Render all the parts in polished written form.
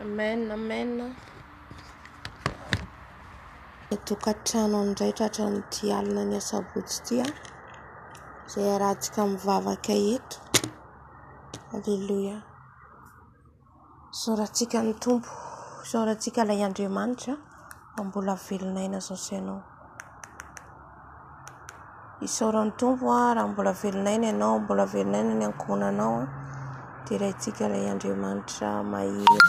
Amen, amen. Tokantrano andraitra hatramin'ity alina ny asabotsy tia izay arahantsika mivavaka eto. Halleluja. Isaorantsika ny Tompo, isaorantsika ilay Andriamanitra mbola velonaina zao sy ianao. Isaoran'ny Tompo raha mbola velonaina ianao, mbola velonaina ny ankonanao dia raintsika ilay Andriamanitra mahery,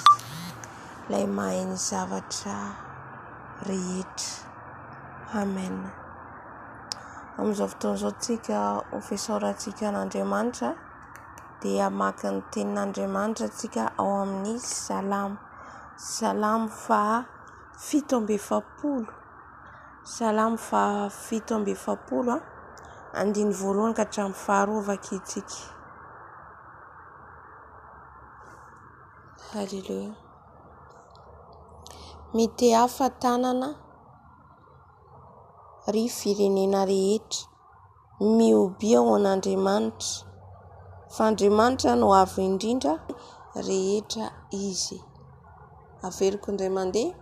ilay mahay ny zavatra rehetra. Amen. Amin'izao fotoan'izao tsika ho fisaorantsika n'Andriamanitra dia maka ny tenin'Andriamanitra tsika ao amin'ny Salamo. Salamo fa 7:70. Salamo fa 7:70 andiny voalohany ka hatramin'ny faharoa vakitsika. Halleluja. Mety hafa tanana ry firenena rehetra miobia ho an'Andriamanitra, fa Andriamanitra no avo indrindra rehetra izy. Averiko indray mandeha.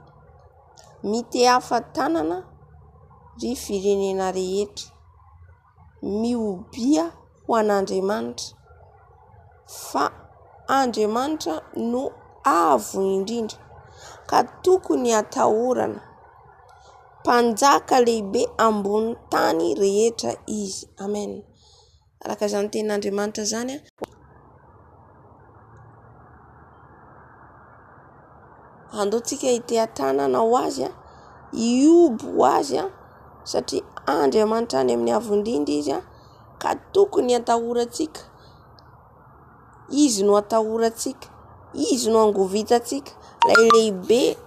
Mety hafa tanana ry firenena rehetra miobia ho an'Andriamanitra, fa Andriamanitra no avo indrindra ka tokony atahorana, mpanjaka lehibe ambony tany rehetra izy. Amen. Araka izany tenin'Andriamanitra zany andaontsika ite-tanana ho azy, iobo ho azy, satria Andriamanitra any amin'ny avo indrindra izy ka tokony atahorantsika. Izy no atahorantsika, izy no angovitantsika, ilay lehibe,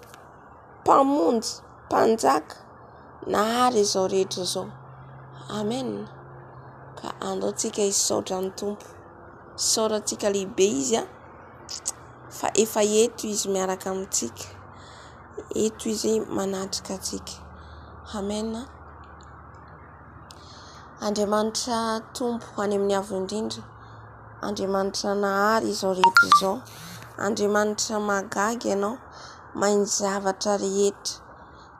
mpamonjy, mpanjaka nahary izao rehetra izao. Amen. Ka andaontsika isaotra ny Tompo, isaorantsika lehibe izy fa efa eto izy miaraka amintsika, eto izy manatrika antsika. Amen. Andriamanitra Tompo any amin'ny avo indrindra, Andriamanitra nahary izao rehetra izao, Andriamanitra mahagaga ianao, mahay ny zavatra rehetra,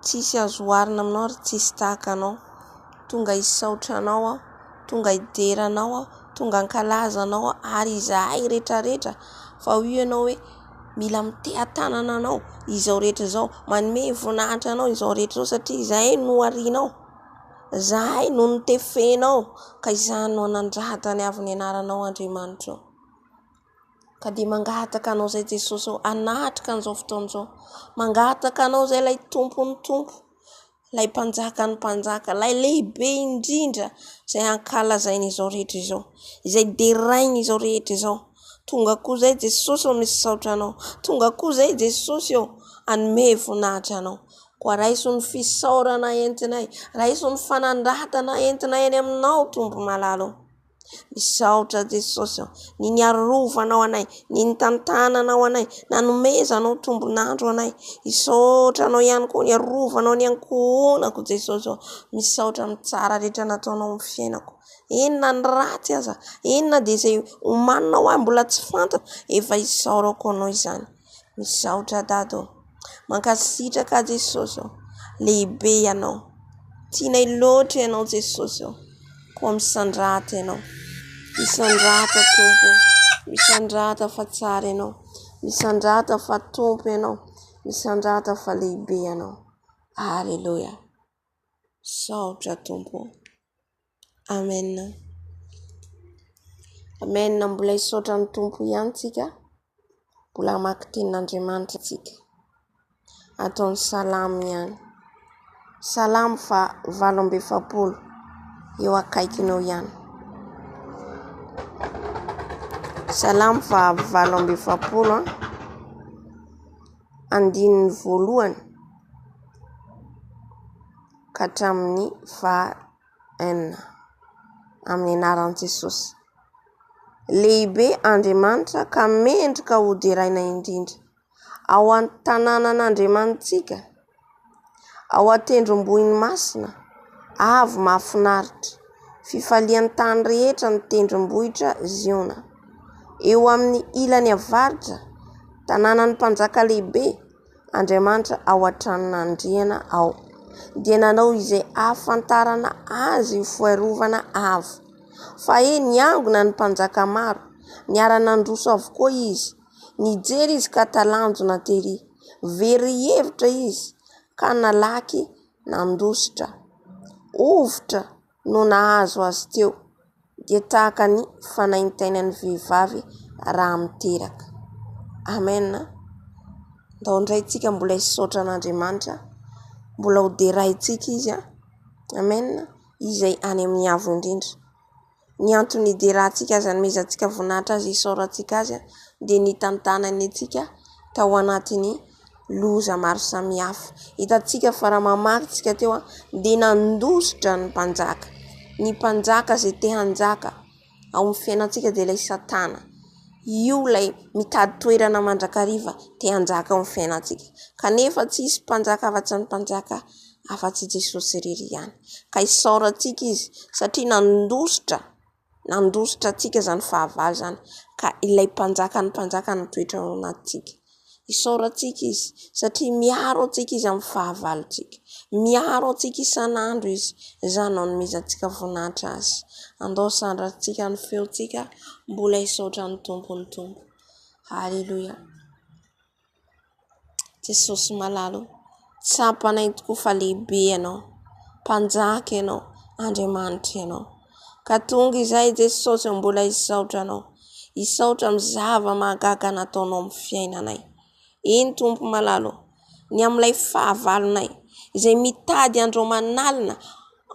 tsisy azo oharina aminao ary tsisy tahaka anao. Tonga hisaotra anao, tonga hideranao, tonga hankalaza anao ary izahay rehetrarehetra fa hoy ianao hoe mila mitea-tanana anao izao rehetra izao, manome voninahitra anao izao rehetra izao, satria izahay no arianao, izahay no nitefenao, ka izany no nandrata ny avy ny anaranao Andriamanitra. Ka dia mangataka anao izay Jesosy anatrika an'izao fotoan'izao, mangataka anao izay ilay Tompo ny Tompo, ilay mpanjaka ny mpanjaka, ilay lehibe indrindra izay ankalazainy izao rehetra izao, izay derainy izao rehetra izao. Tonga koa izay Jesosy ao misaotra anao, tonga koa izay Jesosy ao hanome voninahitra anao. Koa raiso ny fisaorana entinay, raiso ny fanandratana entinay eny aminao Tompo malalo. Misaotra Jesosy ao, ny niarovanao anay, ny nitantananao anay, nanomezanao tombonandro anay. Isaotra anao ihany koa, niarovanao ny ankohonako Jesosy ao. Misaotra amin'ny tsara rehetra nataonao amin'ny fiainako. Inona ny ratsy aza, inona dia izay omaninao ahy mbola tsy fantako, efa isaorako anao izany. Misaotra Dado, mankasitraka Jesosy ao, lehibe ianao, tianay loatra ianao Jesosy ao, koa misandrata ianao, misandrata Tompo, misandrata fa tsara ianao, misandrata fa Tompo ianao, misandrata fa lehibe ianao. Halleluja. Saotra Tompo. Amen. Amen. Mbola isaotra ny Tompo ihany tsika, mbola maka tenin'Andriamanitra tsika, ataony salamo ihany. Salamo fa 8:70 eo akaikinao ihany. Salamo fa 8:70 andininy voalohany ka hatramin'ny 4 amin'ny anaran'i Jesosy. Lehibe Andriamanitra ka mendrika ho deraina indrindra ao an-tanànan'Andriamanitsika, ao an-tendrombohiny masina, avo mahafinaritra, fifalian'ny tany rehetra ny tendrombohitra Ziona. Eo amin'ny ilany avaratra tanànan'ny mpanjaka lehibe Andriamanitra ao an-tranona andriana ao. Dia nanao izay ahafantarana azy foarovana avo. Fa niangona ny mpanjaka maro, niara-nandroso avokoa izy. Nijery izy ka talanjona tery. Very hevitra izy ka nalaky nandositra. Ovitra no nahazo azy teo. Dia tahaka ny fanaintainan'ny vehivavy raha miteraka. Amen. Ndao indraytsika mbola hisaotra an'Andriamanitra, mbola hoderahintsika izy. Amen. Izay any amin'ny avo indrindra. Ny antony hiderahintsika azy, hanomezantsika voninahitra azy, hisaorantsika azy dia ny tantanany antsika tao anatiny loza maro samihafa. Hitantsika fa raha mamakintsika teo dia nandositra ny mpanjaka. Ny mpanjaka izay te hanjaka ao amin'ny fiainantsika dia ilay Satana. Io ilay mitady toerana mandrakariva te hanjaka ao amin'ny fiainantsika. Kanefa tsisy mpanjaka afa-tsy ny mpanjaka afa-tsy Jesosy irery ihany. Ka hisaorantsika izy satria nandositra antsika izany fahavalo izany. Ka ilay mpanjaka ny toetra ao anatintsika. Hisaorantsika izy satria miaro antsika izy amin'ny fahavalontsika. Miaro antsika isan'andro izy. Izany no hanomezantsika voninahitra azy. Andao sandrantsika ny feontsika, mbola hisaotra ny tompony tompo. Haleluya. Jesosy malalo, tsapanay tokoa fa lehibe ianao, mpanjaka ianao, Andriamanitra ianao. Ka tonga izay Jesosy mbola hisaotra anao. Hisaotra amin'ny zava-mahagaga nataonao amin'ny fiainanay. Eny tompo malalo, ny amin'ilay fahavalonay izay mitady andro manalina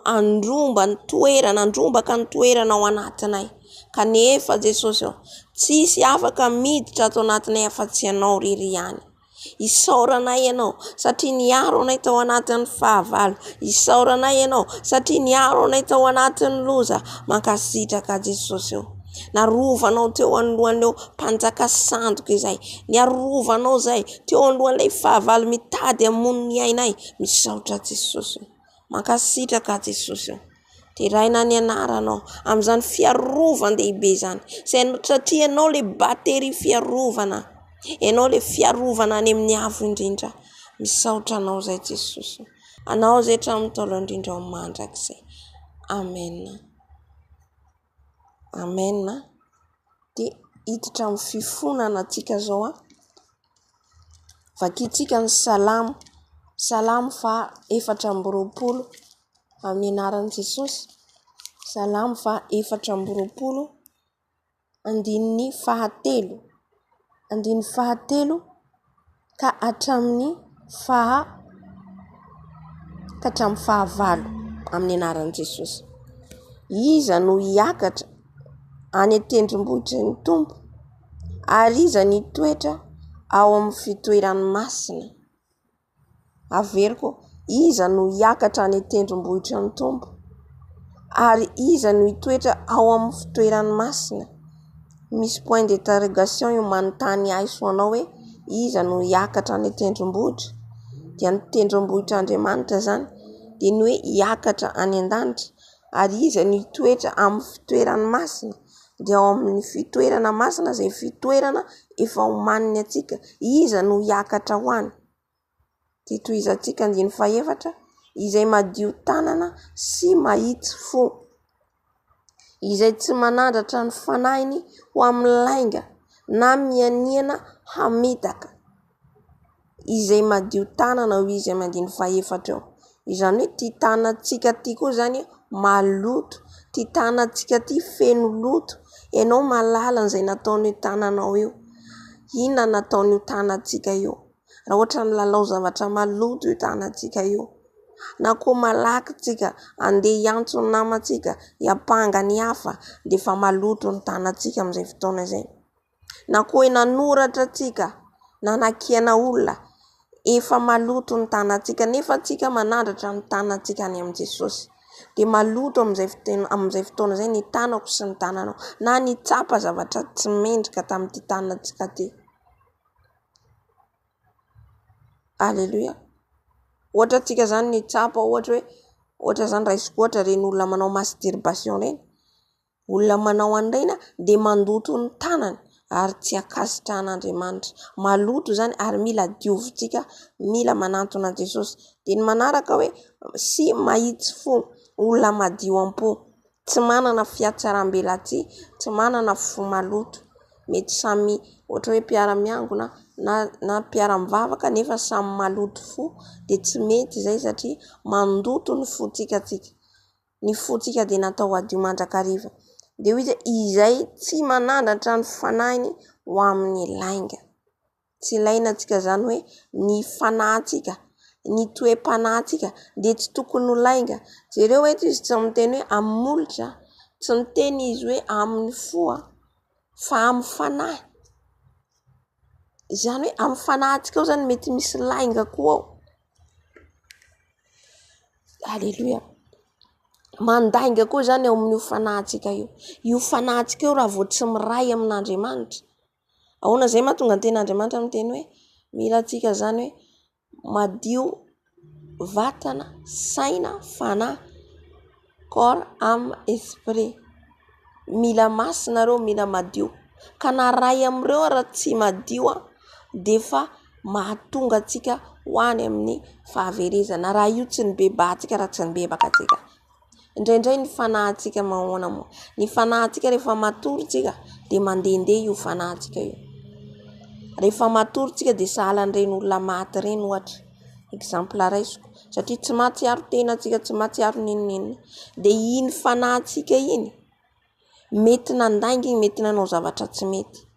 andrombaka ny toerana ao anatinay. Kanefa Jesosy tsisy afaka miditra ato anatinay afa-tsy ianao irery ihany. Hisaoranay ianao satria niaro anay tao anatin'ny fahavalo. Hisaoranay ianao satria niaro anay tao anatin'ny loza. Mankasitraka Jesosy. Narovanao teo anohan'ireo mpanjaka sandoka izay. Niarovanao izay teo anohan'ilay fahavalo mitady hamono ny ainay. Misaotra Jesosy. Mankasitraka Jesosy. Teraina ny anaranao amin'izany fiarovan-dehibe izany. Satria ianao ilay batery fiarovana. Ianao ilay fiarovana any amin'ny avo indrindra. Misaotra anao izay Jesosy. Anao izay hatramin'ny taolo indrindra ao mandrakizay. Amen. Amen. Dia hiditra amin'ny fifonana antsika izao. Vakintsika ny salamo. Salamo fa 420 amin'ny anaran'i Jesosy. Salamo fa 420 andininy fahatelo. Andiny fahatelo ka hatramin'ny fahavalo amin'ny anaran'i Jesosy. Iza no hiakatra any an-tendrombohitry ny Tompo, ary iza ny toetra ao amin'ny fitoerany masina. Averiko, iza no hiakatra any an-tendrombohitry ny Tompo, ary iza no hitoetra ao amin'ny fitoerany masina. Misy point d'interrogation io manontany ahy soanao hoe iza no hiakatra any an-tendrombohitra. Dia ny tendrombohitr'Andriamanitra zany dia ny hoe hiakatra any an-danitra, ary iza no hitoetra amin'ny fitoerany masina. Dia ao amin'ny fitoerana masina izay fitoerana efa homaniny atsika, iza no hiakatra ho any. Dia tohizantsika 4 izay madio tanana sy mahitsy fo, izay tsy manandratra ny fanahiny ho amin'ny lainga na mianiana hamitaka. Izay madio tanana ho izy amin'ny 4 izany hoe ty tanantsika ty koa zany maloto, ty tanantsika ty feno loto. Ianao malala izay nataony tananao io. Inona nataony io tanantsika io? Raha ohatra ny lalao zavatra maloto io tanantsika io. Na koa malaky tsika andeha hiantso ny namantsika, hiapanga ny hafa, dia efa maloto ny tanantsika amin'izay fotoana izay. Na koa nanoratra tsika, nanakiana olona, efa maloto ny tanantsika. Nefa tsika manandratra ny tanantsika any amin'ny Jesosy. Dia maloto amin'izay fotoana izay ny tanako sy ny tananao, na ny tsapa zavatra tsy mendrika tamin'ity tanantsika ty. Alleluia. Ohatra tsika zany ny tsapa, ohatra zany raisiko ohatra reny olona manao masturbation reny. Olona manao an'ireny dia mandoto ny tanany, ary tsy akasitrahan'Andriamanitra. Maloto zany ary mila diovintsika, mila manantona Jesosy. Dia ny manaraka hoe sy mahitsy fo olona madio am-po, tsy manana fiatsaram-belatsy, tsy manana fo maloto. Mety samy ohatra hoe mpiara-miangona na mpiara-mivavaka nefa samy maloto fo, dia tsy mety izay satria mandoto ny fotsika. Ny fotsika dia natao adio mandrakariva. Dia hoy izay tsy manandratra ny fanahiny ho amin'ny lainga. Tsy ilaina antsika zany hoe ny fanahintsika, ny toe-panahintsika dia tsy tokony ho lainga. Jereo eto izy tsy miteny hoe amin'ny molotra, tsy miteny izy hoe amin'ny fo fa amin'ny fanahy. Izany hoe amin'ny fanahintsika ao zany mety misy lainga koa ao. Haleluia. Mandainga koa zany ao amin'io fanahintsika io. Io fanahintsika io raha vao tsy miray amin'Andriamanitra. Ahoana izay mahatonga ny ten'Andriamanitra miteny hoe mila antsika zany hoe madio vatana, saina, fanahy, corps, âme, esprit. Mila masinareo, mila madio. Ka na ray amin'ireo raha tsy madio dia fa mahatonga antsika ho any amin'ny fahaverezana. Raha io tsy ny bebahantsika, raha tsy ny bebaka antsika. Indraindray ny fanahintsika mahoana moa. Ny fanahintsika rehefa matory tsika dia mandehandeha io fanahintsika io. Rehefa matory tsika dia sahala an'ireny olona maty ireny ohatra. Exemple raisiko. Satria tsy mahatsiaro tenantsika, tsy mahatsiaro ninonina. Dia iny fanahintsika iny mety nandainga, mety nanao zavatra tsy mety.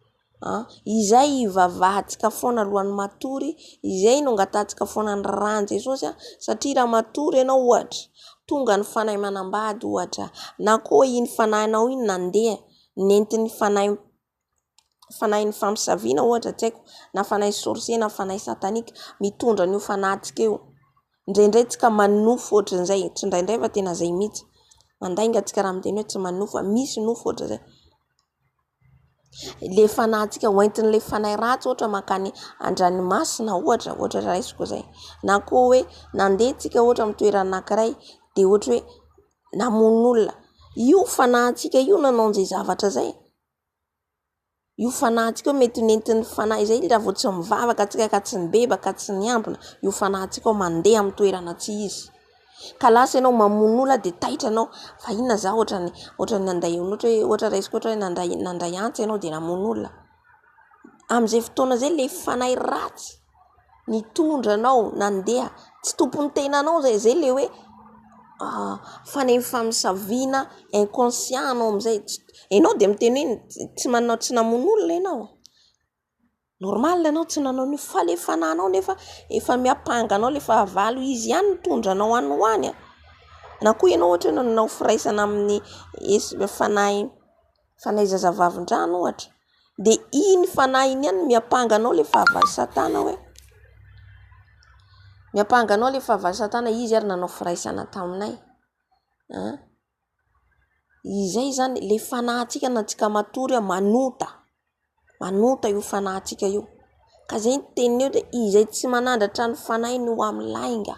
Izay ivavahantsika foana alohan'ny matory, izay no angatantsika foana ny ràn Jesosy. Satria raha matory ianao ohatra, tonga ny fanahy manambady ohatra, na koa iny fanahinao iny nandeha nentin'ny fanahin'ny fampisaviana ohatra, tsy haiko, na fanahy sorcier na fanahy satanika, mitondra an'io fanahintsika io. Indraindray tsika manofo ohatran'izay, tsy indraindray fa tena izay mihitsy. Mandainga antsika raha miteny hoe tsy manofo, misy nofo ohatran'izay. Le fanahintsika hoentin'le fanahy ratsy ohatra makany an-dranomasina ohatra raisiko izay. Na koa hoe nandeha tsika ohatra amin'ny toerana anankiray dia ohatra hoe namono olona. Io fanahintsika io nanao an'izay zavatra izay. Io fanahintsika mety nentin'ny fanahy izay raha vao tsy mivavaka antsika ka tsy nibebaka, tsy niambina, io fanahintsika mandeha amin'ny toerana tsy izy. Ka lasa ianao mamono olona dia taitranao fa inona za ohatra nanday ohatra raisiko ohatra hoe nandray antsy ianao dia namono olona. Amin'izay fotoana izay le fanahy ratsy nitondra anao nandeha, tsy tompony tenanao zay le hoe fanahy famisaviana inconscient anao amin'izay. Ianao dia miteny hoe tsy namono olona ianao. Normal ianao tsy nanao ny fa le fanahinao nefa efa miapanga anao le fahavalo, izy ihany nitondra anao any ho any. Na koa ianao ohatra hoe nanao firaisana amin'ny fanahy zazavavin-drano ohatra, dia iny fanahy iny ihany miapanga anao le fahavalo satana hoe miapanga anao le fahavalo satana, izy ary nanao firaisana taminay. Izay zany le fanahintsika na antsika matory manota io fanahintsika io. Ka izay ny teniny eo dia izay tsy manandratra ny fanahiny ho amin'ny lainga.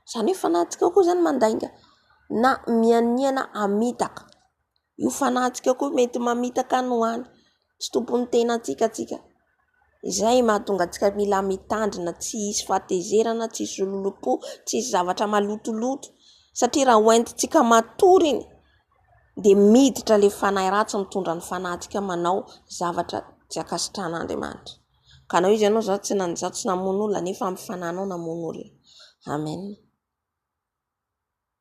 Izany hoe fanahintsika koa zany mandainga na mianiana amitaka. Io fanahintsika koa mety mamitaka ny ho any, tsy tompony tenantsika tsika. Izay mahatonga antsika mila mitandrina, tsy hisy fahatezerana, tsy hisy lolopo, tsy hisy zavatra malotoloto. Satria raha hoentintsika matory iny dia miditra le fanahy ratsy mitondra ny fanahintsika manao zavatra tsy akasitrahan'Andriamanitra. Ka na izy ianao za tsy namono olona nefa amin'ny fanahinao namono olona. Amen.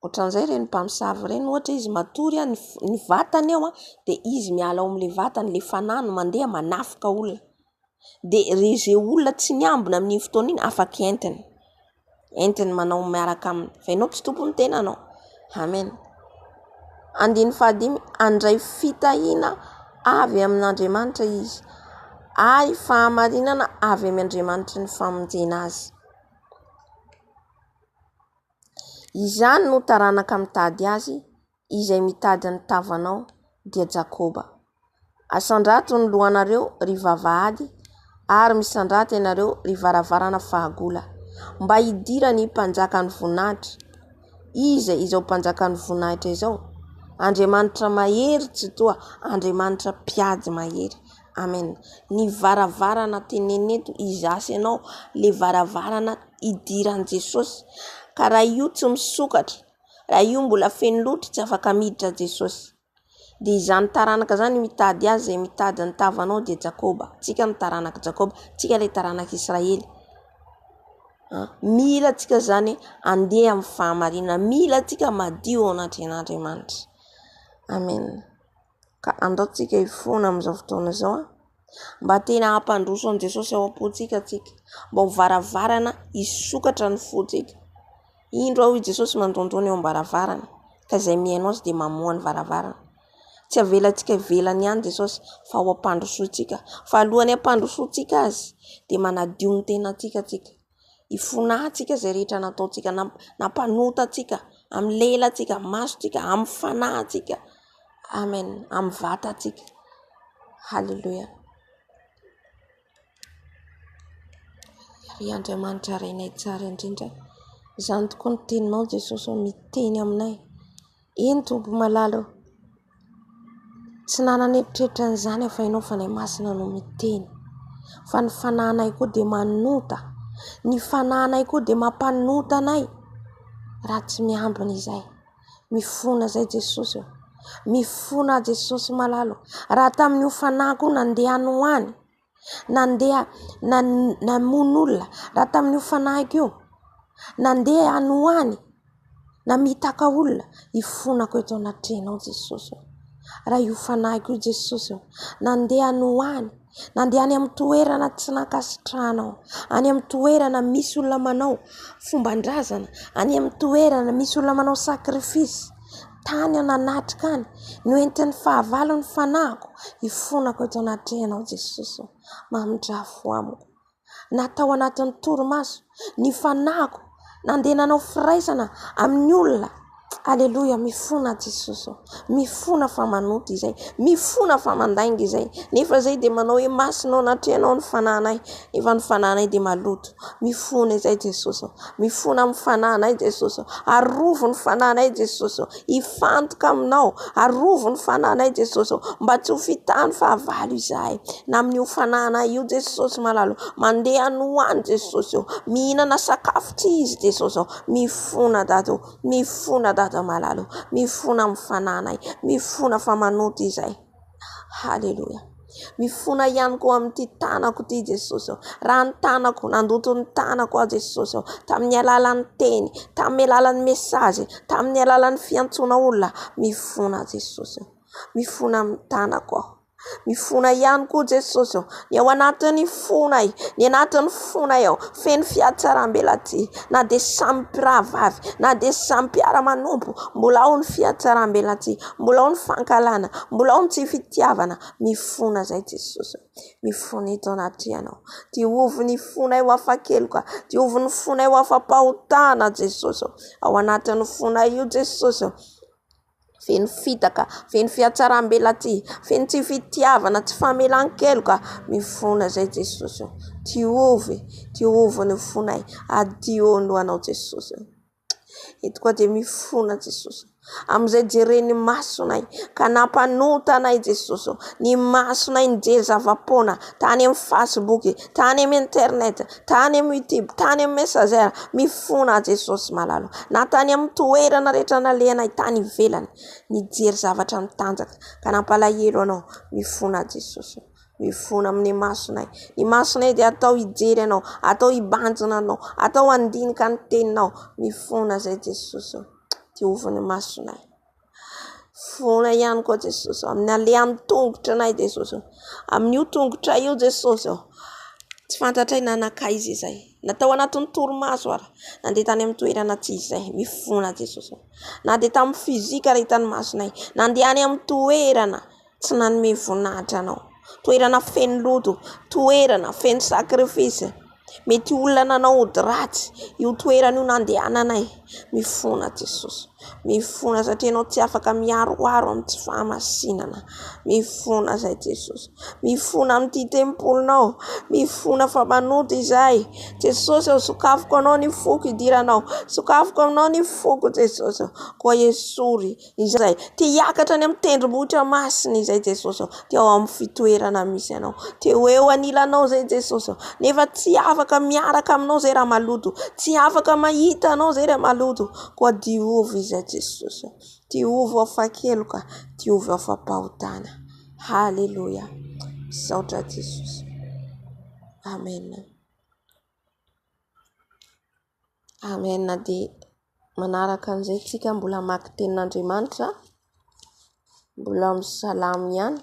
Ohatran'izay ireny mpamosavy ireny, ohatra izy matory ny vatany ao dia izy miala ao amin'ilay vatany, le fanahy no mandeha manafika olona. Dia izay olona tsy niambina amin'iny fotoana iny afaka entiny manao miaraka aminy. Fa ianao tsy tompony tenanao. Amen. 15 andray fitahiana avy amin'Andriamanitra izy, ary fahamarinana avy amin'Andriamanitra ny famonjena azy. Izany no taranaka mitady azy, izay mitady ny tavanao dia Jakoba. Asandrato ny lohanareo ry vavahady, ary misandrato ianareo ry varavarana fahagola, mba hidira ny mpanjaka ny voninahitra. Izao mpanjaka ny voninahitra izao, Andriamanitra mahery tsy toa, Andriamanitra mpiady mahery. Amen. Ny varavarana teneneto izasy ianao, le varavarana idiran'i Jesosy. Ka raha io tsy misokatra, raha io mbola feno loatra tsy afaka miditra Jesosy. Dia izany taranaka zany mitady azy, izay mitady ny tavanao dia Jakoba. Tsika ny taranaka Jakoba, tsika ilay taranaka Israely. Mila tsika zany andeha amin'ny fahamarinana, mila tsika madio ao anatin'Andriamanitra. Amen. Ka andaotsika hifona amin'izao fotoana izao mba tena hampandroso an' Jesosy ao am-potsika tsika, mba ho varavarana hisokatra ny fotsika. Indro ao i Jesosy mandondona eo am-baravarana, ka izay mihaino azy dia mamoha ny varavarana. Tsy avelantsika ivelany ihany Jesosy, fa ho ampandrosoantsika. Fa alohany ampandrosoantsika azy dia manadio ny tenantsika tsika. Ifonahantsika izay rehetra nataontsika, nampanotantsika amin'ny lelantsika, masontsika, amin'ny fanahintsika. Amen. Amin'ny vatantsika. Halleluja. Ry Andriamanitra renay tsara indrindra, izany tokoa ny teninao Jesosy, miteny aminay. Eny Tompo malalo, tsy nanan'eritreritra an'izany afa-ianao fa nay masina no miteny. Fa ny fanahinay koa dia manota, ny fanahinay koa dia mampanota anay. Raha tsy miambina izay, mifona izay Jesosy, mifona Jesosy malalo. Raha tamin'io fanahiko nandeha any ho any, nandeha namono olona, raha tamin'io fanahiko io nandeha any ho any, namitaka olona, ifonako eto anatrehanao Jesosy. Raha io fanahiko io Jesosy, nandeha any ho any, nandeha any amin'ny toerana tsy nankasitrahanao, any amin'ny toerana misy olona manao fomban-drazana, any amin'ny toerana misy olona manao sakrifisy, tany ananatrika any, noentin'ny fahavalo ny fanahiko, ifonako eto anatrehanao Jesosy, mamindrafo amiko. Natao anatin'ny torimaso, ny fanahiko, nandeha nanao firaisana amin'ny olona. Alleluia, mifona Jesosy, mifona fa manoto izay, mifona fa mandainga izay. Nefa izay dia manao hoe masinao anatrehanao ny fanahinay, nefa ny fanahinay dia maloto. Mifona izay Jesosy, mifona amin'ny fanahinay Jesosy, arovo ny fanahinay Jesosy, ifantoka aminao, arovo ny fanahinay Jesosy, mba tsy ho fitahany fahavalo izahay. Na amin'io fanahinay io Jesosy malalo, mandeha ny ho any Jesosy, mihinana sakafo tsy izy Jesosy, mifona dato, mifona dato malalo, mifona amin'ny fanahinay, mifona fa manoto izay. Halleluja. Mifona ihany koa amin'ity tanako ity Jesosy, raha ny tanako, nandoto ny tanako a Jesosy, tamin'ny alalan'ny teny, tamin'ny alalan'ny mesazy, tamin'ny alalan'ny fiantsoana olona, mifona Jesosy, mifona amin'ny tanako aho. Mifona ihany koa Jesosy, ny ao anatin'ny fonay, ny anatin'ny fonay ao, feno fiatsaram-belaty, na dia samy mpirahavavy, na dia samy mpiara-manompo, mbola ao ny fiatsaram-belaty, mbola ao ny fankalana, mbola ao ny tsy fitiavana. Mifona izay Jesosy, mifona eto anatrehanao. Diovo ny fonay ho afa-keloka, diovo ny fonay ho afa-pahotana Jesosy, ao anatin'ny fonay io Jesosy, feno fitaka, feno fiatsaram-belaty, feno tsy fitiavana, tsy famelan-keloka. Mifona izay Jesosy, diovy ny fonay, adio ny lohanao Jesosy. Eto koa dia mifona Jesosy, amin'izay jereny masonay, ka nampanota anay Jesosy, ny masonay nijery zava-poana, tany amin'ny Facebook, tany amin'ny internet, tany amin'ny YouTube, tany amin'ny messagera. Mifona Jesosy malalo, na tany amin'ny toerana rehetra nalehanay tany ivelany, nijery zavatra mitanjaka, ka nampalahelo anao. Mifona Jesosy, mifona amin'ny masonay. Ny masonay dia atao hijery anao, atao hibanjina anao, atao handinika ny teninao. Mifona izay Jesosy, diovy ny masonay. Fona ihany koa Jesosy, amin'ny alehan'ny tongotra anay Jesosy, amin'io tongotra io Jesosy, tsy fantatray nanakaiza izay, natao anatin'ny torimaso ara, nandeha tany amin'ny toerana tsy izay. Mifona Jesosy, na dia tamin'ny fizika rehetan'ny masonay, nandeha any amin'ny toerana tsy nanome voninahitra anao, toerana feno loto, toerana feno sakrifisy, mety olona nanao ody ratsy, io toerana io nandehananay. Mifona Jesosy. Mifona satria anao tsy afaka miaroaro amin'ny tsy fahamasinana. Mifona zay Jesosy. Mifona amin'ity tempolinao. Mifona fa manoto izay. Jesosy sokafiko anao ny foko idiranao. Sokafiko aminao ny foko Jesosy. Koa esory izay. Te hiakatra ny amin'ny tendrombohitra masina izay Jesosy. Te ao amin'ny fitoerana misy anao. Te eo anilanao zay Jesosy. Nefa tsy afaka miaraka aminao zay raha maloto. Tsy afaka mahita anao zay raha maloto. Koa diovy izay Jesosy. Diovy afakeloka. Diovy afapahotana. Haleluya. Saotra Jesosy. Amen. Amen. Dia manaraka an'izay tsika mbola maki tenin'Andriamanitra. Mbola misalamy ihany.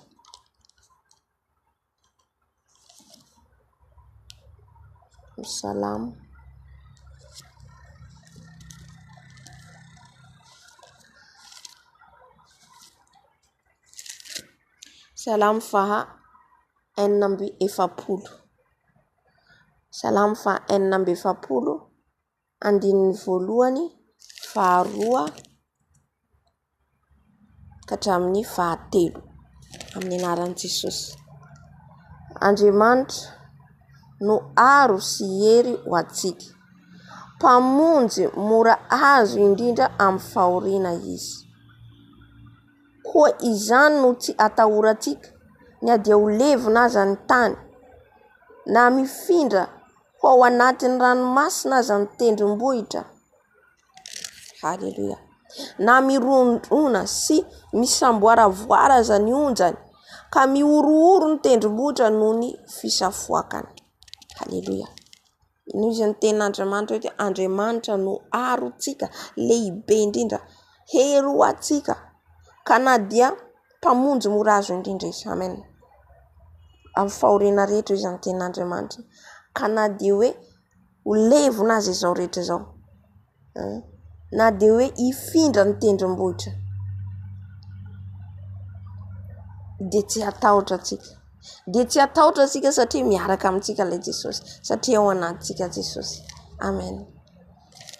Misalamy. Salamy faha 470. Salamy faha 470. Andininy voalohany faharoa katramin'ny fahatelo. Amin'ny anaran'i Jesosy. Andriamanitra no aro sy hery ho antsika. Mpamonjy mora azo indrindra amin'ny fahoriana izy. Koa izany no tsy atahorantsika ny adia ho levona aza ny tany, na mifindra ho ao anatin'ny ranomasina aza ny tendrombohitra. Haleluya. Na mirondrona sy misamboaravoara aza ny onjany, ka miorooro ny tendrombohitra noho ny fisafoakany. Haleluya. Ino izy ny tenin'Andriamanitra hoe Andriamanitra no arontsika lehibe indrindra, hery ho antsika. Ka na dia mpamonjy mora azo indrindra izy. Amen. Amin'ny fahoriana rehetra izy ny tenin'Andriamanitra. Ka na dia hoe ho levona azy izao rehetra izao. Na dia hoe hifindra ny tendrombohitra. Dia tsy hatahotra antsika. Dia tsy hatahotra antsika satria miaraka amintsika ilay Jesosy. Satria ao anatintsika Jesosy. Amen.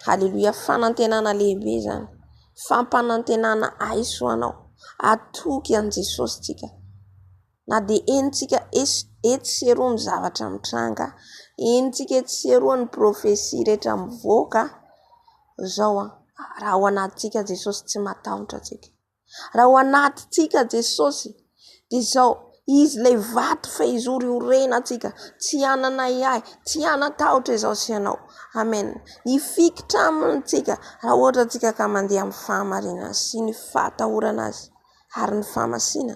Haleluya. Fanantenana lehibe zany. Fampanantenana aisoanao. Atoky an Jesosy tsika. Na dia enitsika etsy seroa ny zavatra mitranga. Enitsika etsy seroa ny profesia rehetra mivoaka. Zao raha ao anatintsika Jesosy tsy matahotra antsika. Raha ao anatintsika Jesosy dia zao izy ilay vato fehizoro iorena antsika. Tsy anana iay, tsy anatahotra izao sy ianao. Amen. Ny fikitra amintsika raha ohatra antsika ka mandeha amin'ny fahamarinana sy ny fahatahorana azy ary ny fahamasina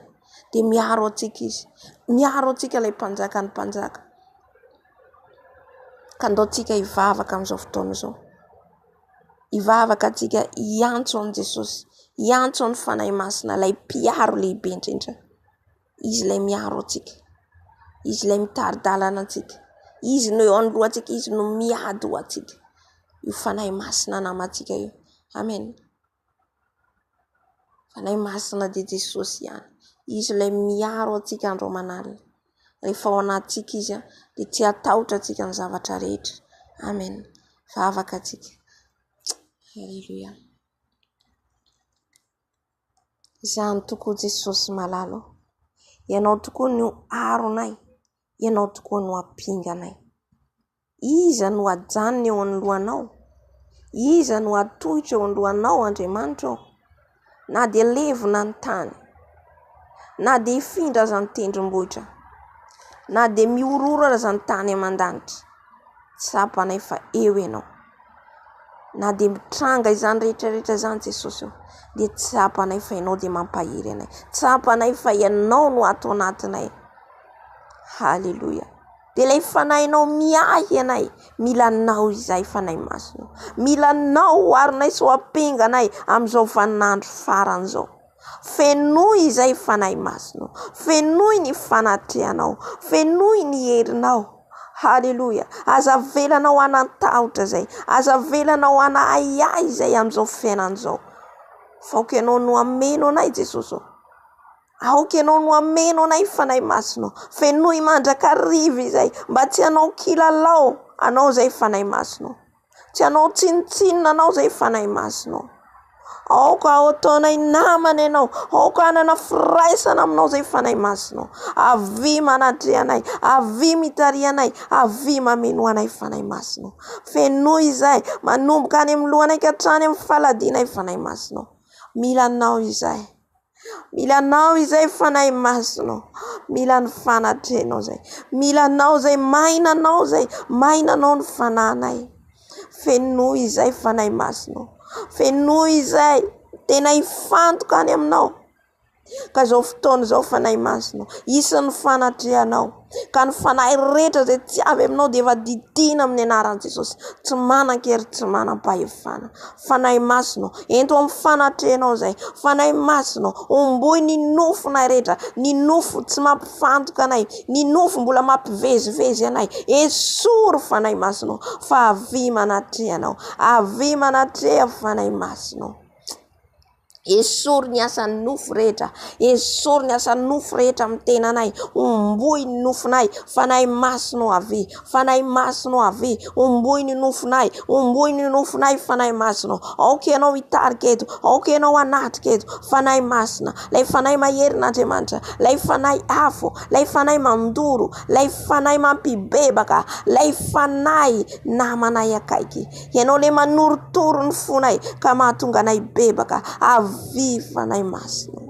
dia miaro antsika izy. Miaro antsika ilay mpanjaka ny mpanjaka. Ka andaontsika hivavaka amin'izao fotoana izao. Hivavaka antsika hiantso an Jesosy. Hiantso ny fanahy masina ilay mpiaro lehibe indrindra. Izy ilay miaro antsika. Izy ilay mitari-dalana antsika. Izy no eo anoloantsika, izy no miady ho antsika. Io fanahy masina namantsika io. Amen. Fanahy masina dia Jesosy ihany. Izy ilay miaro antsika andro aman'alina. Rehefa ao anatintsika izy dia tsy hatahotra antsika ny zavatra rehetra. Amen. Vavaka antsika. Haleluya. Izany tokoa Jesosy malalo. Ianao tokoa no aronay. Ianao tokoa no ampinganay. Iza no ajanona eo anoloanao. Iza no atohitra eo anoloanao Andriamanitra. Na dia levona ny tany. Na dia hifindra aza ny tendrombohitra. Na dia miororo aza ny tany aman-danitra. Tsapanay fa eo ianao. Na dia mitranga izany rehetrarehetra izany Jesosy. Dia tsapanay fa ianao dia mampahiry anay. Tsapanay fa ianao no ato anatinay. Haleluya. Dia ilay fanahinao miahy anay. Mila nao izay fanahy masina. Mila nao ho aronay sy ho ampenganay amin'izao vaninandro faran'izao. Fenoy izay fanahy masina. Fenoy ny fanatrehanao. Fenoy ny herinao. Haleluya. Aza velanao anatahotra zay. Aza velanao anahiahy izay amin'izao fiainan'izao. Faoka ianao no ameno anay Jesosy. Aoka ianao no ameno anay fanahy masina. Fenoy mandrakariva izay. Mba tsy anao kilalao. Anao izay fanahy masina. tsy anao tsinitsinina anao zay fanahy masonao. Aoka ataonay namana ianao, aoka anana firaisana aminao zay fanahy masonao. Avy manatry anay, avy mitary anay, avy mameno anay fanahy masonao. Fenoy izay manomboka any amin'ny lohanay ka hatrany amin'ny faladinay fanahy masonao. Milanao izay. Milanao izay fanahy masonao. Mila ny fanatrenao zay. Milanao zay, mainanao zay, mainanao ny fananay. Fenoy izay fanahy masonao. Fenoy izay tena hifantoka any aminao. Ka zao fotoana zao fanahy masonao, isan'ny fanatrehanao. Ka ny fanahy rehetra zay tsy avy aminao dia efa didina amin'ny anaran'i Jesosy. Tsy manan-kery, tsy manam-pahefana. Fanahy masonao, ento amin'ny fanatrehanao zay. Fanahy masonao, omboy ny nofonay rehetra, ny nofo tsy mampifantoka anay, ny nofo mbola mampivezivezy anay. Esory fanahy masonao, fa avy manatrehanao, avy manatreha fanahy masonao. Esory ny asan'ny nofo rehetra, esory ny asan'ny nofo rehetra amin'ny tenanay, omboy ny nofonay, fanahy masonao avy, fanahy masonao avy, omboy ny nofonay, omboy ny nofonay, fanahy masonao. Aoka ianao hitarika eto, aoka ianao hanatrika eto, fanahy masina, lay fanahy maherin'Andriamanitra, lay fanahy afo, lay fanahy mandoro, lay fanahy mampibebaka, lay fanahy namanay akaiky. Ianao le manoritoro ny fonay ka mahatonga anay bebaka. Avy fanahy masonao.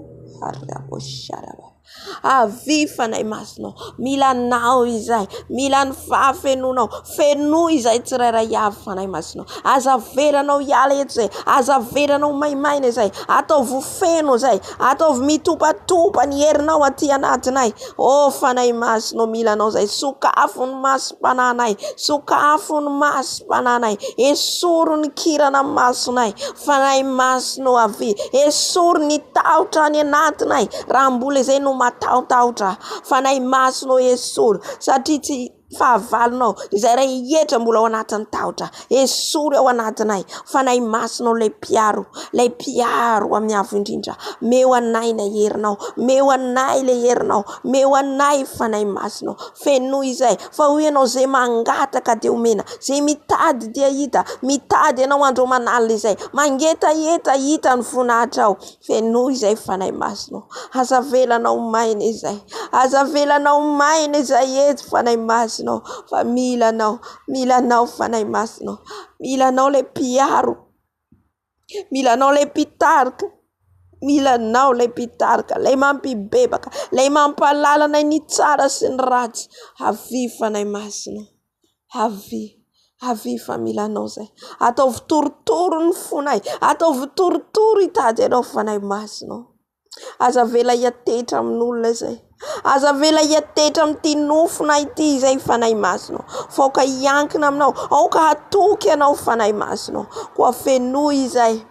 Avy fanahy masonao. Milanao izay, mila ny fahafenonao. Fenoy izay tsirairay avy fanahy masonao. Aza velanao hiala eto zay, aza velanao maimaina izay, ataovy feno zay, ataovy mitopatopa ny herinao aty anatinay. Oh fanahy masonao, milanao zay, sokafo ny masom-pananay, sokafo ny masom-pananay, esory ny kirana masonay. Fanahy masonao avy, esory ny tahotra any anatinay, raha mbola izay no matahotahotra. Fanahy masonao esory, satria tsy fahavalonao izay ray hietra mbola ao anatin'ny tahotra. Esory ao anatinay. Fanahy masonao lay piaro amin'ny avo indrindra. Meo anay na herinao, meo anay le herinao, meo anay fanahy masonao. Fenoy izay, fa hoy ianao zay mangataka dia omena, zay mitady dia hita, mitady ianao andro manalina izay, mangetaeta hita ny voninahitra ao. Fenoy izay fanahy masonao. Aza velanao maina izay, aza velanao maina izay eto fanahy masonao. Fa milanao fanahy masonao. Milanao le piaro, milanao le pitarika, milanao le pitarika, lay mampibebaka, lay mampalalana ny tsara sy ny ratsy. Avy fanahy masonao. Avy fa milanao zay. Ataovy torotoro ny fonay, ataovy torotoro hitady ianao fanahy masonao. Aza vela hiatetra amin'olona zay, aza vela hiatetra amin'ity nofona ity izay fanahy masonao. Faoka hiankina aminao, aoka hatoky ianao fanahy masonao. Koa fenoy izay,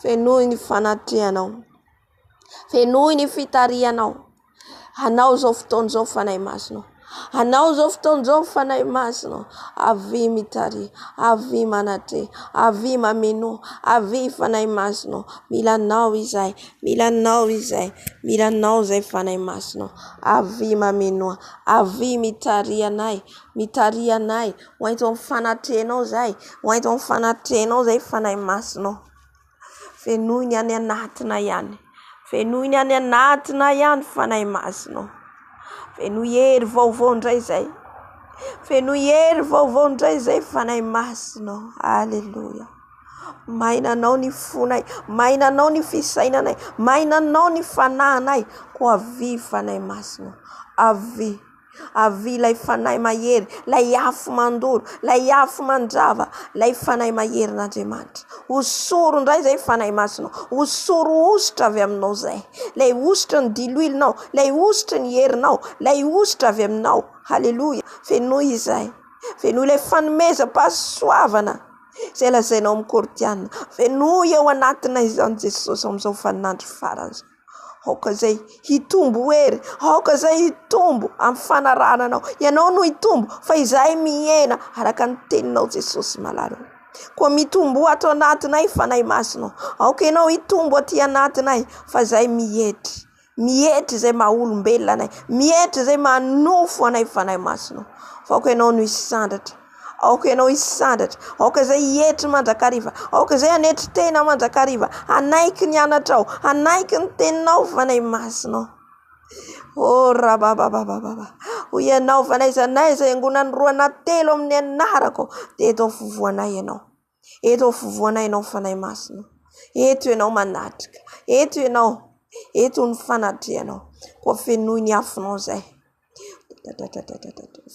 fenoy ny fanatrehanao, fenoy ny fitarianao. Anao zao fotoana zao fanahy masonao, anao zao fotoana zao fanahy masonao. Avy mitary, avy manatre, avy mameno, avy fanahy masonao. Milanao izay, milanao izay, milanao zay fanahy masonao. Avy mameno, avy mitary anay, mitary anay. Hoaito amin'ny fanatrenao zay, hoaito amin'ny fanatrenao zay fanahy masonao. Fenoy ny any anatina ihany, fenoy ny any anatina ihany fanahy masonao. Fenoy hery vaovao indray zay, fenoy hery vaovao indray zay fanahy masonao. Alleluia. Mainanao ny fonay, mainanao ny fisainanay, mainanao ny fanahinay. Ko avy fanahy masonao. Avy lay fanahy mahery, lay afo mandoro, lay afo mandrava, lay fanahy maherin'Andriamanitra. Osoro indray zay fanahy masonao, osoro ositra avy aminao zay. Lay ositra ny diloilinao, lay ositra ny herinao, lay ositra avy aminao. Halleluja. Fenoy izay, fenoy lay fanomezam-pahasoavana zay lazainao amin'ny Kortiana. Fenoy ao anatina izany Jesosy amin'izao faninandro farany. Aoka zay hitombo hery, aoka zay hitombo amin'ny fanarananao. Ianao no hitombo, fa izahay mihena araka ny teninao Jesosy malalo. Koa mitombo ato anatinay fanahy masonao. Aoka ianao hitombo aty anatinay, fa izahay mihetry. Mihetry zay maha-olombelona anay, mihetry zay manofo anay fanahy masonao. Fa aoka ianao no hisandratra, aoka ianao isandatra, aoka izay hietry mandrakariva, aoka izay hanetry tena mandrakariva, anaiky ny anatrao, anaiky ny teninao fanay masinao. Rabababababa, hoy ianao fanay zanay izay angonany 2 na 3 amin'ny anarako, dia eto fovoanay ianao, eto fovoanay ianao fanay masinao, eto ianao manatrika, eto ianao, eto ny fanatrehanao, koa fenoy ny afinao izay,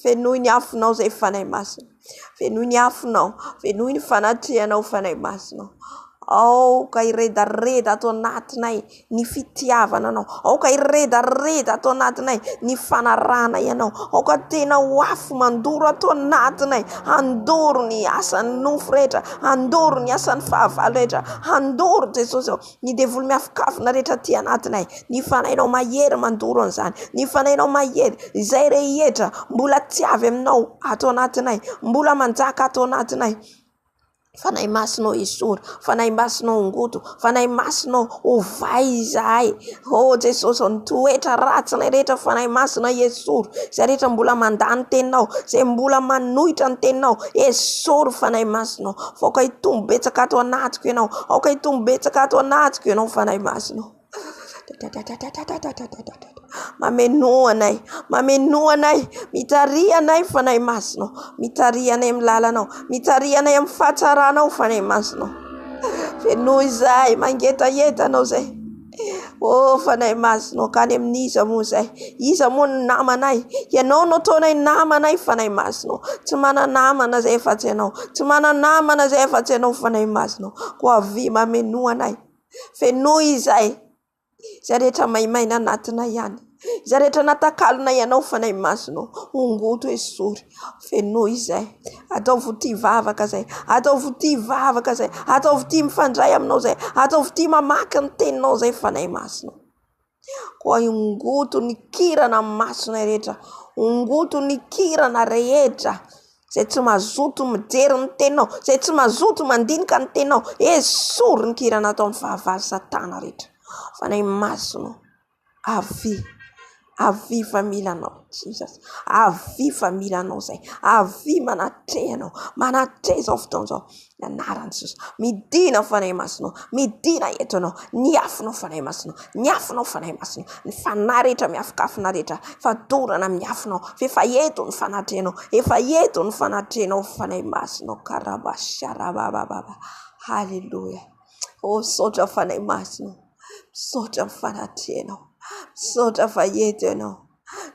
fenoy ny afinao izay fanay masina, fenoy ny afinao, fenoy ny fanatrehanao fanay masinao. Aoka iredareda ato anatinay ny fitiavana anao, aoka iredareda ato anatinay ny fanarana ianao, aoka tena ho afo mandoro ato anatinay, andoro ny asan'ny nofo rehetra, andoro ny asan'ny fahavalo rehetra, andoro Jesosy ny devolo miafokafona rehetra ty anatinay, ny fanainao mahery mandoro an'izany, ny fanainao mahery izay rehetra mbola tiavy aminao ato anatinay, mbola manjaka ato anatinay. Fanay masinao esory, fanay masinao ongoto, fanay masinao ovay izahay. Jesosy ny toetra ratsinay rehetra fanay masinao esory, izay rehetra mbola mandany teninao, izay mbola manohitra ny teninao, esory fanay masinao. Aoka hitombo betsaka ato anatiko ianao, aoka hitombo betsaka ato anatiko ianao fanay masinao. Mamenoanay, mitarianay fanay masinao, mitarianay amin'ny lalanao, mitarianay amin'ny fahatsaraanao fanay masinao. Fenoy izay mangetahetanao izay, fanay masinao kany amin'iza moa izay, iza moa ny namanay, ianao no ataonay namanay fanay masinao, tsy mananamana izay efa-tsy ianao, tsy mananamana izay efa-tsy ianao fanay masinao, koa avy mamenoanay, fenoy izay izay rehetra maimaina anatina ihany, izay rehetra natakalona ianao fanay masinao, ongoto esory, fenoy izay, ataovy ty vavaka izay, ataovy ty vavaka izay, ataovy ty mifandray aminao izay, ataovy ty mamaky ny teninao izay fanay masinao. Koa ongoto ny kirana masonay rehetra, ongoto ny kirana rehetra, izay tsy mazoto mijery ny teninao, izay tsy mazoto mandinika ny teninao, esory ny kirana atao amin'ny fahavalo satana rehetra fanay masinao. Avy familanao Jesus, avy familanao zay, avy manatrehanao, manatre zao fotoana zao, ny anaran'i Jesus. Midina fanay masinao, midina eto anao, ny afinao fanay masinao, ny afinao fanay masinao, ny fanahy rehetra miafokafona rehetra, fadorana amin'ny afinao, efa eto ny fanatrehanao, efa eto ny fanatrehanao fanay masinao, karabasharabababa. Halleluja. Sotra fanay masinao, sotra fanatrehanao, sotra fa eto ianao,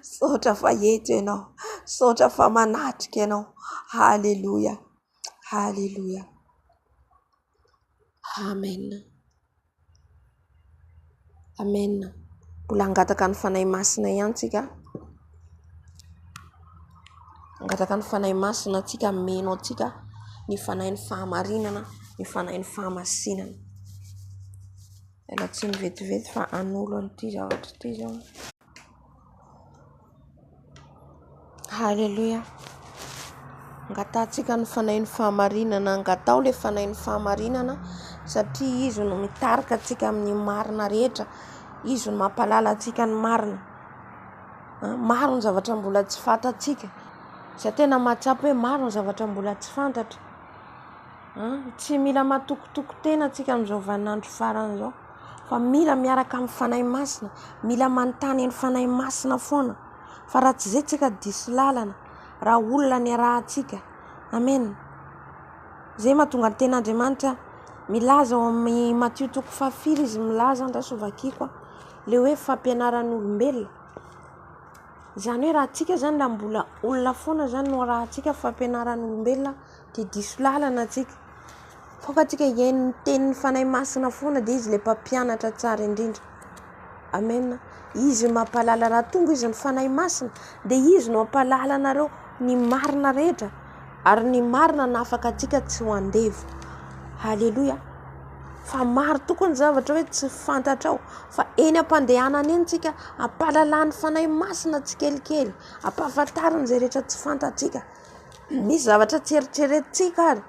sotra fa eto ianao, sotra fa manatrika ianao. Halleluja, halleluja, amen, amen. Mbola angataka ny fanay masina ihany tsika, angataka ny fanay masina tsika, menao tsika ny fanay ny fahamarinana, ny fanay ny fahamasinana. Ela tsy mivetivety fa anolo an'ity zavatra ity zao. Halleluja. Angatantsika ny fanay ny fahamarinana, angatao le fanay ny fahamarinana satria izy no mitarika antsika amin'ny marina rehetra, izy no mampalala antsika ny marina. Maro ny zavatra mbola tsy fantatsika, izay tena mahatsapa hoe maro ny zavatra mbola tsy fantatra. Tsy mila matokotoko tena antsika amin'izao vaninandro farany izao, fa mila miaraka amin'ny fanay masina, mila manontany ny fanay masina foana. Fa raha tsy izay tsika diso lalana, raha olona ny arahantsika. Amen. Izay mahatonga ny ten'Andriamanitra milaza ao amin'ny Matio 7 izy milaza andrasovakiko le hoe fampianaran'olombelona. Izany hoe raha tsika zany la mbola olona foana zany no arahantsika fampianaran'olombelona, dia diso lalana atsika. Foka tsika hiaino ny tenin'ny fanay masina foana dia izy le mpampianatra tsara indrindra. Amen. Izy mampalala, raha tonga izy ny fanay masina dia izy no mampalala anareo ny marina rehetra, ary ny marina na afaka atsika tsy ho andevo. Halleluja. Fa maro tokoa ny zavatra hoe tsy fantatrao, fa eny ampandehanana eny tsika ampalalany fanay masina tsikelikely, ampahafantariny izay rehetra tsy fantatsika. Misy zavatra tsy eritreretintsika ary,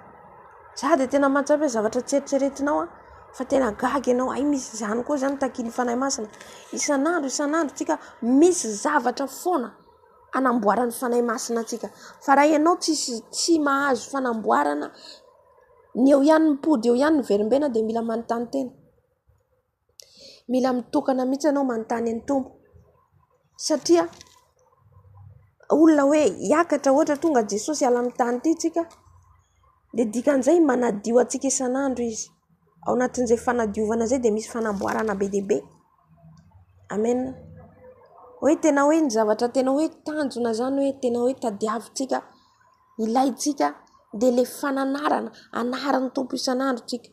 za dia tena mahatsapa hoe zavatra tsy eritreretinao, fa tena gaga ianao, ay misy izany koa zany takiny fanay masina. Isan'andro tsika misy zavatra foana anamboarana fanahy masina atsika. Fa raha ianao tsy mahazo fanamboarana, ny eo ihany mipody, eo ihany verimbena, dia mila manontany tena. Mila mitokana mihitsy ianao manontany ny Tompo. Satria olona hoe hiakatra ohatra tonga Jesosy ala amin'ny tany ity tsika, dia dikan'izay manadio atsika isan'andro izy. Ao anatin'izay fanadiovana izay dia misy fanamboarana be dia be. Amen. Hoe tena hoe ny zavatra tena hoe tanjona zany, hoe tena hoe tadiavintsika, ilaintsika, dia ilay fananarana, anaran'ny Tompo isan'andro tsika.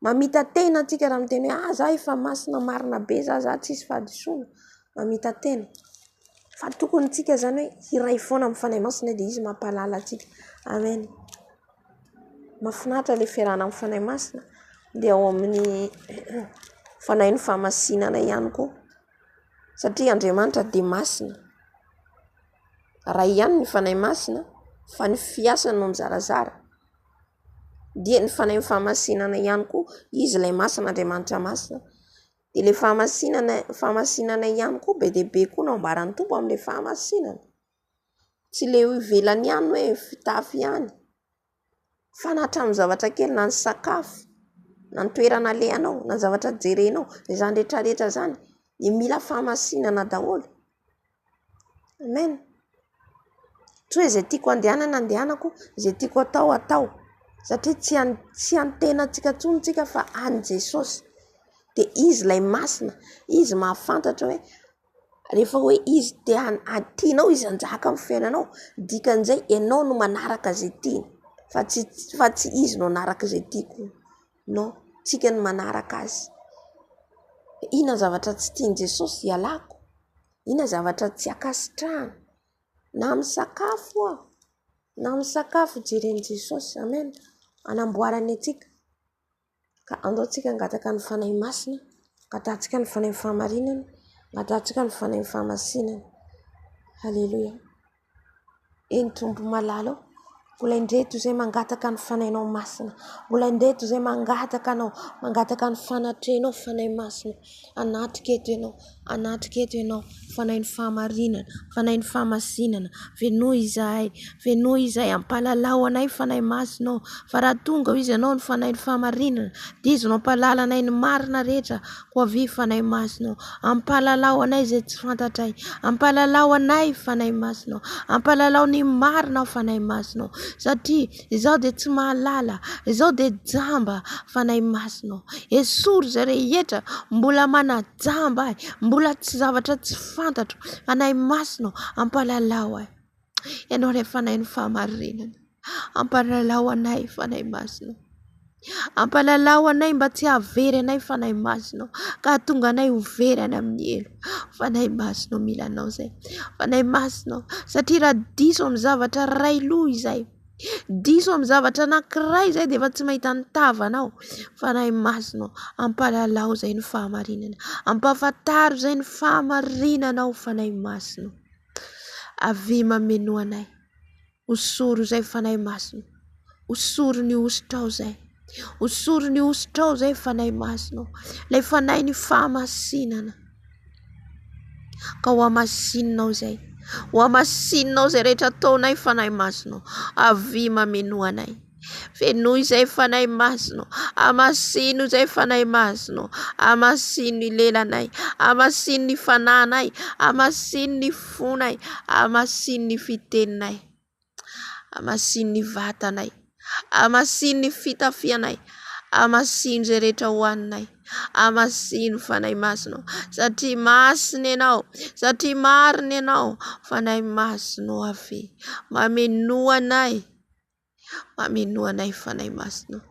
Mamita tena tsika raha miteny hoe za efa masina marina be za tsisy fahadisoana. Mamita tena. Fa tokony tsika zany hoe hiray foana amin'ny fanahy masina dia izy mampalala tsika. Amen. Mahafinaritra ilay fiarahana amin'ny fanahy masina, dia ao amin'ny fanahy ny fahamasinana ihany koa. Satria Andriamanitra dia masina. Raha ihany ny fanahy masina, fa ny fiasany no mizarazara. Dia ny fanahy fahamasinana ihany koa, izy ilay masina, Andriamanitra masina. Dia ilay fahamasinana ihany koa be dia be koa no ambaran'ny Tompo amin'ilay fahamasinana. Tsy ilay ivelany ihany hoe fitafy ihany, fa na hatramin'ny zavatra kely, na ny sakafo, na ny toerana alehanao, na ny zavatra jerenao, izany rehetrarehetra zany, dia mila fahamasinana daholo. Amen. Tsy hoe izay tiako andehanana andehanako, izay tiako atao. Satria tsy antenantsika intsony tsika fa any Jesosy. Dia izy ilay masina, izy mahafantatra hoe rehefa hoe izy tianao izy hanjaka amin'ny fiainanao, dikan'izay ianao no manaraka izay tiany. Fa tsy izy no manaraka izay tiako. No, tsika no manaraka azy. Ina zavatra tsy tiany Jesosy ialako? Ina zavatra tsy akasitrahana? Na amin'ny sakafo jereny Jesosy. Amen. Anamboarany atsika. Ka andao tsika angataka ny fanahy masina, angatantsika ny fanahy fahamarinana, angatantsika ny fanahy fahamasinana. Halleluja. Eny Tompo malalo, mbola indreto izay mangataka ny fanahinao masina. Mbola indreto izay mangataka ny fanatrehanao fanahy masina. Anatrika eto ianao, fanahy ny fahamarinana, fanahy ny fahamasinana. Venoy izahay, ampalalao anay fanahy masina. Fa raha tonga izy ianao ny fanahy ny fahamarinana, dia izy no ampalala anay ny marina rehetra, ko avy fanahy masina. Ampalalao anay izay tsy fantatray, ampalalao anay fanahy masina, ampalalao ny marina fanahy masina. Satria izao dia tsy mahalala, izao dia jamba fanahy masina. Esory izay rehetra mbola manajamba, mbola tsy zavatra tsy fantatro, fanahy masina ampalalao ahy. Ianao ilay fanahy ny fahamarinana, ampalalao anay fanahy masina. Ampalalao anay mba tsy havery anay fanahy masina, ka tonga anay ho very any amin'ny elo. Fanahy masina mila anao izay. Fanahy masina, satria raha diso amin'ny zavatra ray loha izay, diso amin'ny zavatra anankiray izay dia efa tsy mahita ny tavanao. Fanahy masina, ampalalao izay ny fahamarinana, ampafantaro izay ny fahamarinanao fanahy masina. Avy mameno anay, osoro izay fanahy masina, osoro ny ositrao izay, osoro ny ositrao izay fanahy masina, ilay fanahy ny fahamasinana. Ka ho amasinanao izay, ho amasinanao izay rehetra ataonay fanahy masina. Avy mameno anay, fenoy izay fanahy masina, amasino izay fanahy masina, amasino ny lelanay, amasino ny fananay, amasino ny fonay, amasino ny fiteninay, amasino ny vatanay, amasino ny fitafianay, amasino izay rehetra hoaninay, amasino fanahy masina. Satria masina ianao, satria marina ianao fanahy masina. Avy mameno anay fanahy masina.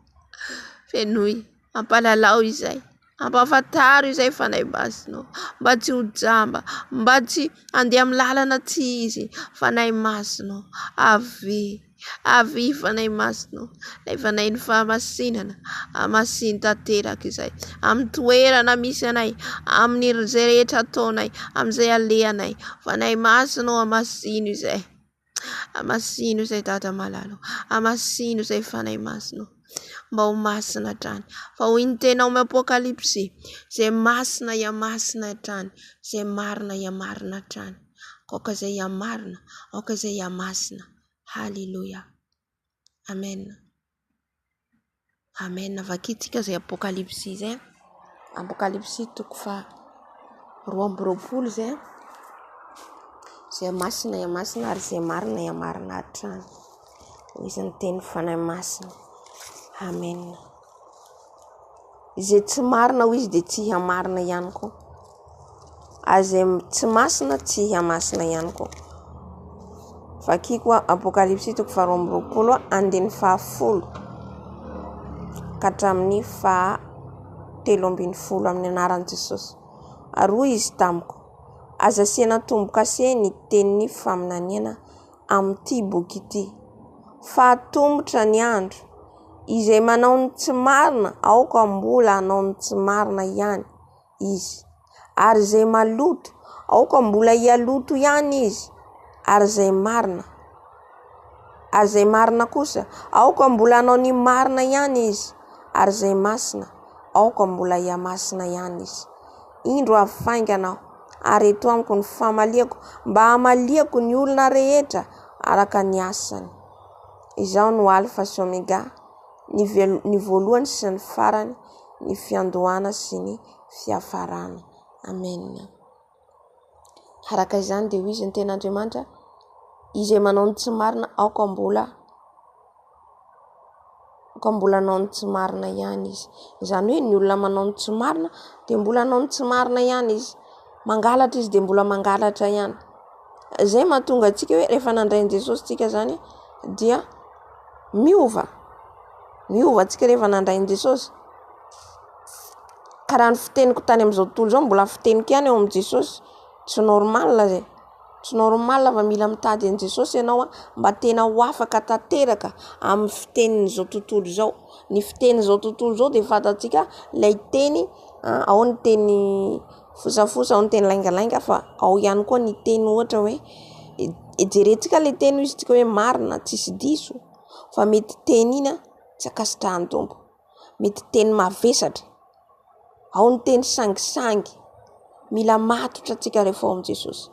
Fenoy, ampalalao izay, ampafantaro izay fanahy masina, mba tsy ho jamba, mba tsy andeha amin'ny lalana tsy izy. Fanahy masina, avy fanahy masina, ilay fanahy ny fahamasinana, amasino tanteraka izay, amin'ny toerana misy anay, amin'ny izay rehetra ataonay, amin'izay alehanay. Fanahy masina, amasino izay. Amasino izay dada malalo, amasino izay fanahy masina, mba ho masina hatrany. Fa ho intenao amin'ny Apokalipsy, izay masina ia masina hatrany, izay marina ia marina hatrany. aoka izay iamarina, aoka izay iamasina. Halleluia. Amen. Amen. Vakitsika izay apokalipsy izay. Apokalipsy 2:20 izay. Izay masina iamasina ary izay marina iamarina hatrany. Izy ny teny fanahy masina. Amen. Izay tsy marina ho izy dia tsy iamarina ihany koa. Azay tsy masina tsy iamasina ihany koa. Vakiko apokalipsy 2:20 andiny 10 ka hatramin'ny 17 amin'ny anaran'i Jesosy. Ary hoy izy tamiko, aza asiana tombo-kase ny tenin'ny faminaniana amin'ity boky ity. Fa atomotra ny andro izay manao ny tsy marina, aoka mbola hanao ny tsy marina ihany izy. Ary izay maloto, aoka mbola hialoto ihany izy. Ary izay marina kosa, aoka mbola hanao ny marina ihany izy. Ary izay masina, aoka mbola hiamasina ihany izy. Indro avainganao, ary eto amiko ny famaliako, mba hamaliako ny olona rehetra araka ny asany. Izao no alfa sy omega, ny voalohany sy ny farany, ny fiandohana sy ny fiafarana. Amen. Araka izany dia izy ny ten'Andriamanitra, izay manao ny tsy marina, aoka mbola hanao ny tsy marina ihany izy. Izany hoe ny olona manao ny tsy marina dia mbola hanao ny tsy marina ihany izy. Mangalatra izy dia mbola mangalatra ihany. Izay mahatonga antsika hoe rehefa nandrain'i Jesosy tsika zany dia miova antsika rehefa nandrain'i Jesosy. Ka raha ny fiteniko tany amin'izao tontolo izao mbola fiteniko ihany eo amin'i Jesosy, tsy normal zay. Tsy normal fa mila mitady an'i Jesosy ianao mba tena ho afaka tanteraka amin'ny fitenin'izao tontolo izao. Ny fitenin'izao tontolo izao dia fantatsika ilay teny, ao ny teny fosafosa, ao ny teny laingalainga, fa ao ihany koa ny teny ohatra hoe ejerentsika ilay teny izy tsika hoe marina, tsisy diso. Fa mety teny iny tsy akasitrahan'ny tompo. Mety teny mavesatra. Ao ny teny sangisangy. Mila matotra tsika rehefa ao amin'i Jesosy.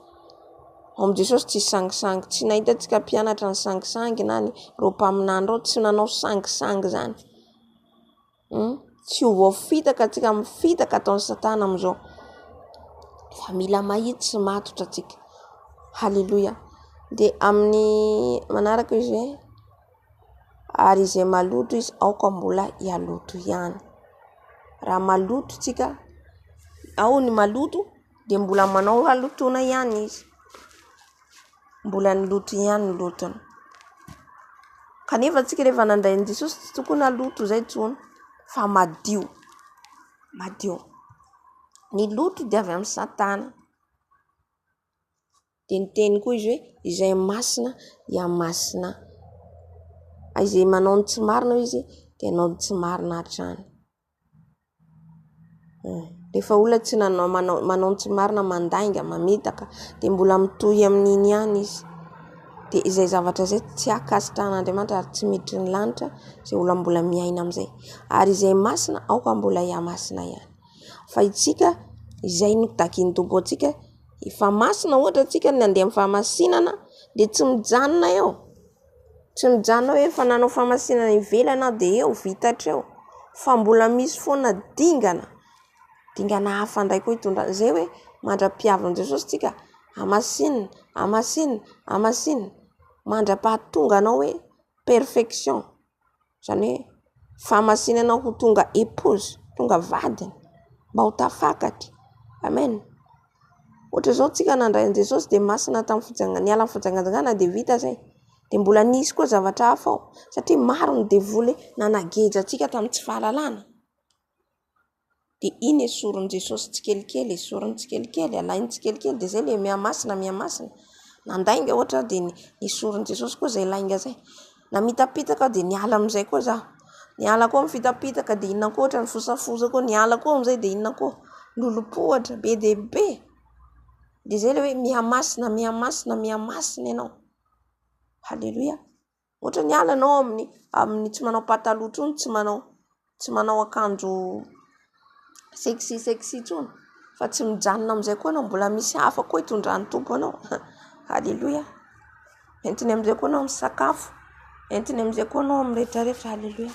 Ao amin'i Jesosy tsy sangisangy. Tsy nahita tsika mpianatra ny sangisangy na ny reo mpaminany reo tsy nanao sangisangy zany. Tsy ho voafitaka tsika amin'ny fitaka ataon'ny Satana amin'izao. Fa mila mahitsy sy matotra tsika. Halleluia. Dia amin'ny manaraka izy hoe, ary izay maloto izy, aoka mbola hialoto ihany. Raha maloto tsika, ao ny maloto dia mbola manao halotona ihany izy. Mbola ny loto ihany ny lotony. Kanefa tsika rehefa nandrain'i Jesosy tsy tokony haloto izay intsony, fa madio. Ny loto dia avy amin'ny Satana. Dia ny teny koa izy hoe izay masina dia masina. Izay manao ny tsy marina izy dia hanao ny tsy marina hatrany. Rehefa olona tsy manao ny tsy marina, mandainga, mametaka, dia mbola mitohy amin'iny ihany izy. Dia izay zavatra izay tsy akasitrahan'Andriamanitra ary tsy miditry ny lanitra izay olona mbola miaina amin'izay. Ary izay masina, aoka mbola hiamasina ihany. Fa itsika, izay no takian'ny tompo antsika, efa masina ohatra antsika ny handeha amin'ny fahamasinana, dia tsy mijanona eo. Tsy mijanona hoe efa nanao fahamasinana ivelana dia eo vitatra eo. Fa mbola misy foana dingana hafa indray koa hitondra. Izay hoe mandra-piavin'i Jesosy tsika, hamasinina. Mandra-pahatonga anao hoe perfection. Izany hoe fahamasinana ho tonga épouse, tonga vadiny, mba ho tafakatra. Amen. Ohatra izao tsika nandrain'i Jesosy dia masina tamin'ny niala amin'ny fijangadangana dia vita zay. Dia mbola nisy koa zavatra hafa ao. Satria maro ny devoly nanageja antsika tamin'ny tsy fahalalana. Dia iny esorin'i Jesosy tsikelikely, esoriny tsikelikely, alainy tsikelikely, dia izay ilay miamasina. Nandainga ohatra dia esorin'i Jesosy koa izay lainga izay. Na mitapitaka dia niala amin'izay koa zaho. Niala koa amin'ny fitapitaka dia inona koa ohatra ny fosafosa koa, niala koa amin'izay dia inona koa lolopohatra be dia be. Dia izay ilay hoe miamasina ianao. Halleluia. Ohatra niala anao amin'ny tsy manao pataloha intsony, tsy manao akanjo sexy intsony. fa tsy mijanona amin'izay koa anao mbola misy hafa koa hitondrany tompo anao. Halleloia. Entiny amin'izay koa anao misakafo, entiny amin'izay koa anao mirehetrarehetra. Halleloia.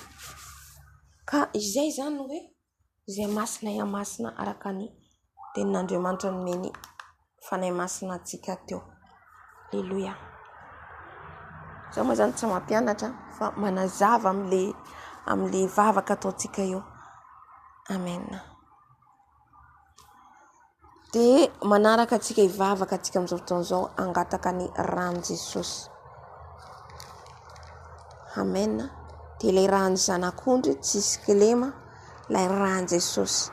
Ka izay zany hoe izay masina ya masina araka ny tenin'Andriamanitra nomeny fanahy masina antsika teo. Halleloia. Za moa zany tsy mampianatra fa manazava am'le vavaka ataontsika eo. Amen. De manaraka atsika hivavaka atsika amin'izao fotoan'izao angataka ny rano Jesosy. Amen. De ilay rano zanak'ondry tsy hisy kilema, ilay rano Jesosy.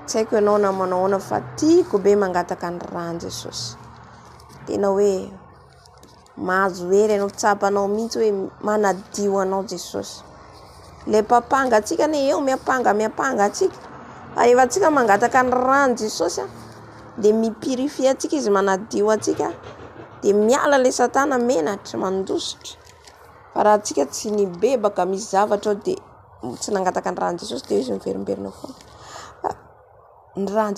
Tsy haiko ianao na manahoana fa tiako be mangataka ny rano Jesosy. Tena hoe mahazo hery ianao, tsapanao mihitsy hoe manadio anao Jesosy. Le papanga atsika ne eo miapanga atsika. Rehefa atsika mangataka ny rano Jesosy de mipirifie atsika izy, manadio atsika, de miala le satana menatra mandositra. Fa raha atsika tsy nibebaka misy zavatra ao de tsy nangataka ny rano Jesosy de izy miverimberina foana. Ny rano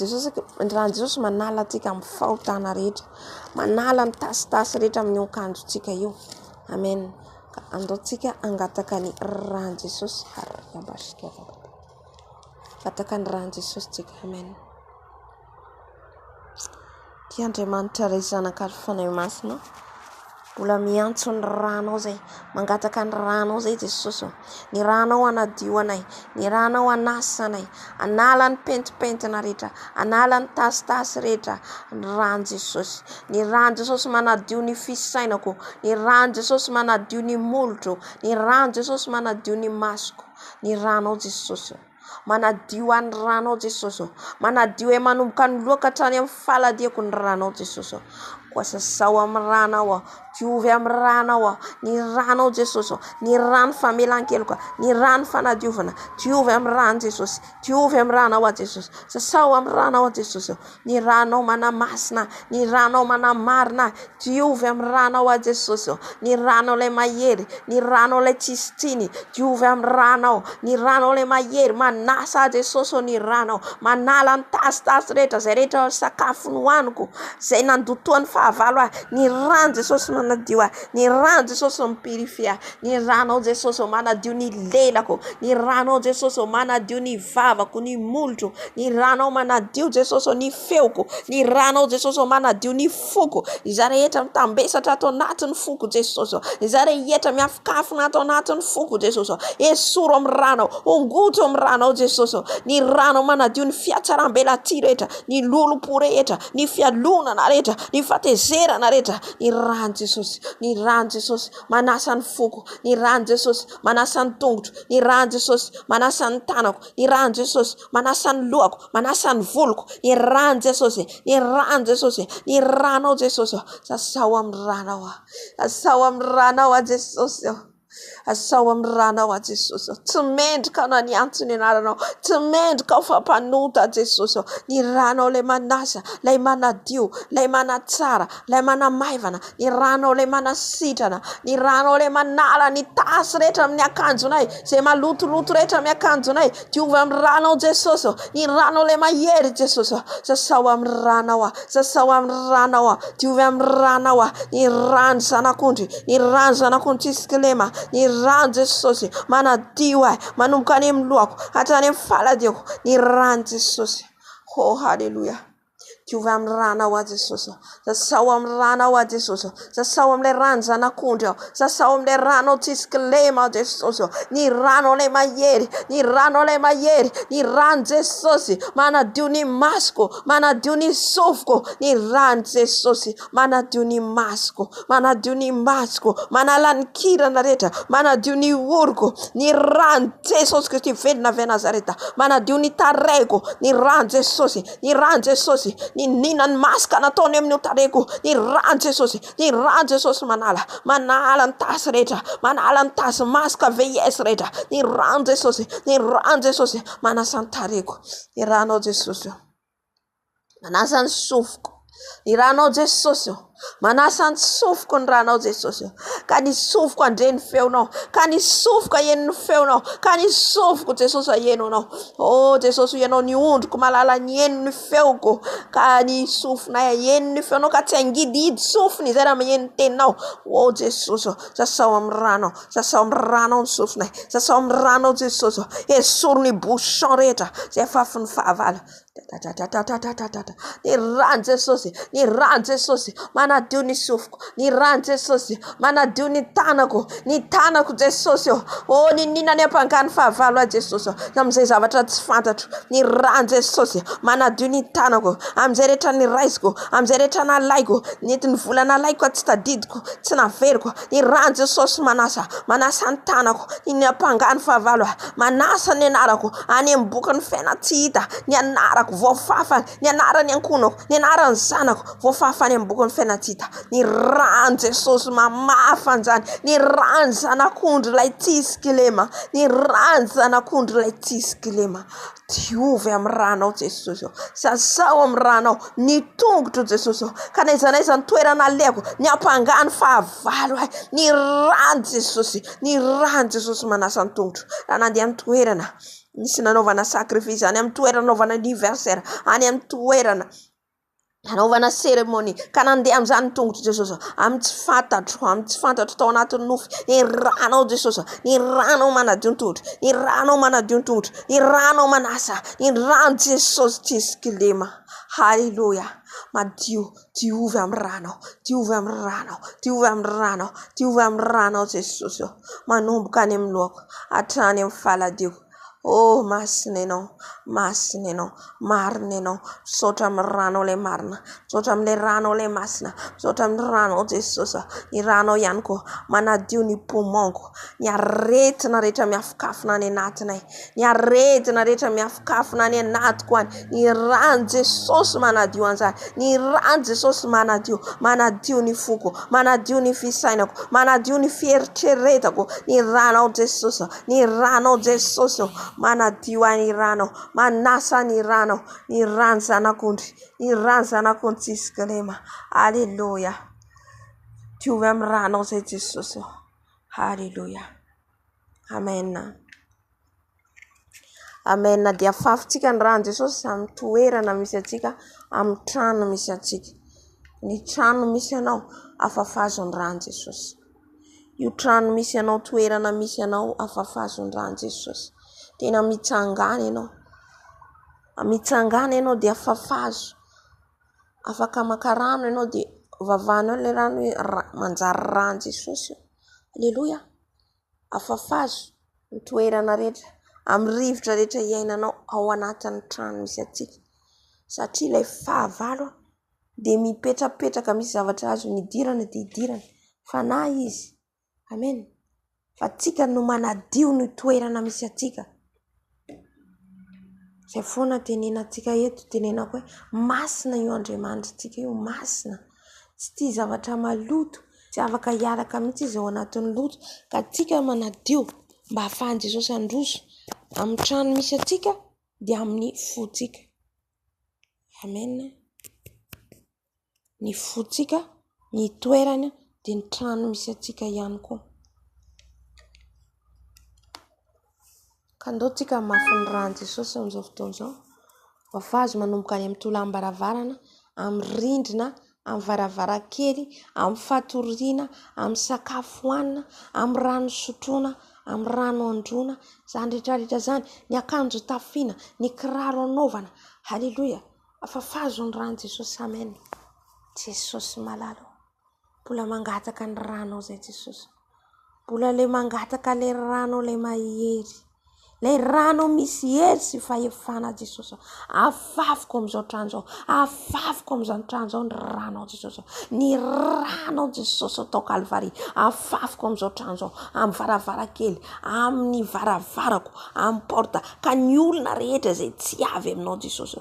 Jesosy manala atsika amin'ny fahotana rehetra, manala ny tasitasy rehetra amin'ny akanjotsika io. Amen. Ka andao tsika angataka ny rano Jesosy. Angataka ny rano Jesosy tsika. Amen. Ty Andriamanitra ray zanaka fanahy masina, mbola miantso ny ranao zay, mangataka ny ranao zay Jesosy. Ny ranao anadio anay, ny ranao anasa anay, anala ny pentipentina rehetra, anala ny tasitasy rehetra. Ny rano Jesosy, ny rano Jesosy manadio ny fisainako, ny rano Jesosy manadio ny molotro, ny rano Jesosy manadio ny masoko. Ny ranao Jesosy manadio any ranao Jesosy, manadio e manomboka ny loaka hatrany amin'ny faladiako ny ranao Jesosy. Koa sasao amin'ny ranao, diovy amin'ny ranao, ny ranao Jesosy, ny rano famelan-keloka, ny rano fanadiovana, diovy amin'ny rano Jesosy, diovy amin'ny ranao Jesosy, sasao amin'ny ranao Jesosy, ny ranao manamasina, ny ranao manamarina, diovy amin'ny ranao Jesosy, ny ranao le mahery, ny ranao le tsistiny, diovy amin'ny ranao, ny ranao le mahery, manasa Jesosy ny ranao, manala ny tasitasy rehetra, zay rehetra sakafo nohaniko, zay nandotoan'ny fahavalo ny rano Jesosy manadio ny rano Jesosy mipirifia, ny ranao Jesosy manadio ny lelako, ny ranao Jesosy manadio ny vavako, ny molotro, ny ranao manadio Jesosy ny feoko, ny ranao Jesosy manadio ny foko, iza rehetra mitambesatra ato anatin'ny foko Jesosy, iza rehetra miafokafona ato anatin'ny foko Jesosy, esoro amin'ny ranao, ongoto amin'ny ranao Jesosy, ny ranao manadio ny fiatsaram-belaty rehetra, ny lolo-po rehetra, ny fialonana rehetra, ny fatezerana rehetra. Ny rano Jesosy, ny rano Jesosy manasa ny foko, ny rano Jesosy manasa ny tongotro, ny rano Jesosy manasa ny tanako, ny rano Jesosy manasa ny lohako, manasa ny voloko, ny rano Jesosy, ny rano Jesosy, ny ranao Jesosy, sasao amin'ny ranao, asao amin'ny ranao Jesosy. Asao amin'ny ranao Jesosy, tsy mendrika na ny antsony anaranao, tsy mendrika ho fampanota Jesosy, ny ranao le manasa, lay manadio, lay manatsara, lay manamaivana, ny ranao le manasitrana, ny ranao le manala ny tasy rehetra amin'ny akanjonay, zay malotoloto rehetra amin'ny akanjonay, diovy amin'ny ranao Jesosy, ny ranao le mahery Jesosy, sasao amin'ny ranao, sasao amin'ny ranao, diovy amin'ny ranao, ny rano zanak'ondry, ny rano zanak'ondry tsisy kilema, ny rano Jesosy manadio manomboka any amin'ny lohako hatrany amin'ny faladiako, ny rano Jesosy. Oh halleluia. Diovy amin'ny ranao Jesosy, sasao amin'ny ranao Jesosy, sasao amin'ilay rano zanak'ondry, sasao amin'ilay rano tsisy kilema Jesosy, ny rano le mahery, ny rano le mahery, ny rano Jesosy manadio ny masoko, manadio ny sofoko, ny rano Jesosy manadio ny masoko, manadio ny masoko, manala ny kirana rehetra, manadio ny oroko, ny rano Jesosy Kristy velona avy Nazareta, manadio ny tareko, ny rano Jesosy, ny rano Jesosy, ny nina ny masaka nataony amin'ny tareko, ny rano Jesosy, ny rano Jesosy manala ny tasy rehetra, manala ny tasy masaka VIS rehetra, ny rano Jesosy, ny rano Jesosy manasa ny tareko, ny rano Jesosy manasa ny sofoko, Ny ranao Jesosy manasa ny sofiko ny ranao Jesosy ka ny sofiko andre ny feonao ka ny sofiko eny ny feonao ka ny sofiko Jesosy eno anao oh Jesosy ianao ny ondriko malala ny eno ny feoko ka ny sofinay eno ny feonao ka tsy angidihidy sofiny izay raha magneno teninao oh Jesosy sasao amin'ny ranao sasao amin'ny ranao ny sofinay sasao amin'ny ranao Jesosy esoro ny bouchon rehetra zay fafin'ny fahavalo ny ran Jesosy ny ran Jesosy manadio ny sofiko ny ran Jesosy manadio ny tanako Jesosy oh ny ninany ampangany fahavalo a Jesosy am'izay zavatra tsy fantatro ny ran Jesosy manadio ny tanako am'izay rehetra ny raisiko am'izay rehetra nalaiko nety ny volana laiko tsy tadidiko tsy naveriko ny ran Jesosy manasa ny tanako ny ampangany fahavalo manasa ny anarako any amin'ny boky ny fiaina tsy hita ny anarako voafafany ny anarany ankonako ny anarany zanako voafafany amin'ny boky ny fiaina tsy hita ny ran Jesosy mamafany zany ny ran zanak'ondry lay tsisy kilema ny ran zanak'ondry lay tsisy kilema diovy amin'ny ranao Jesosy sasao amin'ny ranao ny tongotro Jesosy ka naiza ny toerana aleako ny ampangany fahavalo ny ran Jesosy manasa ny tongotro raha nandeha amin'ny toerana nisy nanaovana sacrifice any amin'ny toerana nanaovana anniversaire any amin'ny toerana nanaovana cérémonie ka nandeha amin'izany tongotro Jesosy amin'ny tsy fantatro tao anatin'ny nofy ny ranao Jesosy ny ranao manadio ny tongotro ny ranao manadio ny tongotro ny ranao manasa ny ran Jesosy tsisy kilema halleluja madio diovy amin'ny ranao diovy amin'ny ranao diovy amin'ny ranao diovy amin'ny ranao Jesosy manomboka any amin'ny lohako hatrany amin'ny faladioko oh masina ianao marina ianao misaotra amin'ny ranao ilay marina misaotra amin'ilay ranao ilay masina misaotra amin'ny ranao Jesosy ny ranao ihany koa manadio ny pomonko ny aretina rehetra miafikafina any anatinay ny aretina rehetra miafikafina any anatiko any ny ran Jesosy manadio an'izany ny ran Jesosy manadio ny foko manadio ny fisainako manadio ny fieritreretako ny ranao Jesosy manadio any ranao manasa ny ranao ny ran zanak'ondry tsisy kilema halleluja diovy amin'ny ranao zay Jesosy halleluja amen dia afafintsika ny ran Jesosy amin'ny toerana misy atsika amin'ny trano misy atsika ny trano misy anao afafazo ny ran Jesosy io trano misy anao toerana misy anao afafazo ny ran Jesosy tena mitsangana ianao dia afafazo afaka makarano ianao dia vavanao le rano manjary ran Jesosy halleluja afafazo ny toerana rehetra amin'ny rivotra rehetra iainanao ao anatin'ny trano misy atsika satria ilay fahavalo dia mipetrapetraka misy zavatra azo nidirana dia idirana fa na izy amen fa tsika no manadio ny toerana misy atsika zay foana tenenantsika eto tenenako hoe masina io Andriamanitra tsika io masina tsy tia zavatra maloto tsy afaka hiaraka mihitsy izy ao anatin'ny loto ka tsika manadio mba hahafahan'i Jesosy androso amin'ny trano misy atsika dia amin'ny fotsika amen ny fotsika ny toerana dia ny trano misy atsika ihany koa kandao tsika mafy ny ran Jesosy amin'izao fotoana izao vafazo manomboka any amin'ny tolam-baravarana amin'ny rindrina amin'ny varavarakely amin'ny fatoriana amin'ny sakafo hoanina amin'ny rano sotroina amin'ny rano androana zany rehetrarehetra zany ny akanjo tafiana ny kiraro anaovana halleluja afafazo ny ran Jesosy amen Jesosy malalo mbola mangataka ny ranao zay Jesosy mbola le mangataka le rano le mahery le rano misy hery sy fahefana Jesosy afafiko amin'izao trano izao afafiko amin'izany trano izao ny ranao Jesosy ny ranao Jesosy atao Kalvari afafiko amin'izao trano izao amin'ny varavarakely amin'ny varavarako amin'ny porta ka ny olona rehetra izay tsy avy aminao Jesosy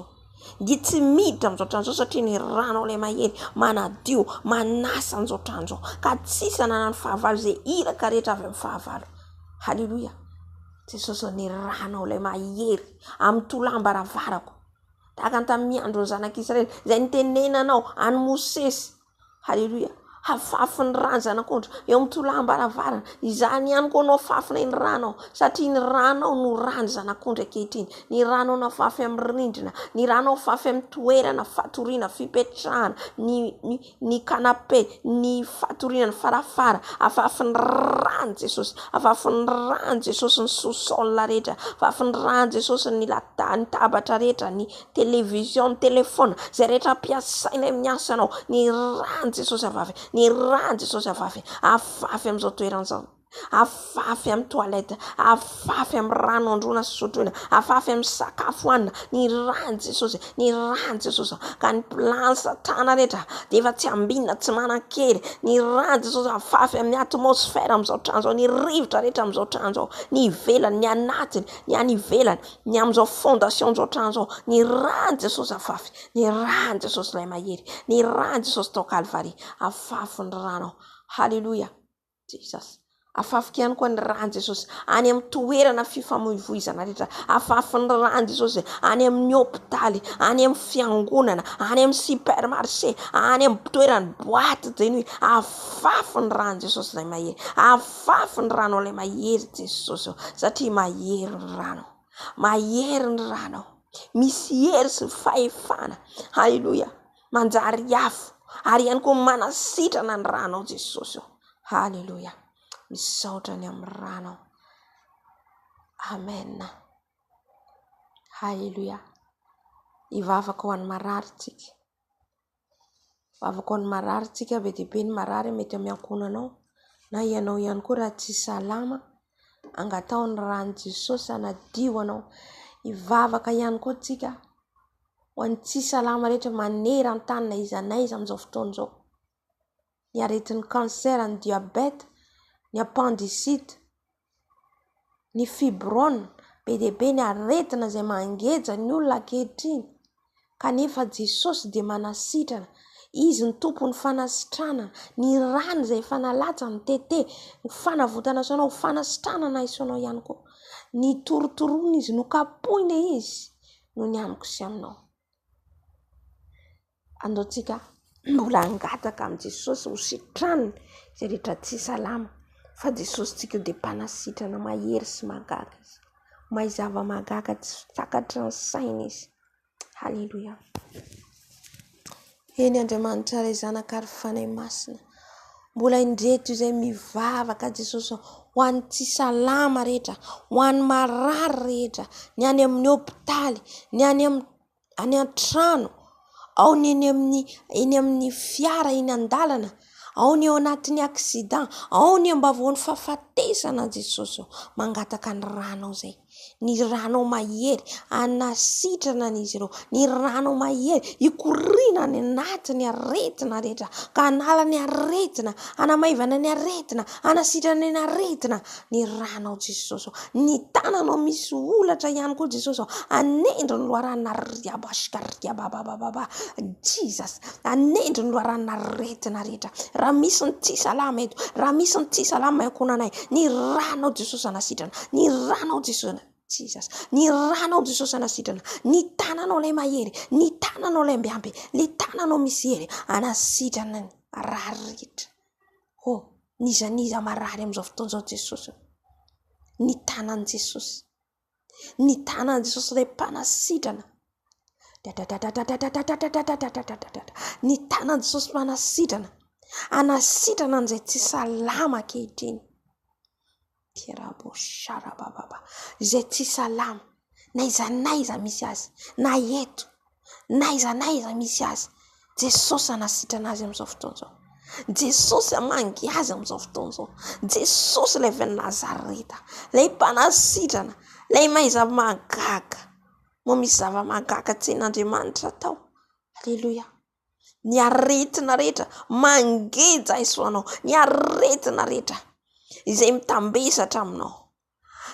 dia tsy miditra amin'izao trano izao satria ny ranao ilay mahery manadio manasa an'izao trano izao ka tsisy hananany fahavalo izay iraka rehetra avy amin'ny fahavalo halleluja Jesosy ny ranao ilay mahery amin'ny tolam-baravarako tahaka ny tamin'ny androny zanak'Israely izay nitenenanao any Mosesy. Haleloia. Hafafy ny rano zanak'ondry eo amin'ny tolaham-baravarana. Izany ihany koa anao fafina ny ranao satria ny ranao no rano zanak'ondry ankehitriny. Ny ranao nafafy amin'ny rindrina, ny ranao fafy amin'ny toerana fatoriana fipetrahana, ny kanape, ny fatoriana ny farafara. Afafy ny rano Jesosy, afafy ny rano Jesosy ny sous-sol rehetra, afafy ny rano Jesosy ny tabatra rehetra, ny televizion, ny telefona, zay rehetra ampiasaina amin'ny asanao. Ny rano Jesosy avavy, ny rano Jesosy avavy, afafy amin'izao toerana zao. Afafy amin'ny toaleta, afafy amin'ny rano androana sy sotroina, afafy amin'ny sakafo hanina. Ny rano Jesosy, ny rano Jesosy. Ka ny plan satana rehetra dia efa tsy ambinina, tsy manan-kery. Ny rano Jesosy afafy amin'ny atmosfera amin'izao trano zao, ny rivotra rehetra amin'izao trano zao, ny ivelany, ny anatiny, ny any ivelany, ny amin'izao fondation amin'izao trano zao. Ny rano Jesosy afafy, ny rano Jesosy ilay mahery, ny rano Jesosy tao Kalvari, afafy ny rano. Haleluia Jesus. Afafy ihany koa ny rano Jesosy any amin'ny toerana fifamoivoizana rehetra. Afafy ny rano Jesosy any amin'ny hôpitaly, any amin'ny fiangonana, any amin'ny supermarché, any amin'ny toerana boaty de nuit. Afafy ny rano Jesosy ilay mahery, afafy ny rano ilay mahery Jesosy, satria mahery ny rano, mahery ny rano, misy hery sy fahefana. Haleluia. Manjary afo ary ihany koa manasitrana ny rano Jesosy. Haleluia. Misaotra ny amin'ny rano. Amen. Haleluia. Ivavaka ho an'ny marary tsika. Vavaka ho an'ny marary tsika, be dia be ny marary mety amiankonanao na ianao ihany koa raha tsy salama. Angatao ny rano Jesosy anadio anao. Ivavaka ihany koa tsika ho an'ny tsy salama rehetra manera an-tany na iza naiza amin'izao fotoana izao. Ny aretin'ny cancer, ny diabète, ny appendicite, ny fibrone, be dia be ny aretina izay mangeja ny olona ankehitriny. Kanefa Jesosy dia manasitrana. Izy ny tompo ny fanasitrana. Ny rano izay fanalatsana, ny tete, ny fanavotana sonao, fanasitrana na isonao ihany koa. Ny torotorona izy, no kapohina izy, no ny amiko sy aminao. Andaotsika mbola angataka amin'ny Jesosy ho sitraniny izay rehetra tsy salama. Fa Jesosy tsika dia mpanasitrana mahery sy magaga izy. Mahay zava-magaga tsy takatra ny saina izy. Haleluia. Eny Andriamanitra ray zanaka ary fanahy masina. Mbola indreto izay mivavaka Jesosy ho an'ny tsy salama rehetra, ho an'ny marary rehetra, ny any amin'ny hôpitaly, ny any an-trano, ao ny eny amin'ny fiara eny an-dalana, ao ny ao anatin'ny accident, ao ny ambavoan'ny fahafatesana Jesosy. Mangataka ny rano izay, ny rano mahery anasitrana an'izy ireo, ny rano mahery ikoriana ny anatin'ny aretina rehetra, ka anala ny aretina, anamaivana ny aretina, anasitrana ny aretina, ny rano Jesosy. Ny tananao misy olatra ihany koa Jesosy, anendro ny loharana riabashkariababababa Jesus, anendro ny loharana aretina rehetra. Raha misy ny tsy salama eto, raha misy ny tsy salama ankonanay, ny rano Jesosy anasitrana, ny rano Jesosy Jesus, ny rano Jesosy anasitrana, ny tananao ilay mahery, ny tananao ilay mbiampy, ny tananao misy hery, anasitrana ny rary rehetra. Oh, niza marary amin'izao fotoana izao Jesosy. Ny tanan Jesosy, ny tanan Jesosy ilay mpanasitrana. Ny tanan Jesosy mpanasitrana, anasitrana an'izay tsy salama ankehitriny. Izay tsy salama, na iza naiza misy azy, na eto, na iza naiza misy azy, Jesosy anasitrana azy amin'izao fotoana izao. Jesosy amangy azy amin'izao fotoana izao. Jesosy ilay avy any Nazareta, ilay mpanasitrana, ilay mahay zava-magaga. Moa misy zava-magaga tsy hain'Andriamanitra tao. Haleluia. Ny aretina rehetra mangeja isoanao, ny aretina rehetra izay mitambesatra aminao,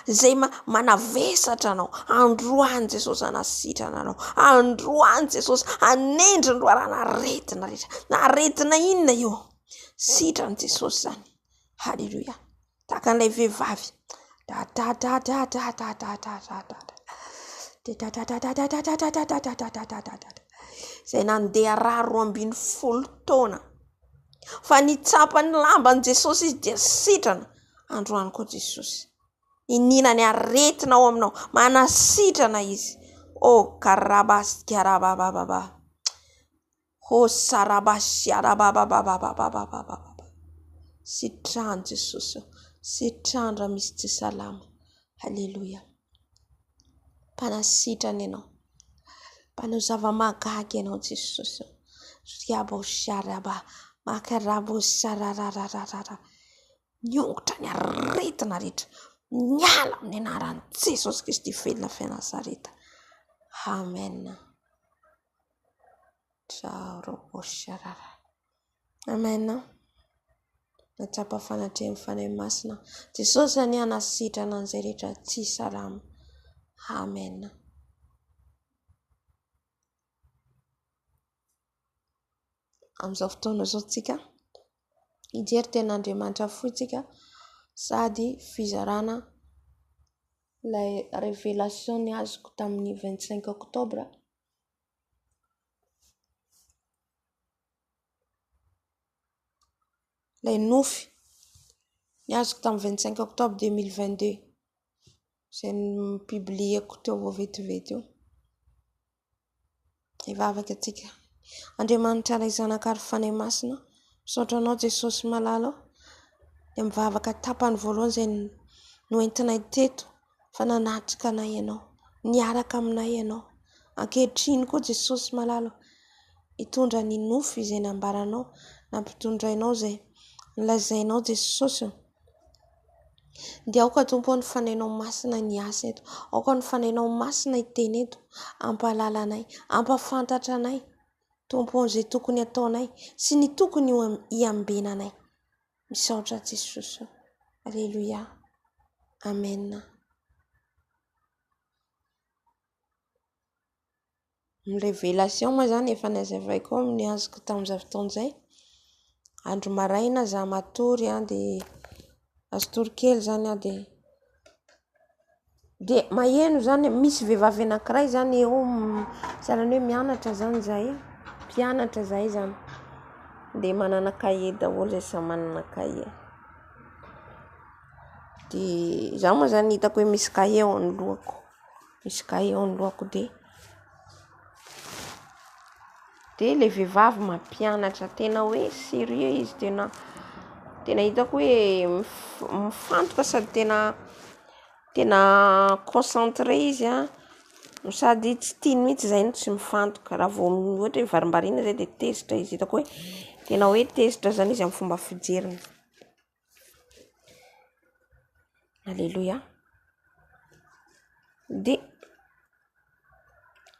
izay manavesatra anao, androany Jesosy anasitrana anao, androany Jesosy anendry ny loharana aretina rehetra. Na aretina inona io, sitrany Jesosy zany. Haleluia. Tahaka an'ilay vehivavy, Zay nandeha raha 12 taona. Fa nitsapany lamban Jesosy izy dia sitrana. Androany koa Jesosy. Ininany aretina ao aminao. Manasitrana izy. Oh, karabas karabababa. Oh, sarabas yarababababababababa. Sitrahany Jesosy. Sitrahany raha misy tsy salama. Halleluja. Mpanasitrana ianao. Mpanao zava-magagy ianao Jesosy. Riabo sharaba. Makarabo sararararara. Niongotra ny aretina rehetra. Miala amin'ny anaran'i Jesosy Kristy velona Nazareta. Amen. Ciao sharara. Amen. Natsapa fanatreha fanay masina. Jesosy any anasitrana an'izay rehetra tsy salama. Amen. Amin'izao fotoana izao tsika hijery ten'Andriamanitra fotsika sady fizarana ilay révélation ny azoko tamin'ny 25 octobre. Ilay nofy ny azoko tamin'ny 25 octobre 2022. Izay publieko teo vetivety eo. Vavaka tsika. Andriamanitra ray zanaka ary fanay masina. Misaotra anao Jesosy malala. Dia mivavaka tapany voalohany izay noentinay teto. Fa nanatrika anay ianao. Niaraka aminay ianao. Ankehitriny koa Jesosy malala. Hitondra ny nofy izay nambaranao. Nampitondrainao izay nilazainao Jesosy. Dia aoka Tompo ny fanainao masina ny asa eto. Aoka ny fanainao masina iteny eto. Ampalala anay. Ampafantatra anay. Tompo izay tokony ataonay. Sy ny tokony iambenanay. Misaotra Jesosy. Alléluia. Amen. Ny révélation moa zany efa nazavaiko amin'ny azoko tamin'izay fotoan'izay. Andro maraina za matory dia azotory kely zany dia maheno zany misy vehivavy anankiray zany eo sahalan'ny hoe mianatra zany zahay. Mpianatra zahay zany. Dia manana cahier daholo izay samy manana cahier. Dia za moa zany hitako hoe misy cahier ao anoloako. Misy cahier ao anoloako dia ilay vehivavy mampianatra tena hoe sérieux izy tena hitako hoe mifantoka sady tena concentré izy sady tsy tiany mihitsy zay no tsy mifantoka raha vao ohatra hoe varimbariana zay dia tezitra izy hitako hoe tena hoe tezitra zany izy amin'ny fomba fijeriny. Alléluia.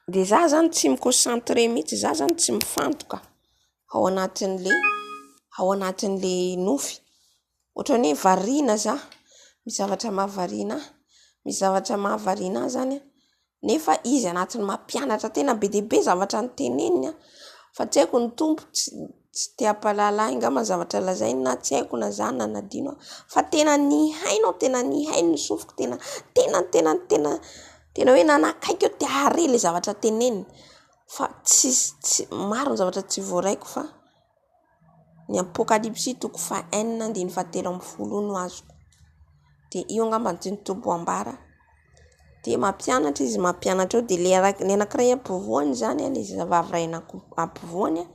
Dia za zany tsy mi-concentré mihitsy, za zany tsy mifantoka ao anatin'le nofy. Ohatra hoe variana za, misy zavatra mahavariana zany nefa izy anatin'ny mampianatra tena be dia be zavatra noteneniny fa tsy haiko ny Tompo tsy te hampalala ahy angamba zavatra lazainy na tsy haiko na zany na adino fa tena nihaino ny sofiko tena hoe nanakaiky eo te hare le zavatra teneniny fa tsy maro ny zavatra tsy voaraiko fa ny Apokalipsy toko 1:7 no azoko. Dia io angamba ny Tompo ambara. Dia mampianatra izy mampianatra eo dia ny anankiray ampovoany zany ilay zavavy ray ampovoany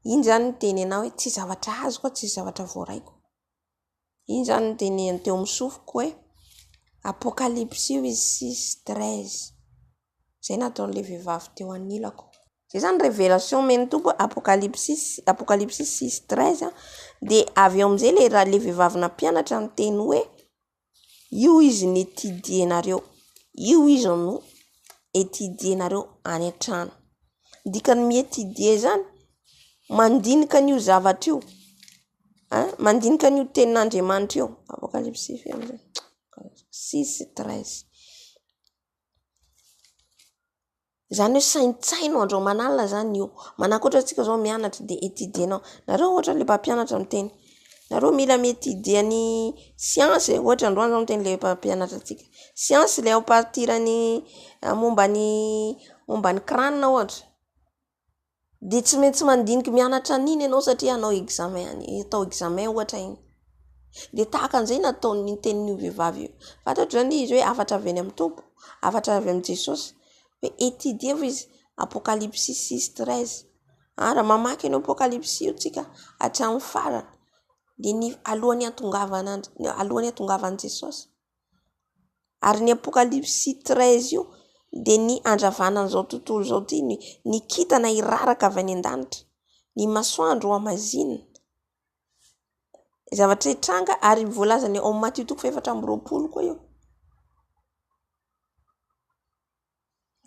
iny zany no tenena hoe tsy zavatra azoko tsy zavatra voaraiko. Iny zany no tenena teo amin'ny sofiko hoe Apokalipsy io izy 6:13. Zay nataon'ilay vehivavy teo anilako. Zay zany révélation men'ny Tompo Apokalipsy 6:13 dia avy eo amin'izay le vehivavy nampianatra miteny hoe io izy ny etidienareo. Io izy no etidienareo any an-trano. Dikany mietidie zany mandinika an'io zavatra io. Mandinika an'io tenin'Andriamanitra io. Apokalipsy 6:13. Zany hoe saintsaino andro manalina zany io. Manakoatra antsika zao mianatra dia etidienao. Nareo ohatra le mpampianatra miteny Nareo mila mety diany science ohatra androany zao miteny le mpampianatra atsika. Science le ao partirany momba ny crâne ohatra. De tsy maintsy mandiniky mianatra an'iny ianao satria anao examen, atao examen ohatra iny. De tahaka an'izay nataony tenin'io vehivavy io. Fantatro zany izy hoe afatra avy any amin'ny Tompo, afatra avy amin'ny Jesosy. Hoe étudier izy Apocalypse 6:13. Raha mamaky ny Apocalypse io tsika hatramin'ny farany. De ny alohan'ny hatongavan'i Jesosy. Ary ny Apocalypse 13 io de ny andravana an'izao tontolo zao ty ny kitana iraraka avy any an-danitra, ny masoandro amazinina. Zavatra hitranga ary voalazany ao Matthieu 4:20 koa io.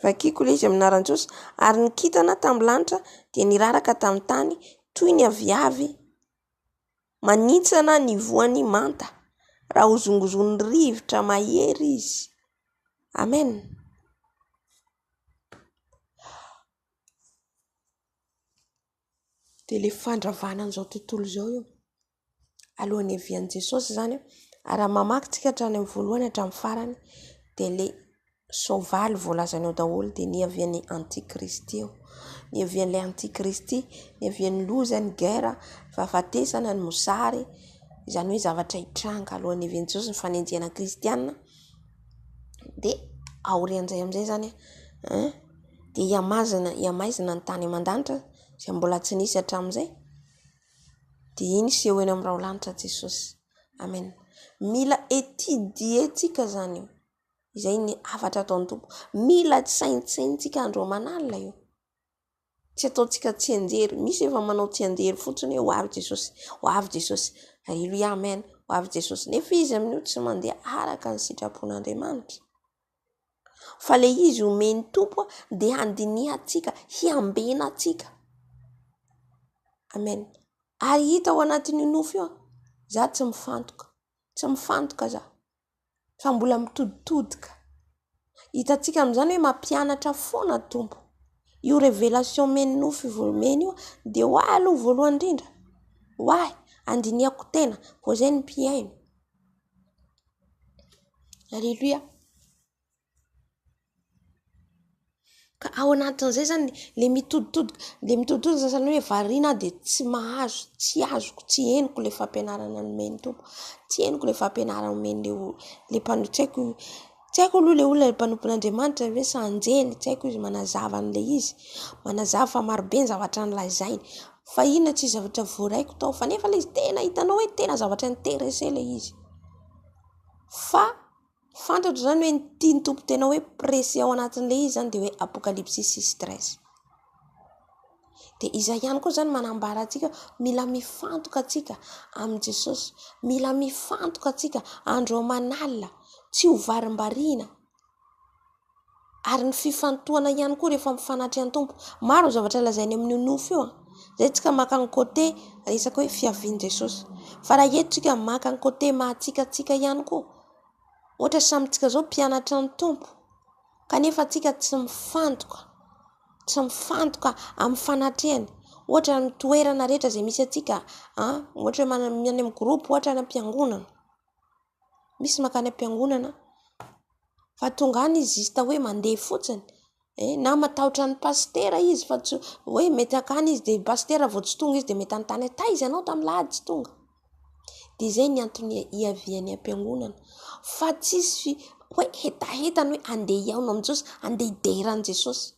Vakiko le izy aminaran-Jesosy ary ny kitana tamin'ny lanitra de niraraka tamin'ny tany toy ny aviavy manitsana ny voany manta raha hozongozon'ny rivotra mahery izy. Amen. De le fandravana an'izao tontolo zao io alohan'ny avian'i Jesosy zany raha mamaky tsika hatrany amin'ny voalohany hatramin'ny farany de le soavaly voalazany ao daholo de ny avian'ny antikristy eo. Ny avian'le antikristy, ny avian'ny loza, ny guerre, fahafatesana, ny mosary, izany hoe zavatra hitranga alohan'ny avian'i Jesosy ny fanenjehana kristianina. De aorian'izay amin'izay zany de iamaizina ny tany aman-danitra izay mbola tsy nisy hatramin'izay. De iny seho eny amin'ny raolanitra Jesosy. Amen. Mila étudier tsika zany io. Izay ny afatra ataon'ny Tompo. Mila tsaintsaintsika andro manalina io. Tsy ataontsika tsy anjery. Misy efa manao tsy anjery fotsiny hoe ho avy Jesosy, ho avy Jesosy. Alleluia, amen. Ho avy Jesosy. Nefa izy amin'io tsy mandeha araka ny sitrapon'Andriamanitra. Fa le izy omeny Tompo de handinihatsika, hiambenatsika. Amen. Ary hita ao anatin'ny nofo io, za tsy mifantoka. Tsy mifantoka za. Fa mbola mitoditodika. Hitatsika amin'izany hoe mampianatra foana Tompo. Io révélation meny nofo voameny io de ho ahy aloha voalohany indrindra. Ho ahy andinihako tena, ho zay ny mpiaino. Alléluia. Ka ao anatin'izay zany le mitoditodika zany hoe variana de tsy mahazo, tsy azoko, tsy henoko le fampianarana nomeny Tompo. Tsy henoko le fampianarana nomeny le mpanotseko. Tsy haiko aloha le olona le mpanompon'Andriamanitra hoe sa anjely, tsy haiko izy manazava an'le izy. Manazava fa marobe ny zavatra nolazainy. Fa inona tsy zavatra voaraiko tao fa nefa le izy tena hitanao hoe tena zavatra intéressé le izy. Fa fantatro zany hoe ny tiany Tompo tena hoe pressé ao anatin'le izy zany de hoe Apocalypse 6:13. De izay ihany koa zany manambara atsika mila mifantoka atsika amin'ny Jesosy. Mila mifantoka atsika andro manalina, tsy ho varimbariana. Ary ny fifantohana ihany koa rehefa mifanatry ny Tompo. Maro zavatra lazainy amin'ny nofo io. Zay tsika maka ny côté resaka hoe fiavian'i Jesosy. Fa raha eto tsika maka ny côté mahatsikatsika ihany koa. Ohatra samy tsika zao mpianatra ny Tompo. Kanefa tsika tsy mifantoka. Tsy mifantoka amin'ny fanatrehany. Ohatra ny toerana rehetra izay misy atsika. Ohatra hoe any amin'ny groupe, ohatra any am-piangonana. Misy makany am-piangonana. Fa tonga any izy zista hoe mandeha fotsiny. Na matahotra ny pastera izy fa tsy hoe mety akany izy de pastera vao tsy tonga izy de mety anontany taiza ianao tamin'ny lahady tsy tonga. De izay ny antony iaviany am-piangonana. Fa tsisy hoe hetaheta hoe andeha hiaona amin'i Jesosy, andeha hideran'i Jesosy.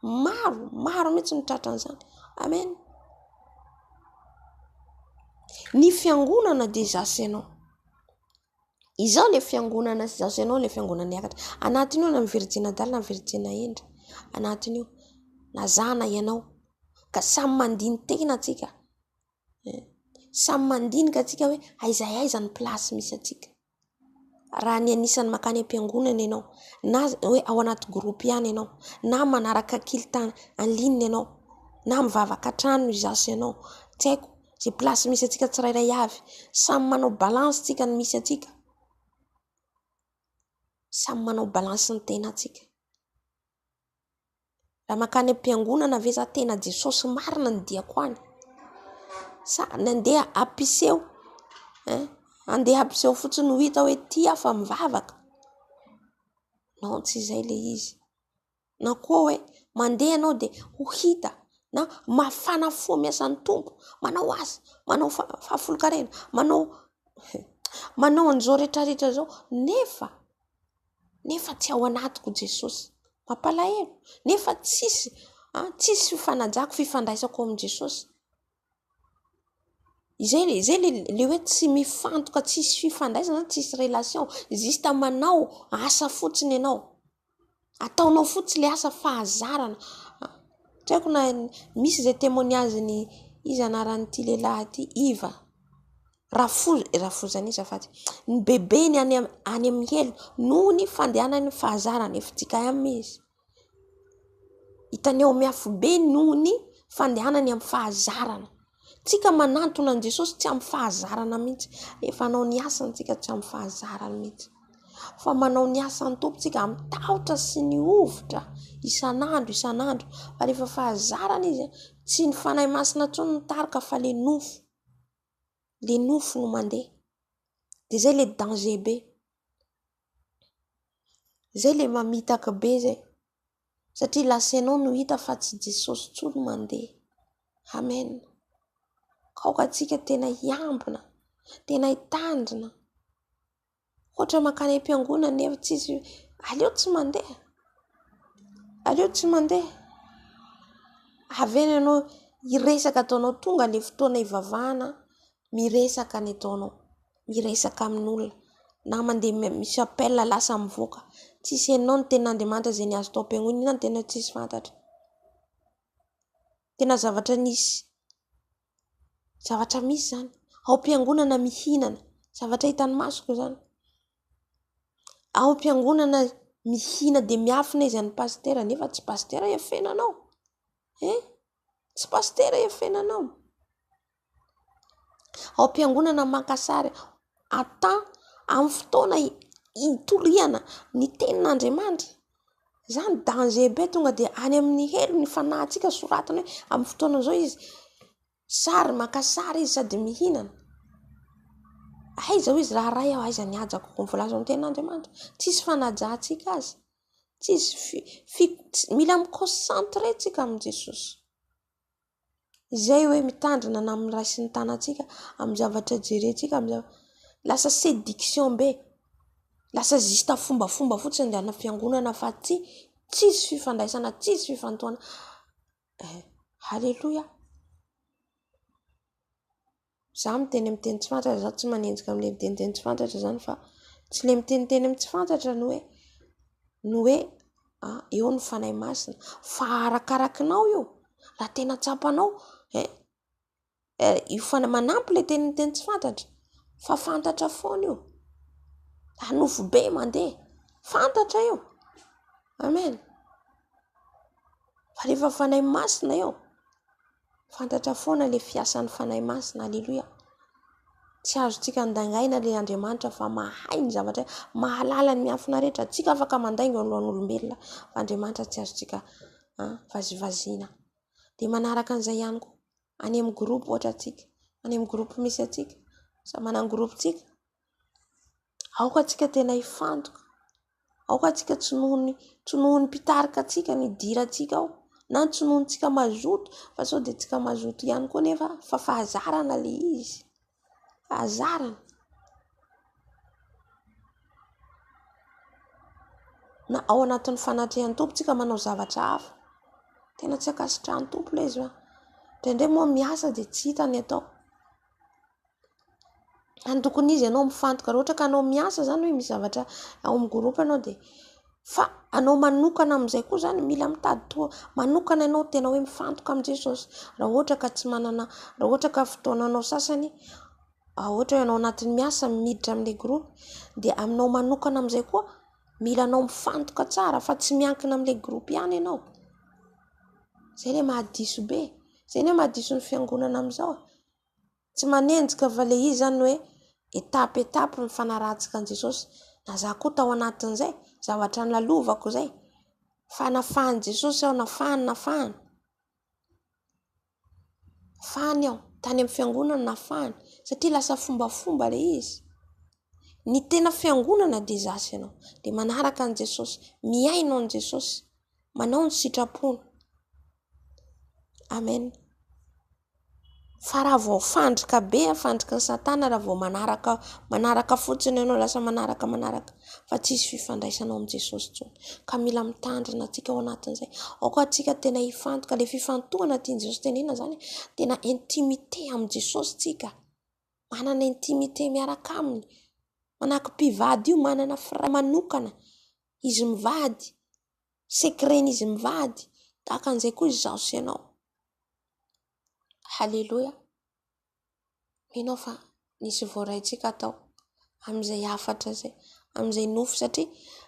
Maro mitsy ny tratran'izany. Amen. Ny fiangonana de zasy ianao. Izao le fiangonana sy zasy ianao le fiangonana niakatra. Anatin'io na Virgina Dala na Virgina Endry. Anatin'io nazana ianao. Ka samy mandiny tena atsika. Samy mandinika atsika hoe aiza ny plasy misy atsika. Raha ny anisany makany am-piangonana ianao, na hoe ao anaty groupe ihany ianao, na manaraka kilitana en ligne ianao, na mivavaka trano izasy ianao, tsy haiko, zay plasy misy atsika tsirairay avy, samy manao balance tsika ny misy atsika. Samy manao balance ny tena atsika. Raha makany am-piangonana ve za tena Jesosy marina ny diako any? Sa nandeha ampiseho Andeha ampiseho fotsiny ho hita hoe ty afa mivavaka. Non, tsy izay le izy. Na koa hoe mandeha anao dia ho hita na mafana fo miasan'ny tompo, manao asa, manao fahafolokarena, manao an'izao rehetrarehetra zao, nefa tsy ao anatiko Jesosy. Mampalahelo. Nefa tsisy fifanajako, fifandraisako amin'i Jesosy. Izay le hoe tsy mifantoka, tsisy fifandraisana, tsisy relation, juste manao asa fotsiny ianao. Ataonao fotsiny le asa fahazarana. Tsy haiko na misy izay témoignage-ny izy anaran'ity lehilahy ity, Iva. Rafozany izy ny bebeny any amin'ny helo noho ny fandehanany fahazarana efa tsika amin'ny izy. Hitaneo miafo be noho ny fandehanany amin'ny fahazarana. Tsika manantona an Jesosy tsy amin'ny fahazarana mihitsy. Efa anao ny asany tsika tsy amin'ny fahazarana mihitsy. Fa manao ny asany tompo tsika amin'ny tahotra sy ny ovitra isanandro. Fa rehefa fahazarana izy, tsy ny fanahy masina intsony no tarika fa le nofo. Le nofo no mandeha. Dia zay le danger be. Zay le mamitaka be zay. Satria lasainao no hita fa tsy Jesosy tsony mandeha. Amen. Kaoka tsika tena hiambina, tena hitandrina. Ohatra makany am-piangonana nefa tsisy, aleo tsy mandeha. Avena ianao hiresaka ataonao tonga le fotoana hivavahana, miresaka ny ataonao, miresaka amin'olona. Na mandeha misy appel lasa mivoaka. Tsisy ianao ny ten'Andriamanitra izay ny azo tao am-piangonana, ina ny tena tsisy fantatra. Tena zavatra misy zany. Ao am-piangonana mihinana, zavatra hitan'ny masoko zany. Ao am-piangonana mihina dia miafina izy an'ny pastera, nefa tsy pastera efenanao. Tsy pastera efenanao. Ao am-piangonana maka sary, ata amin'ny fotoana hitoriana ny tenin'Andriamanitra. Zany danger be tonga dia any amin'ny helo ny fanahintsika soratana hoe amin'ny fotoana zao izy maka sary izy sady mihinana. Aiza ho izy raha ray aho, aiza ny hajako ny voalaza amin'ny tenin'Andriamanitra. Tsisy fanajantsika azy. Mila mi-concentrer tsika amin'ny Jesosy. Izay hoe mitandrina na amin'ny ray sy ny tanantsika, amin'ny zavatra jerentsika, lasa séduction be. Lasa zista fomba fotsiny dia ana fiangonana fa tsisy fifandraisana, tsisy fifantohana. Halleluja. Za miteny amin'ny teny tsy fantatra, za tsy manenjika amin'ilay miteny tsy fantatra zany, fa tsy le miteny amin'ny tsy fantatra no hoe eo ny fanahy masina. Fa arakarakinao io, raha tena tsapanao, io manampy le teny tsy fantatra, fa fantatra foana io. Anofo be mandeha, fantatra io. Amen. Fa rehefa fanahy masina io, fantatra foana le fiasan'ny fanahy masina. Halleluja. Tsy azotsika andangaina le Andriamanitra fa mahay ny zavatra, mahalala ny miafina rehetra. Tsika afaka mandainga lohan'olombelona, fa Andriamanitra tsy azotsika vazivaziana. Dia manaraka an'izay ihany koa, any amin'ny groupe ohatra tsika, any amin'ny groupe misy atsika, sa manana groupe tsika, aoka tsika tena hifantoka. Aoka tsika tsy nohon'ny mpitarika tsika ny idirantsika ao, na tsy nohontsika mazoto, fa sao dia tsika mazoto ihany koa nefa fa fahazarana le izy. Fahazarana. Na ao anatin'ny fanatrehan'ny tompo tsika manao zavatra hafa. Tena tsy akasitrahan'ny tompo le izy. Indray moa miasa dia tsy hita ny atao. Antokony izy ianao mifantoka. Ohatra ka anao miasa zany hoe misy zavatra ao amin'ny groupe anao dia fa anao manokana amin'izay koa zany mila mitady manokana ianao tena hoe mifantoka amin'ny Jesosy. Raha ohatra ka tsy manana, raha ohatra ka fotoananao sasany, ohatra hoe anao anatin'ny miasa miditra amin'ilay groupe, dia aminao manokana amin'izay koa mila anao mifantoka tsara fa tsy miankina amin'ilay groupe ihany ianao. Zay le mahadiso be. Zay le mahadiso ny fiangonana amin'izao. Tsy manenjika fa le izy zany hoe étape ny fanarantsika an Jesosy. Na za koa tao anatin'izay, zavatra nalovako zay. Fa nafahany Jesosy aho, nafahany. Fany aho tany amin'ny fiangonana nafany satria lasa fombafomba le izy. Ny tena fiangonana dia zasy ianao dia manaraka an' Jesosy, miainao an' Jesosy, manao ny sitrapony. Amen. Fa raha vao fandrika be, fandrika ny Satana raha vao manaraka fotsiny ianao, lasa manaraka. Fa tsisy fifandraisana ao am' Jesosy intsony. Ka mila mitandrina antsika ao anatin'izay. Ao koa antsika tena hifantoka. Le fifantohana tian'i Jesosy tenena zany, tena intimité am' Jesosy tsika. Manana intimité miaraka aminy. Manahaka mpivady io manana firay manokana. Izy mivady. Sekren'izy mivady. Tahaka an'izay koa izaho sy ianao. Halleluja. Minao fa nisy voaraitsika atao amin'izay afatra zay, amin'izay nofo satria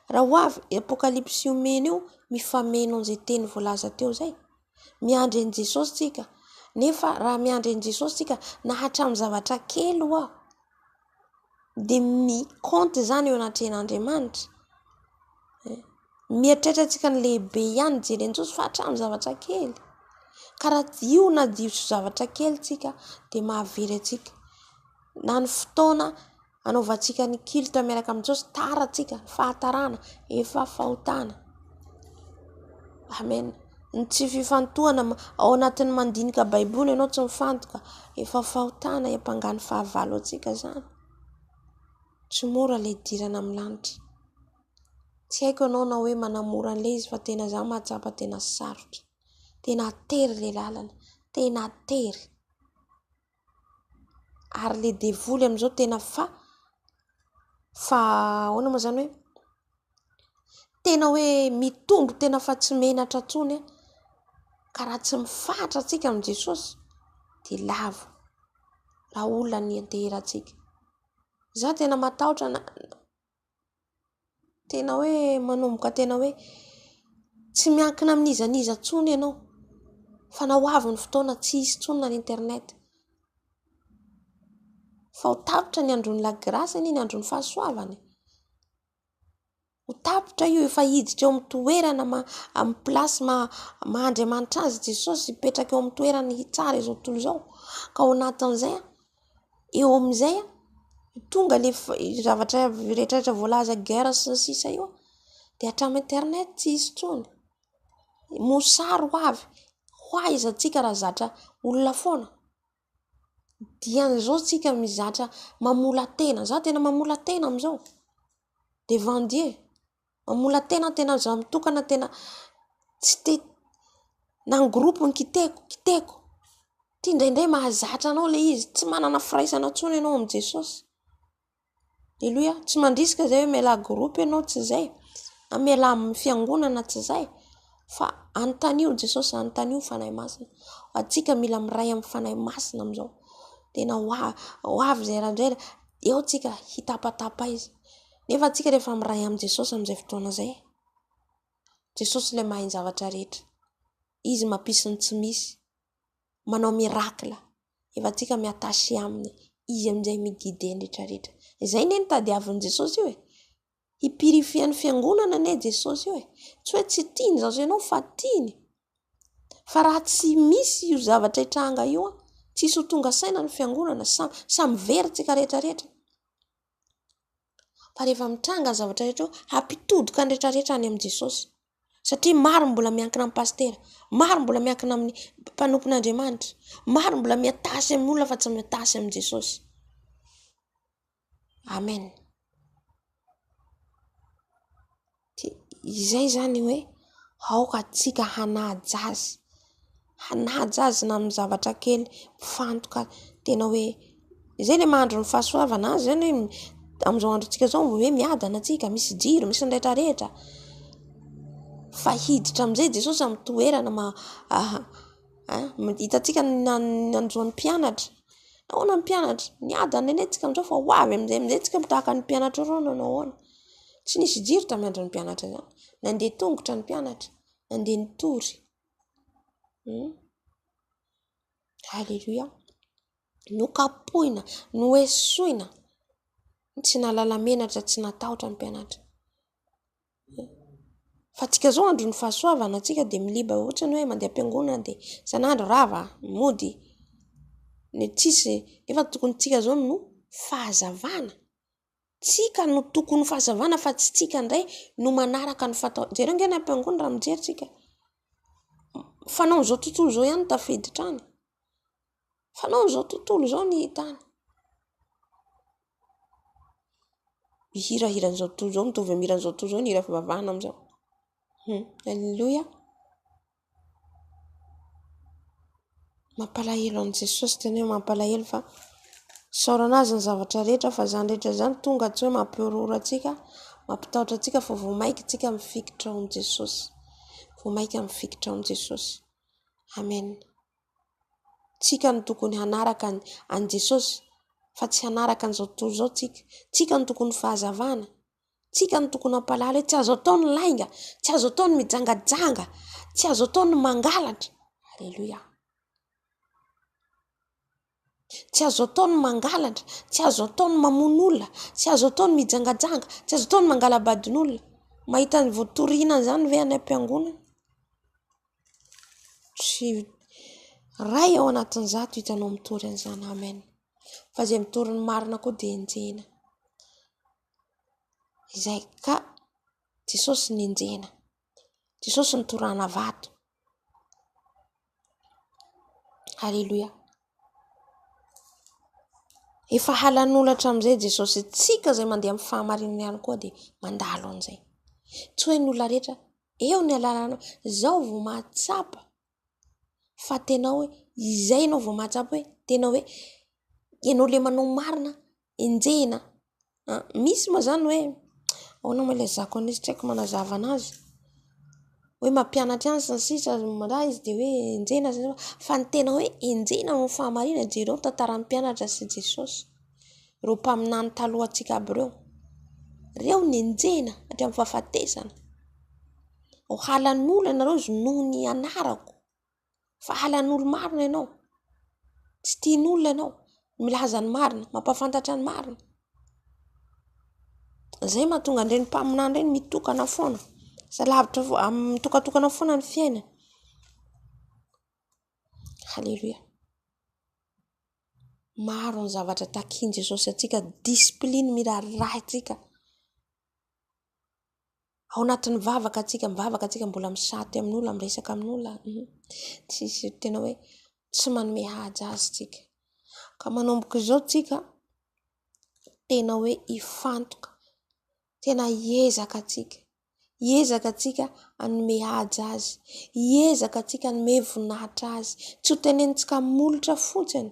raha ho avy apokalypsy omena io mifameno an'izay teny voalaza teo zay. Miandry an' Jesosy tsika. Nefa raha miandry an' Jesosy tsika na hatramin'ny zavatra kely hoa dia mikaonty zany eo anatren'Andriamanitra. Mieritreritra tsika ny lehibe ihany jery an' Jesosy fa hatramin'ny zavatra kely. Ka raha io na diso zavatra kely tsika dia mahavery atsika. Na ny fotoana anaovantsika ny kilitra miaraka amin'ny Jesosy, tara tsika, fahatarana, efa fahotana. Amen. Ny tsy fifantohana ao anatin'ny mandinika baiboly ianao tsy mifantoka, efa fahotana hampangany fahavalo atsika zany. Tsy mora le dirana amin'ny lanitra. Tsy haiko ianao na hoe manamora an'ilay izy fa tena za mahatsapa tena sarotra. Tena tery le lalana, tena tery. Ary le devoly amin'izao tena ahoana moa zany hoe tena hoe mitondro tena fa tsy menatra intsony. Ka raha tsy mifatra antsika amin'i Jesosy dia lavo. Raha olona ny anteheratsika. Za tena matahotra tena hoe manomboka tena hoe tsy miankina amin'izaniza intsony ianao. Fa na ho avy ny fotoana tsy hisy intsony na internet. Fa ho tapitra ny andron'ny lagrasy ny andron'ny fahasoavany. Ho tapitra io efa hiditra eo amin'ny toerana amin'ny plasy mahandriamanitra azy Jesosy, hipetraka eo amin'ny toerana tsara izao tontolo izao. Ka ao anatin'izay eo amin'izay tonga le zavatra rehetrarehetra voalaza guerre sy ny sisa io dia hatramin'ny internet tsy hisy intsony. Mosary ho avy, ho aiza antsika raha zatra olona foana. Dian'izao tsika mizatra mamola tena. Za tena mamola tena amin'izao. Devant Dieu. Mamola tena za mitokana tena tsy te na ny groupe ny kiteko. Tia indraindray mahazatra anao le izy. Tsy manana firaisana intsony ianao amin'i Jesosy. Alleluia. Tsy mandrisika zay hoe miala groupe ianao tsy zay. Na miala amin'ny fiangonana tsy zay. Fa anontanio Jesosy, anontanio fanahy masina. Atsika mila miray amin'ny fanahy masina amin'izao. Tena ho avy zay randrera eo tsika hitapatapa izy. Nefa atsika rehefa miray amin'ny Jesosy amin'izay fotoana zay. Jesosy ilay mahay ny zavatra rehetra. Izy mampisy ny tsy misy. Manao mirakla. Efa atsika miatasy aminy. Izy amin'izay miguide ny rehetrarehetra. Izay ne nitadiavin'i Jesosy io e. Hipirifian'ny fiangonana ne Jesosy io e. Tsy hoe tsy tiany zaho ianao fa tiany. Fa raha tsy misy io zavatra hitranga io tsisy ho tonga saina ny fiangonana, samy veritsika rehetrarehetra. Fa rehefa mitranga ny zavatra rehetra hampitodika ny rehetrarehetra any amin'i Jesosy. Satria maro mbola miankina amin'ny pastera, maro mbola miankina amin'ny mpanompon'Andriamanitra, maro mbola miatasy amin'ny olona fa tsy miatasy amin'i Jesosy. Amen. Izay zany hoe aoka tsika hanaja azy na amin'ny zavatra kely mifantoka tena hoe izay le mahandro ny fahasoavana azy zany hoe amin'izao androntsika zao hoe miadana atsika, misy jiro, misy ny rehetrarehetra. Fa hiditra amin'izay Jesosy amin'ny toerana hitatsika nanjoan'ny mpianatra. Nahoana ny mpianatra? Niadana eny tsika amin'izao fa ho avy amin'izay tsika mitahaka ny mpianatra roa nanao ahoana. Tsy nisy jiro tamiandro ny mpianatra zany. Nandeha tongotra ny mpianatra, nandeha nitory. Halleluja. Nokapohina, noesoina. Tsy nalala menatra, tsy natahotra ny mpianatra. Fa tsika zao andro ny fahasoavana tsika dia miliba ohatrany hoe mandeha am-piangonana dia sanandro rava, mody. ny tsisy efa tokony tsika zao no fahazavana. Tsika no tokony fahazavana fa tsy tsika ndray no manaraka ny fatao. Jereo ngena am-piangony raha mijery tsika. Fanao zao tontolo zao ihany tafiditra any. Fanao zao tontolo zao ny hitany. Hira zao tontolo zao mitovy amira zao tontolo zao ny hira fivavahana amizao. Halleluja. Mampalahelo an' Jesosy tena hoe mampalahelo fa saoranazy ny zavatra rehetra fa zany rehetra zany tonga tsy hoe mampiorora atsika, mampitahotra atsika fa vomaika tsika mifikitra ao Jesosy. Vomaika mifikitra ao Jesosy. Amen. Tsika no tokony hanaraka an Jesosy fa tsy hanaraka an'izao tontolo zao tsika. Tsika no tokony fahazavana. Tsika no tokony hampalahelo hoe tsy azo atao ny lainga, tsy azo atao ny mijangajanga, tsy azo atao ny mangalatra. Halleluja. Tsy azo atao ny mangalatra, tsy azo atao ny mamono olona, tsy azo atao ny mijangajanga, tsy azo atao ny mangalabadin'olona. Mahita ny voatoriana zany ve any am-piangonana? Tsy ray ao anatin'izato hitanao mitory an'izany. Amen. Fa izay mitory ny marina koa dia enjehina. Izay ka Jesosy ny enjehina. Jesosy ny torana vato. Halleluja. Efa halan'olatra amin'izay Jesosy. Tsika izay mandeha amin'ny fahamarinana ihany koa dia mandalo an'izay. Tsy hoe ny olona rehetra eo ny alalana zao vao mahatsapa. Fa tena hoe izay ianao vao mahatsapa hoe tena hoe ianao le manao marina enjehina. Misy moa zany hoe ahoana moa ilay zako an'izy tsy haiko manazava anazy. Hoe mampianatra any sy ny sisa mandahy izy dia hoe enjehina fa ny tena hoe enjehina amin'ny fahamarinana jereo tantaran'ny mpianatra sy Jesosy. Ireo mpaminany taloha antsika aby ireo. Ireo ny enjehina hatramin'ny fahafatesana. Ho halan'olona ianareo izy noho ny anarako. Fa halan'olo marina ianao. Tsy tian'olona ianao. Milaza ny marina, mampafantatra ny marina. Zay mahatonga an'ireny mpaminany ireny mitokana foana. Salavitra mitokatokana foana ny fiaina. Halleluja. Maro ny zavatra takian Jesosy atsika, disipliny miraharaha atsika. Ao anatin'ny vavaka atsika mbola misaty amin'olona, miresaka amin'olona. Tsisy tena hoe tsy manome haja azy tsika. Ka manomboka izao tsika tena hoe hifantoka. Tena hiezaka atsika. Hiezaka atsika hanome haja azy. Hiezaka atsika hanome voninahitra azy. Tsy ho tenenitsika molotra fotsiny.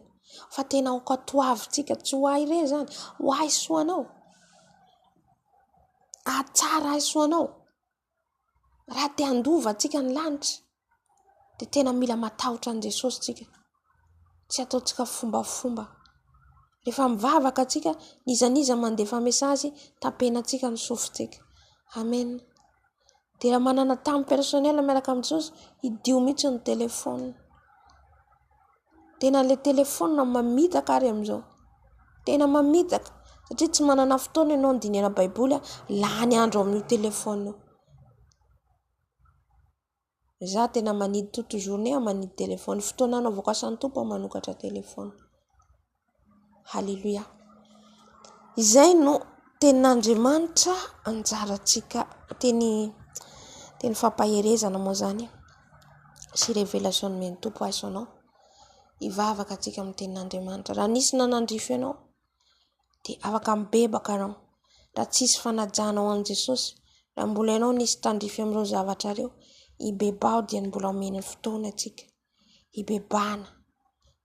Fa tena ho katoavitsika. Tsy ho ahy re zany. Ho ahy soanao. Atsara ahy soanao. Raha te handova atsika ny lanitra. Dia tena mila matahotra an Jesosy tsika. Tsy ataotsika fombafomba. Rehefa mivavaka atsika, nizaniza mandefa mesazy, tapena atsika ny sofintsika. Amen. Dia raha manana tamy personnel miaraka amin'ny Jesosy, idio mihitsy ny telefona. Tena le telefona mamitaka ary amin'izao. Tena mamitaka. Satria tsy manana fotoana ianao andinihana baiboly, lany andro amin'io telefona io. Za tena manidy toute journée manidy telefona. Fotoana anao voakasan'ny tompo manokatra telefona. Halleluja. Izay no tenin'Andriamanitra anjarantsika. Teny fampaherezana moa zany. Sy révélation men'ny tompo aiso anao. Hivavaka atsika amin'ny tenin'Andriamanitra. Raha nisy nanandrify ianao, dia afaka mibebaka anao. Raha tsisy fanajanao an Jesosy, raha mbola ianao nisy tandrify amin'ireo zavatra ireo, hibebao dia mbola omena fotoana atsika. Hibebana.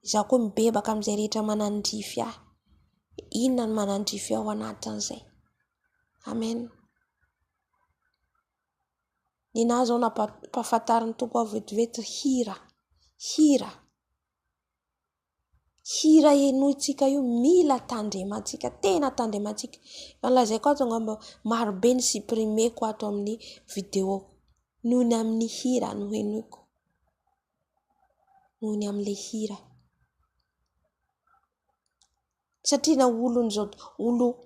Izaho koa mibebaka amin'izay rehetra manandrify ahy. Inona ny manandrify ao anatin'izay. Amen. Ninahy zao nampahafantarin'ny tompo aho vetivety hira. Hira enoitsika io mila tandremantsika. Tena tandremantsika. Lazaiko ato ngamba marobe ny supprimeko ato amin'ny vidéo. Noho ny amin'ny hira no enoiko. Noho ny amin'ilay hira. Satria na olo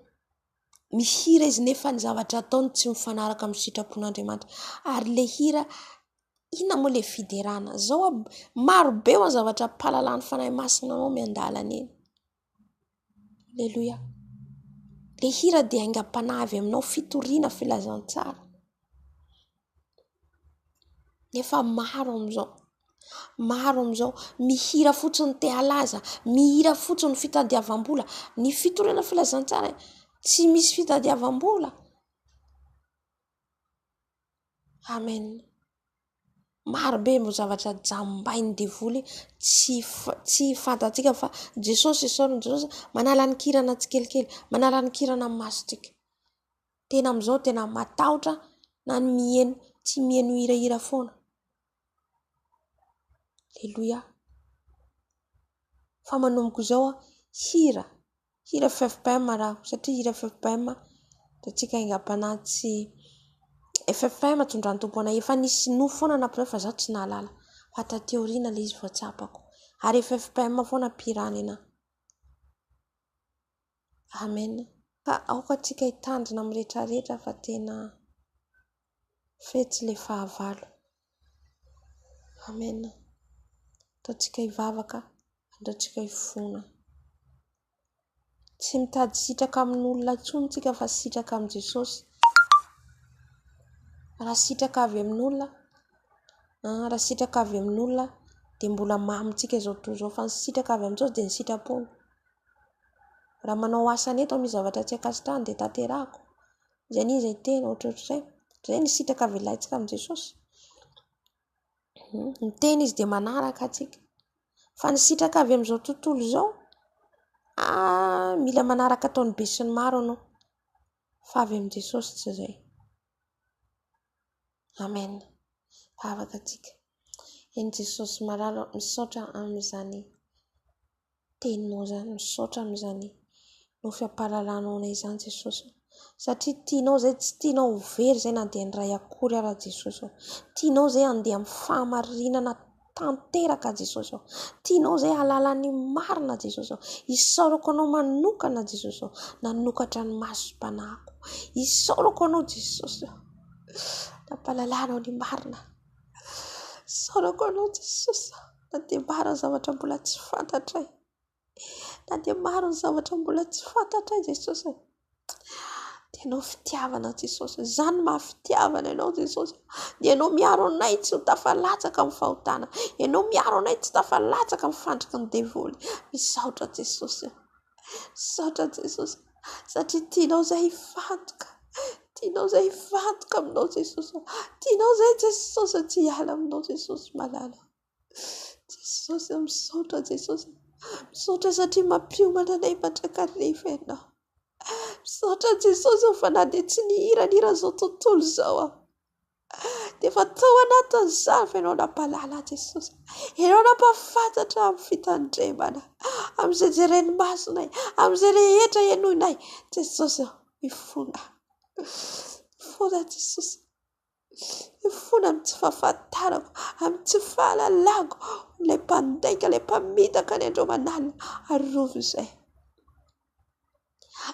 mihira izy nefa ny zavatra ataony tsy mifanaraka amin'ny sitrapon'Andriamanitra. Ary le hira Inona moa le fiderana zao maro be ho zavatra mpahalalany fanahy masina anao miandalana eny. Aleluia. Le hira dia aingam-panavy aminao, fitoriana, filazantsara. Nefa maro amin'izao mihira fotsiny te halaza, mihira fotsiny fitadiavam-bola, ny fitoriana, filazantsara tsy misy fitadiavam-bola. Amen. Maro be mo zavatra jambainy devoly tsy fantatsika fa Jesosy isaoriny Jesosy manala ny kirana tsikelikely, manala ny kirana masontsika. Tena amin'izao tena matahotra na ny mihaino, tsy mihaino hirahira foana. Aleluia. Fa manomboka izao hira FFPM raha, satria hira FFPM dia tsika aingam-panahy tsy FFPM tondrany tompo anay efa nisy no foana nampireo fa zaho tsy nahalala fa taty aoriana le izy voatsapako ary FFPM foana pirany ana. Amen. Ka aoka tsika hitandrina amin'ny rehetrarehetra fa tena fetsy le fahavalo. Amen. Ataontsika hivavaka, ataontsika hifona. Tsy mitady sitraka amin'olona intsony tsika fa sitraka amin' Jesosy. Raha sitraka avy amin'olona dia mbola mamintsika izao tontolo izao, fa ny sitraka avy amin'izao dia ny sitrapony. Raha manao asa neto amin'ny zavatra tsy ankasitrahany dia tanterahako. Izay ny izay tena ohatrohatr'izay. Izay ny sitraka avy ilayntsika amin' Jesosy. Ny tena izy dia manaraka atsika. Fa ny sitraka avy amin'izao tontolo izao, mila manaraka ataon'ny be sy ny maro anao. Fa avy amin' Jesosy tsy izay. Amen. Afaka atsika. Eny Jesosy maralo misaotra amin'izany teninao izany, misaotra amin'izany no fiampahalalanao anay izany Jesosy. Satria tianao izay tsy tianao ho very izay na dia ny ray akory ara Jesosy. Tianao izay handeha amin'ny fahamarinana tanteraka Jesosy. Tianao izay halala ny marina Jesosy. Isaorako anao manokana Jesosy. Nanokatra ny masom-panahiko. Isaorako anao Jesosy. Nampahalalanao ny marina. Isaorako anao Jesosy. Na dia maro ny zavatra mbola tsy fantatray. Na dia maro ny zavatra mbola tsy fantatray Jesosy. Ianao fitiavana Jesosy. Izany mahafitiavana ianao Jesosy. Dia ianao miaro anay tsy ho tafalatsaka amin'ny fahotana. Ianao miaro anay tsy tafalatsaka amin'ny fandriky ny devoly. Misaotra Jesosy. Misaotra Jesosy. Satria tianao izay hifantoka. Tianao izay hifantoka aminao Jesosy. Tianao izay Jesosy tsy hiala aminao Jesosy malala. Jesosy misaotra Jesosy. Misaotra satria mampiomana anay mandrakariva ianao. Misaotra Jesosy fa na dia tsy nihirahira izao tontolo izao dia efa tao anatin'izany fa ianao nampahalala Jesosy. Ianao nampafantatra amin'ny fitandremana, amin'izay jeren'ny masonay, amin'izay rehetra ianoinay. Jesosy mifona. Mifona Jesosy. Mifona amin'ny tsy fahafantarako, amin'ny tsy fahalalako. Ilay mpandaika, ilay mpamitaka ny andro manalina. Arovo izay.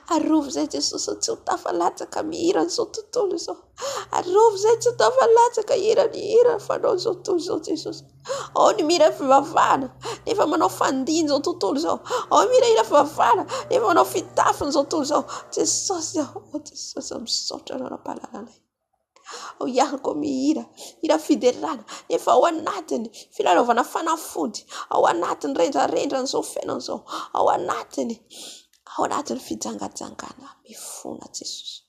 Arovo izay Jesosy tsy ho tafalatsaka mihira izao tontolo izao. Arovo izay tsy ho tafalatsaka hira fanao izao tontolo izao Jesosy. Ao ny mihira fivavahana nefa manao fandiny izao tontolo izao. Ao mihira fivavahana nefa manao fitafiny izao tontolo izao. Jesosy Jesosy misaotra anao nampahalalana. Ao ihany koa mihira fiderana nefa ao anatiny filalaovana fanafody, ao anatiny rendrarendran' izao fiainana izao, ao anatiny fijangajangana. Mifona Jesosy.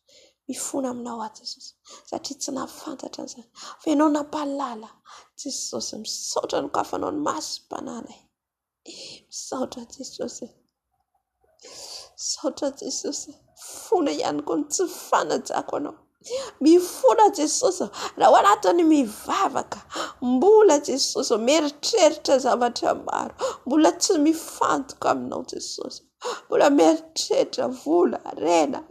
Mifona aminao Jesosy. Satria tsy nahafantatra an'izany. Fa ianao nampahalala. Jesosy misaotra ny kafanao ny masom-pananay. Misaotra Jesosy. Misaotra Jesosy. Fona ihany koa ny tsy fanajako anao. Mifona Jesosy. Raha ao anatiny mivavaka. Mbola Jesosy mieritreritra zavatra maro. Mbola tsy mifantoka aminao Jesosy. Mbola mieritreritra vola, rena.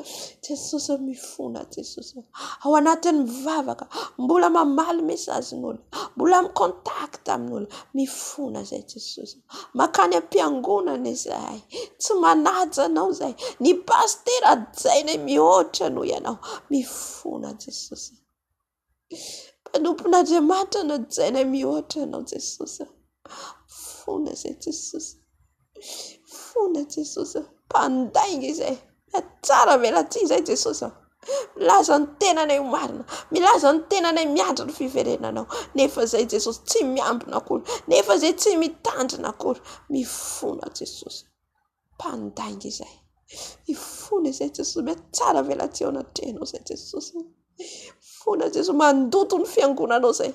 Jesosy mifona Jesosy. Ao anatiny mivavaka. Mbola mamaly mesazin'olona. Mbola mikontakta amin'olona. Mifona izay Jesosy. Makany am-piangonana izay. Tsy manaja anao izay. Ny pastera jaina mihoatra noho ianao. Mifona Jesosy. Manompon'Andriamanitra na jaina mihoatra anao Jesosy. Fona izay Jesosy. Fona Jesosy. Mpandainga izay. Tsara velatsia izay Jesosy. Milaza ny tenanay marina. Milaza ny tenanay miandry ny fiverenanao. Nefa izay Jesosy tsy miambina akory. Nefa izay tsy mitandrina akory. Mifona Jesosy. Mpandainga izay. Mifona izay Jesosy. Tsara velatsia ao anatrehanao izay Jesosy. Fona Jesosy. Mandoto ny fiangonanao izay.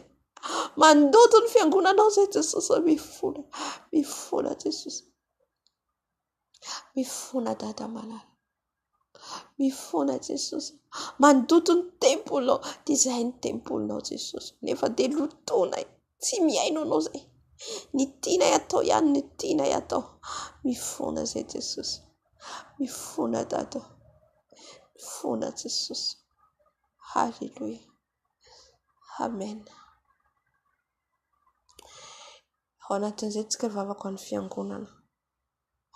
Mandoto ny fiangonanao izay Jesosy. Mifona. Mifona Jesosy. Mifona dada malala. Mifona Jesosy. Mandoto ny tempolinao. Dia ny tempolinao Jesosy. Nefa dia lotonay. Tsy miaino anao izay. Ny tianay atao ihany ny tianay atao. Mifona izay Jesosy. Mifona dada. Mifona Jesosy. Halleluja. Amen. Ao anatin'izay tsika vavaka ho an'ny fiangonana.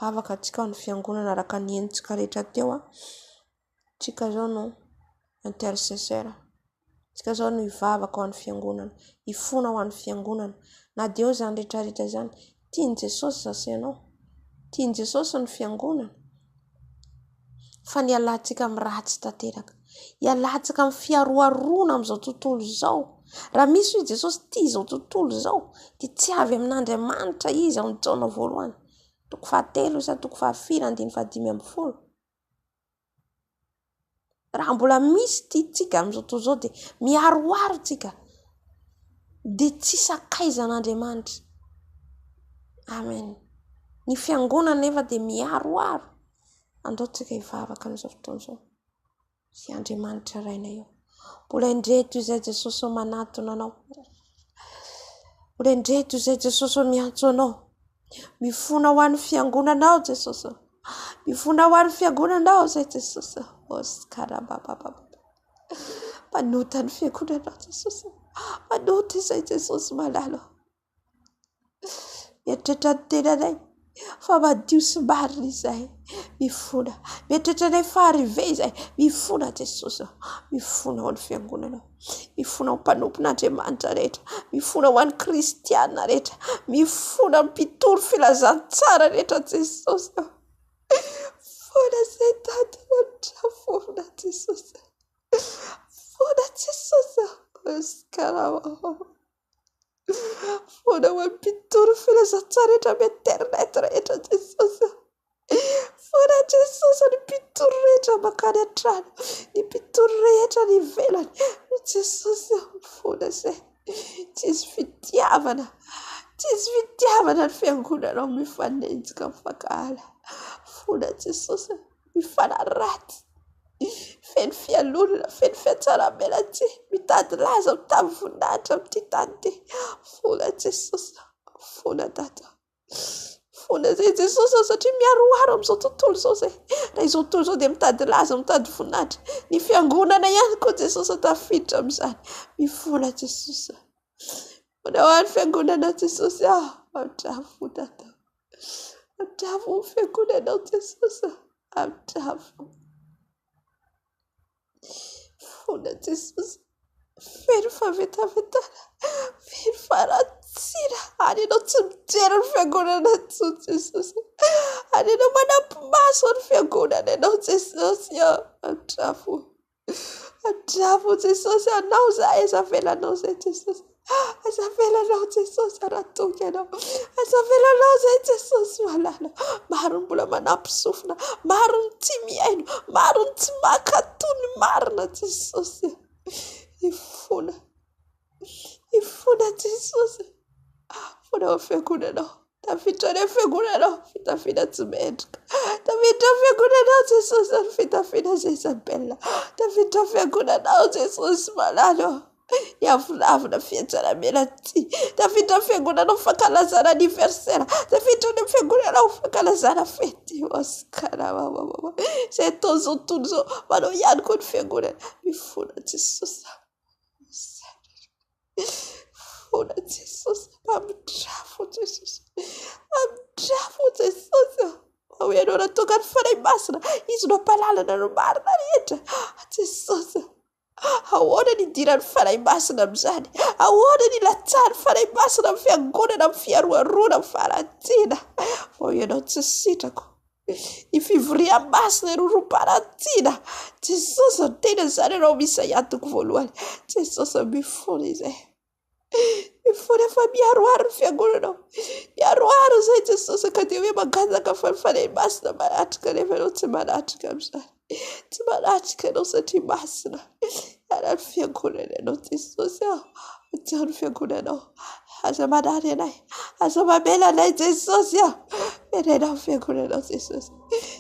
Vavaka tsika ho an'ny fiangonana araka ny endritsika rehetra teo. Tsika zao no intercesseur. Tsika zao no ivavaka ho an'ny fiangonana. Ifona ho an'ny fiangonana. Na dia eo izany rehetrarehetra izany. Tiany Jesosy zasenao. Tiany Jesosy ny fiangonana. Fa ny alantsika amin'ny ratsy tanteraka. Ialantsika amin'ny fiaroarona amin'izao tontolo izao. Raha misy hoe Jesosy tia izao tontolo izao, dia tsy avy amin'Andriamanitra izy amin'ny taona voalohany. Toko 7 isa toko 4:5-10. Raha mbola misy tiantsika amin'izao tontolo izao dia miaroaro tsika. Dia tsy sakaizan'Andriamanitra. Amen. Ny fiangonana nefa dia miaroaro. Andao tsika hivavaka amin'izao fotoana izao. Sy Andriamanitra raina eo. Mbola indreto izay Jesosy manatona anao. Mbola indreto izay Jesosy miantso anao. Mifona ho an'ny fiangonanao Jesosy. Mifona ho an'ny fiangonanao izay Jesosy. Oskarabababa. Manota ny fiangonanao Jesosy. Manota izay Jesosy malalo. Mieritreritra ny tenanay. Fa madio sy marina izay. Mifona. Mieritreritra ny faharive izay. Mifona Jesosy. Mifona ho an'ny fiangonanao. Mifona ho mpanompon'Andriamanitra rehetra. Mifona ho an'ny kristiana rehetra. Mifona ho mpitoro filazantsara rehetra Jesosy. Fona izay tata mandrafona Jesosy. Fona Jesosy. Oskarabababa. Fona ho an'ny mpitoro filazantsara rehetra amin'ny internet rehetra Jesosy. Fona Jesosy ny mpitoro rehetra makany an-trano. Ny mpitoro rehetra ny ivelany. Jesosy fona izay. Tsisy fitiavana. Tsisy fitiavana ny fiangonanao mifanenjika mifankahala. Fona Jesosy mifanaraty. Feno fialonana, feno fiatsara-belatsia. Mitady laza, mitady voninahitra amin'ity tany ity. Fona Jesosy. Fona dada. Fona izay Jesosy satria miaroaro amin'izao tontolo izao izay. Raha izao tontolo izao dia mitady laza, mitady voninahitra. Ny fiangonana ihany koa Jesosy tafiditra amin'izany. Mifona Jesosy. Fona ho an'ny fiangonana Jesosy. Atrafo dada. Atrafo ny fiangonanao Jesosy. Atrafo. Fona Jesosy. Feno fahavetavetana. Feno faratsina. Any ianao tsy mijery ny fiangonana intsony Jesosy. Any ianao manampi-maso ny fiangonana ianao Jesosy. Atrafo. Atrafo Jesosy. Anao izahay azavelanao izay Jesosy. Azavelanao Jesosy aratonga ianao. Azavelanao izay Jesosy malala. Maro ny mbola manampi-sofina. Maro ny tsy miaino. Maro ny tsy mankatony marina Jesosy. Ifona. Ifona Jesosy. Fona ho fiangonanao. Tafiditra ny fiangonanao. Fitafiana tsy mendrika. Tafiditra fiangonanao Jesosy. Fitafiana Jezabel. Tafiditra fiangonanao Jesosy malalo. Ny avinavina fiatsara-belatsia. Tafiditra fiangonanao fankalazana anniversaire. Tafiditra ny fiangonanao fankalazana fety. Oskarabababa. Izay atao izao tontolo izao. Manao ihany koa ny fiangonana. Mifona Jesosy. Fona Jesosy. Mamitrafo Jesosy. Mamitrafo Jesosy. Hoe ianao natonga ny fanahy masina. Izy no ampalalana no marina rehetra. Jesosy. ahoana ny idiran'ny fanahy masina amin'izany, ahoana ny latsary fanahy masina amin'ny fiangonana, amin'ny fiaroaroana, amin'ny farantiana, vao ianao tsy sitrako ny fivoriam masina irorom-parantiana. Jesosy ny tena izany ianao misy iantoko voalohany. Jesosy mifona izay, mifona fa miaroaro ny fiangonanao, miaroaro izay Jesosy, ka dia hoe mangataka fa ny fanahy masina manatrika nefa ianao tsy manatrika amin'izany, tsy manatrika ianao satria masina. Ara ny fiangonana ianao Jesosy, atao ny fiangonanao, aza manary anay, aza mamela anay Jesosy, menanao ny fiangonanao Jesosy,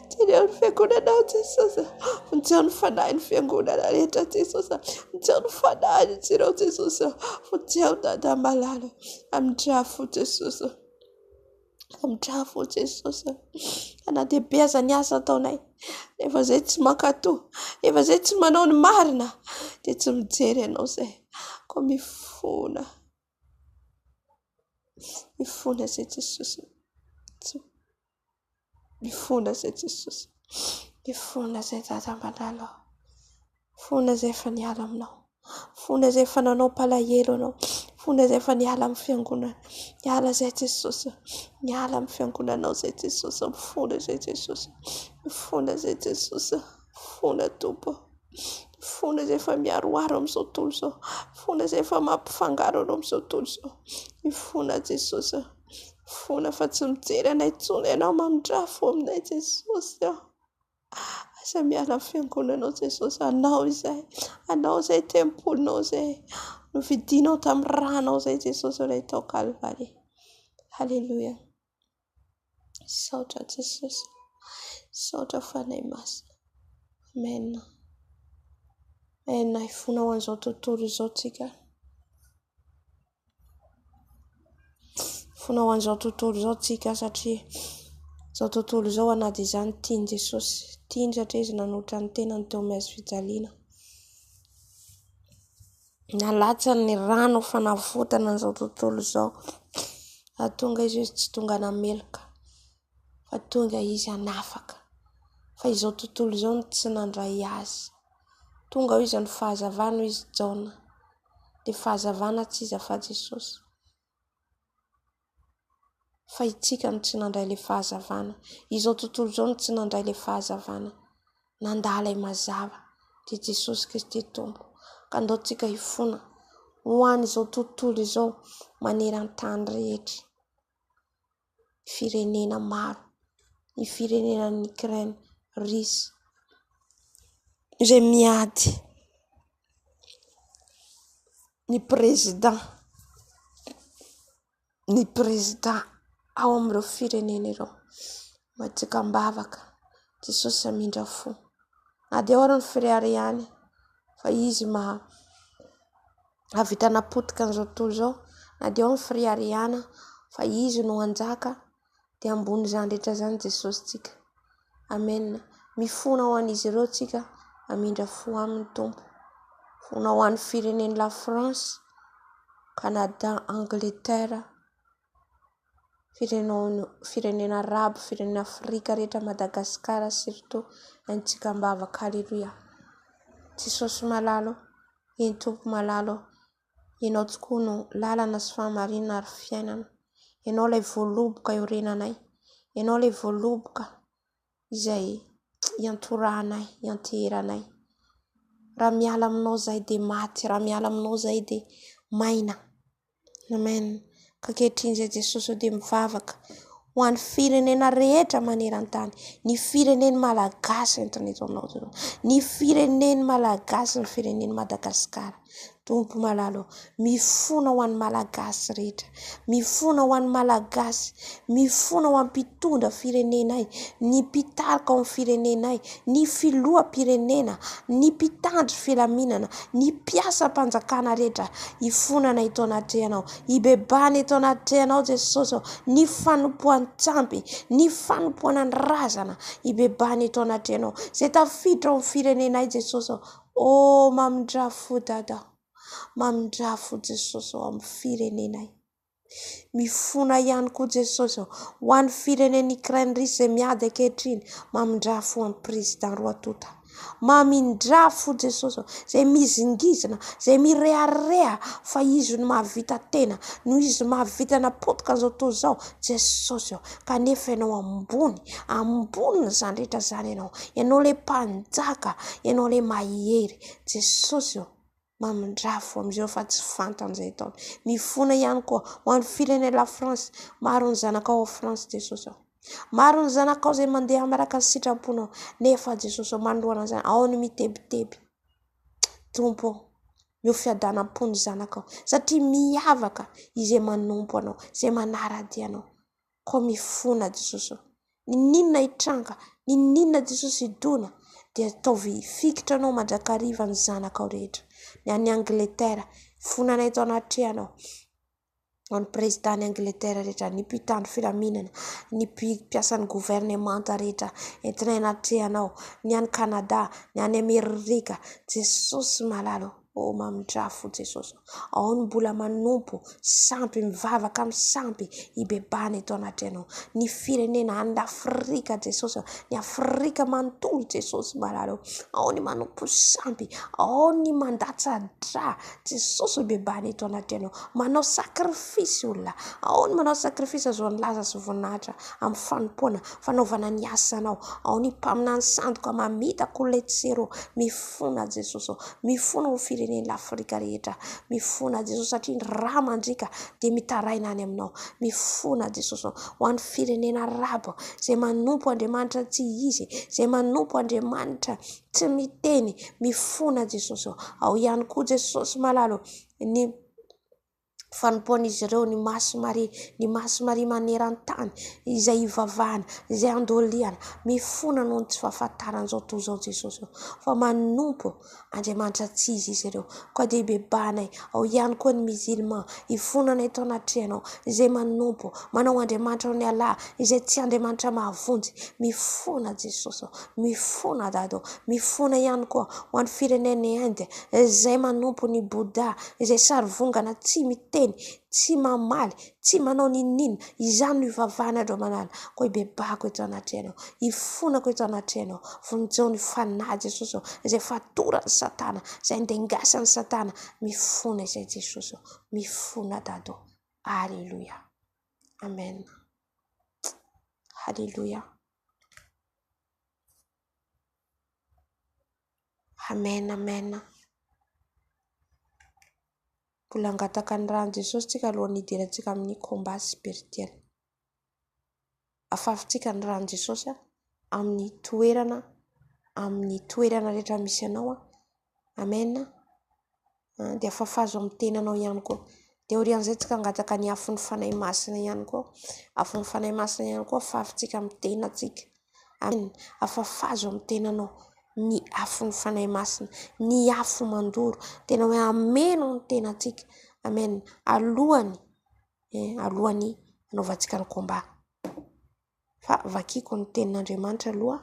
teneo ny fiangonanao Jesosy, fonjeo ny fanahy ny fiangonana rehetra Jesosy, fonjeo ny fanahy ny tsirao Jesosy, fonjeo dada malala, amin-drafo Jesosy, amin-drafo Jesosy, anadehibe aza ny asa ataonay, nefa izay tsy mankatoa, nefa izay tsy manao ny marina, dia tsy mijery ianao izay, koa mifona, mifona izay Jesosy, mifona izay Jesosy, mifona izay dada malala, mifona izay efa niala aminao, mifona izay efa nanao palahelo anao, mifona izay efa niala amin'ny fiangonana, niala izay Jesosy, niala amin'ny fiangonanao izay Jesosy, mifona izay Jesosy, mifona izay Jesosy, mifona Tompo, mifona izay efa miaroaro amin'izao tontolo izao, mifona izay efa mampifangaro anao amin'izao tontolo izao, mifona Jesosy, mifona fa tsy mijery anay intsony ianao, mamindrafo aminay Jesosy, aza miala amin'ny fiangonanao Jesosy, anao izay tempolinao izay novidinao tamin'ny ranao izay Jesosy ilay tao Kalvary. Halleluja. Saotra Jesosy, saotra fanahy masina. Amen. Amen. Ifona ho an'izao tontolo izao tsika. Ifona ho an'izao tontolo izao tsika satria izao tontolo izao anaty izany tiany Jesosy. Tiany satria izy nanotra ny tenany teo amin'ny hazo fijaliana. Nalatsany ny rano fanavotana an'izao tontolo izao. Tonga izy tsy tonga nameloka, fa tonga izy hanafaka. Fa izao tontolo izao no tsy nandray azy. Tonga izy ny fahazavana izy Jaona. Dia fahazavana tsy izy fa Jesosy. Fa itsika no tsy nandray ilay fahazavana. Izao tontolo izao no tsy nandray ilay fahazavana. Nandala mazava dia Jesosy Kristy Tompo. Ka andao tsika ifona ho an'izao tontolo izao maneran-tany rehetra. Firenena maro, ny firenenan'ny Ukraine, Russie, izay miady ny président ao amin'ireo firenena ireo. Matsika mbavaka Jesosy amindra fo. Na dia ao ny firariany, fa izy avita napotika an'izao tontolo izao. Na dia ao ny firariana, fa izy no anjaka, dia ambony izany rehetra izany Jesosy tsika. Amen. Mifona ho an'izy ireo tsika, amindra fo amin'ny Tompo. Fona ho an'ny firenena la France, Canada, Angleterre, firenena Arabo, firenena Afrika rehetra, Madagasikara, surtout antsika mbavaka. Halleluja. Jesosy malalo, eny Tompo malalo, ianao tokoa no lalana sy fahamarinana ary fiainana. Ianao ilay voaloboka iorenanay, ianao ilay voaloboka izay iantoranay, ianteheranay. Raha miala aminao izay dia maty, raha miala aminao izay dia maina. Amen. Ka ankehitriny izay Jesosy dia mivavaka ho an'ny firenena rehetra maneran-tany. Ny fireneny malagasy entiny eto aminao, ny fireneny malagasy, ny fireneny Madagasikara. Tompo malalo, mifona ho an'ny malagasy rehetra, mifona ho an'ny malagasy, mifona ho an'ny mpitondra firenenay, ny mpitarika ao amin'ny firenenay, ny filoham-pirenena, ny mpitandro filaminana, ny mpiasam-panjakana rehetra, ifonana eto anatrehanao, ibebany eto anatrehanao Jesosy, ny fanompoan'ny tsampy, ny fanompoana ny razana, ibebany eto anatrehanao, izay tafiditra ao amin'ny firenenay Jesosy. O mamindrafo dada, mamindrafo Jesosy ao amin'ny firenenay. Mifona ihany koa Jesosy ho an'ny firenen'ny Ukraine Russie izay miady ankehitriny, mamindrafo amin'ny président Roatota. Mamindrafo Jesosy, zay mizingizana, zay mirehareha fa izy no mahavita tena, no izy mahavita napotika zao toy zao Jesosy. Kanefa ianao ambony zany rehetra zany ianao le mpanjaka, ianao le mahery Jesosy. Mamindrafo amizao fa tsy fantany zay taony. Mifona ihany koa ho an'ny firenena la France, maro ny zanakao ao France Jesosy. Maro ny zanakao zay mandeha miaraka ny sitraponao, nefa Jesosy mandoana zany ao ny mitebiteby. Tompo, mio fiadanam-po ny zanakao satria miavaka izay manompo anao, izay manarady anao. Ko mifona Jesosy. Ninona hitranga, ninona Jesosy idona, dia ataovy fikitra anao mandrakariva ny zanakao rehetra. Ny any Angletera, fonanay tao anatrehanao. Ny président Angletera rehetra, ny mpitandro Fiambenana, ny mpiasan'ny gouvernemanta rehetra entinay anatrehanao, ny any Canada, ny any Amerika, Jesosy malalo. Mamindrafo Jesosy. Ao ny mbola manompo sampy mivavaka amin'ny sampy ibebany eto anatrehanao. Ny firenena any Afrika Jesosy, ny Afrika manontolo Jesosy malalo. Ao ny manompo sampy, ao ny mandatsa-dra Jesosy ibebany eto anatrehanao. Manao sakrifisy olona, ao ny manao sakrifisy azoan'ny laza sy voninahitra amin'ny fanompoana fanaovana ny asanao. Ao ny mpaminany sandoka mamita koletsero. Mifona Jesosy, mifona ho firenena l'Afrika rehetra. Mifona Jesosy satria ny raha mandrika dia mitaraina any aminao. Mifona Jesosy ho an'ny firenena arabo izay manompo Andriamanitra tsy izy, izay manompo Andriamanitra tsy miteny. Mifona Jesosy. Ao ihany koa Jesosy malalo ny fanompoan'izy ireo ny Maso Maria maneran-tany izay ivavahana, izay andoliana. Mifona noho ny tsy fahafantarana zao toy zao Jesosy. Fa manompo Andriamanitra tsy izy ireo. Koa dia bebanay, ao ihany koa ny musulman, ifonanay tao anatrehanao, izay manompo, manao Andriamanitra ny Allah, izay tsy Andriamanitra mahavonjy. Mifona Jesosy, mifona dado, mifona ihany koa ho an'ny firenena Inde, izay manompo ny Bouddha, izay sarivongana tsy miteny, tsy mamaly, tsy manao ninina, izany no ivavahana andro manala. Koa ibebako eto anatrehanao, ifonako eto anatrehanao, vonjeo ny fanahy Jesosy, izay fatorany Satana, izay ndengasany Satana. Mifona izay Jesosy, mifona dado. Alleluia. Amen. Alleluia. Amen, amen. Mbola angataka ny rano Jesosy tsika alohan'ny hidirantsika amin'ny combat spirituel. Afafintsika ny rano Jesosy amin'ny toerana rehetra misy anao. Amen. Dia afafazo amin'ny tenanao ihany koa. Dia orian'izay tsika angataka ny afon'ny fanahy masina ihany koa. Afon'ny fanahy masina ihany koa afafintsika amin'ny tenatsika. Amen. Afafazo amin'ny tenanao ny afon'ny fanahy masina, ny afo mandoro, tena hoe ameno ny tenatsika. Amen. Alohany anaovantsika ny combat. Fa vakiko ny tenin'Andriamanitra aloha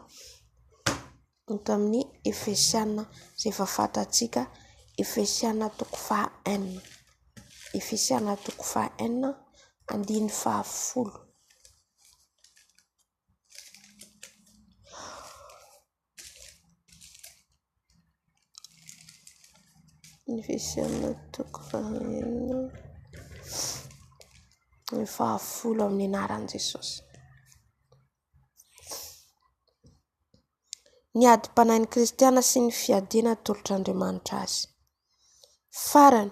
eto amin'ny Efesiana izay efa fantatsika. Efesiana 4:1. Efesiana 4:1 andiny 10. Efesiana 4:1 10 amin'ny anaran'i Jesosy. Ny adi-panahin'ny Kristiana sy ny fiadiana tolotr'Andriamanitra azy. Farany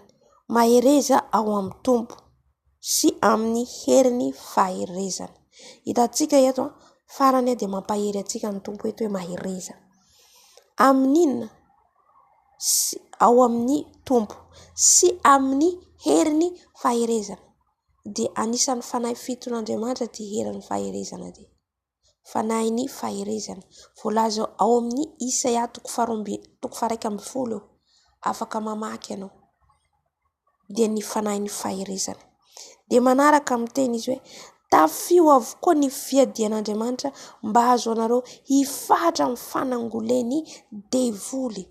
mahereza ao amin'ny tompo sy amin'ny heriny faherezana. Hitantsika eto farany dia mampahery atsika ny tompo eto hoe mahereza. Amin'inona? Ao amin'ny tompo sy amin'ny heriny faherezana. Dia anisan'ny fanahy fiton'Andriamanitra ty herin'ny faherezana dia. Fanahy ny faherezana. Voalaza ao amin'ny Isaia 1:12. Afaka mamaky ianao. Dia ny fanahy ny faherezana. Dia manaraka amin'ny teny izy hoe tafio avokoa ny fiadian'Andriamanitra mba azo anareo hifatra amin'ny fanangoleny devoly.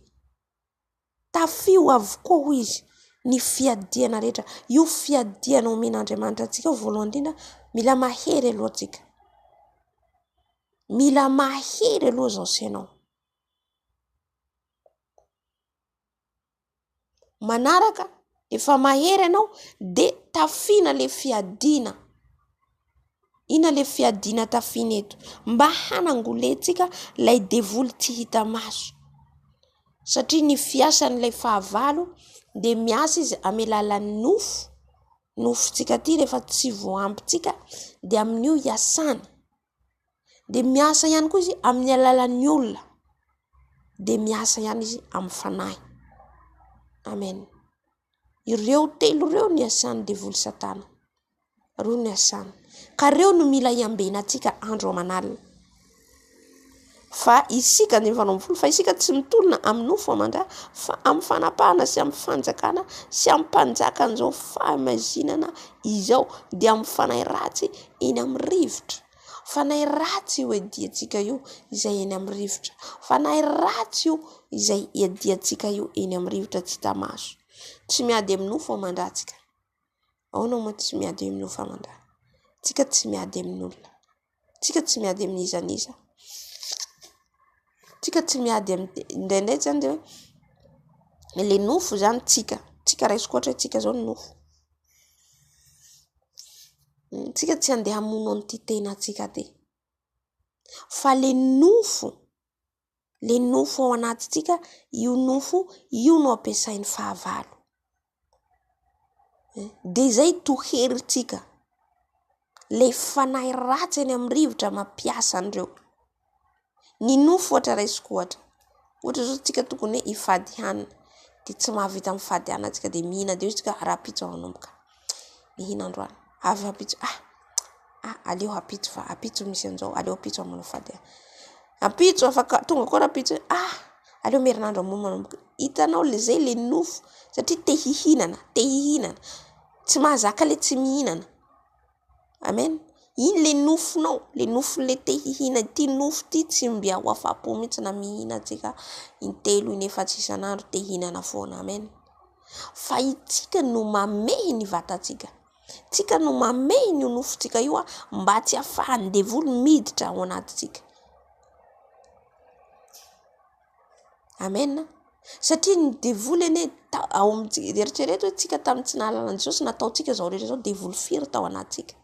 Tafio avokoa ho izy ny fiadiana rehetra. Io fiadiana omen'Andriamanitra antsika voalohany indrindra, mila mahery aloha antsika. Mila mahery aloha zao senao. manaraka efa mahery ianao dia tafina le fiadiana. Ina le fiadiana tafina eto mba hanangolentsika ilay devoly tsy hita maso. Satria ny fiasan'ilay fahavalo dia miasa izy amy alalan'ny nofontsika ty rehefa tsy voampitsika dia amin'io hiasany. Dia miasa ihany koa izy amin'ny alalan'ny olona, dia miasa ihany izy amin'ny fanahy. Amen. Ireo telo ireo ny asan'ny devoly satana, ireo ny asany, ka ireo no mila hiambenantsika andro aman'alina. Fa isika ny vanom-folo, fa isika tsy mitolona amin'ny nofo amandra, fa amin'ny fanapahana sy amin'ny fanjakana sy amin'ny mpanjaka an'izao fahamazinana izao, dia amin'ny fanahy ratsy eny amin'ny rivotra. Fanahy ratsy io ediantsika io izay eny amin'ny rivotra. Fanahy ratsy io izay ediantsika io eny amin'ny rivotra tsy hita maso. Tsy miady amin'ny nofo amandratsika. Ahoana moa tsy miady amin'ny nofo amandra? Tsika tsy miady amin'ny olona. Tsika tsy miady amin'ny izaniza. Tsika tsy miady indraindray zany dia hoe le nofo zany tsika raisiko ohatra hoe tsika zao ny nofo. Tsika tsy andeha hamono an'ity tena tsika ty. Fa le nofo ao anatintsika, io nofo io no ampiasain'ny fahavalo. Dia izay toheritsika le fanahy ratsy eny amin'ny rivotra mampiasa andreo. Ny nofo ohatra raisiko ohatra zao tsika tokony hoe hifady hanina dia tsy mahavita mifady hanina tsika dia mihina dia tsika rapitso manomboka mihina androany. Avy hapitso, aleo hapitso fa hapitso misy an'izao, aleo hapitso amin'ny fady. Hapitso afaka tonga koa rapitso, aleo merinandro amin'ny manomboka. Hitanao le zay le nofo, satria te hihinana, tsy mahazaka le tsy mihinana. Amen. Iny le nofonao, le nofo le te hihina, ty nofo ty tsy mby ao afa-po mihitsy na mihina tsika intelo inefatsy isan'andro te hihinana foana. Amen. Fa itsika no mamehy ny vatantsika. Tsika no mamehy ny nofontsika io mba tsy hafahan'ny devoly miditra ao anatintsika. Amen. Satria ny devoly ene ao amintsika eritrereto hoe tsika tamin'ny tsy nahalalany Jesosy nataontsika zao rehetra zao devoly firy tao anatsika.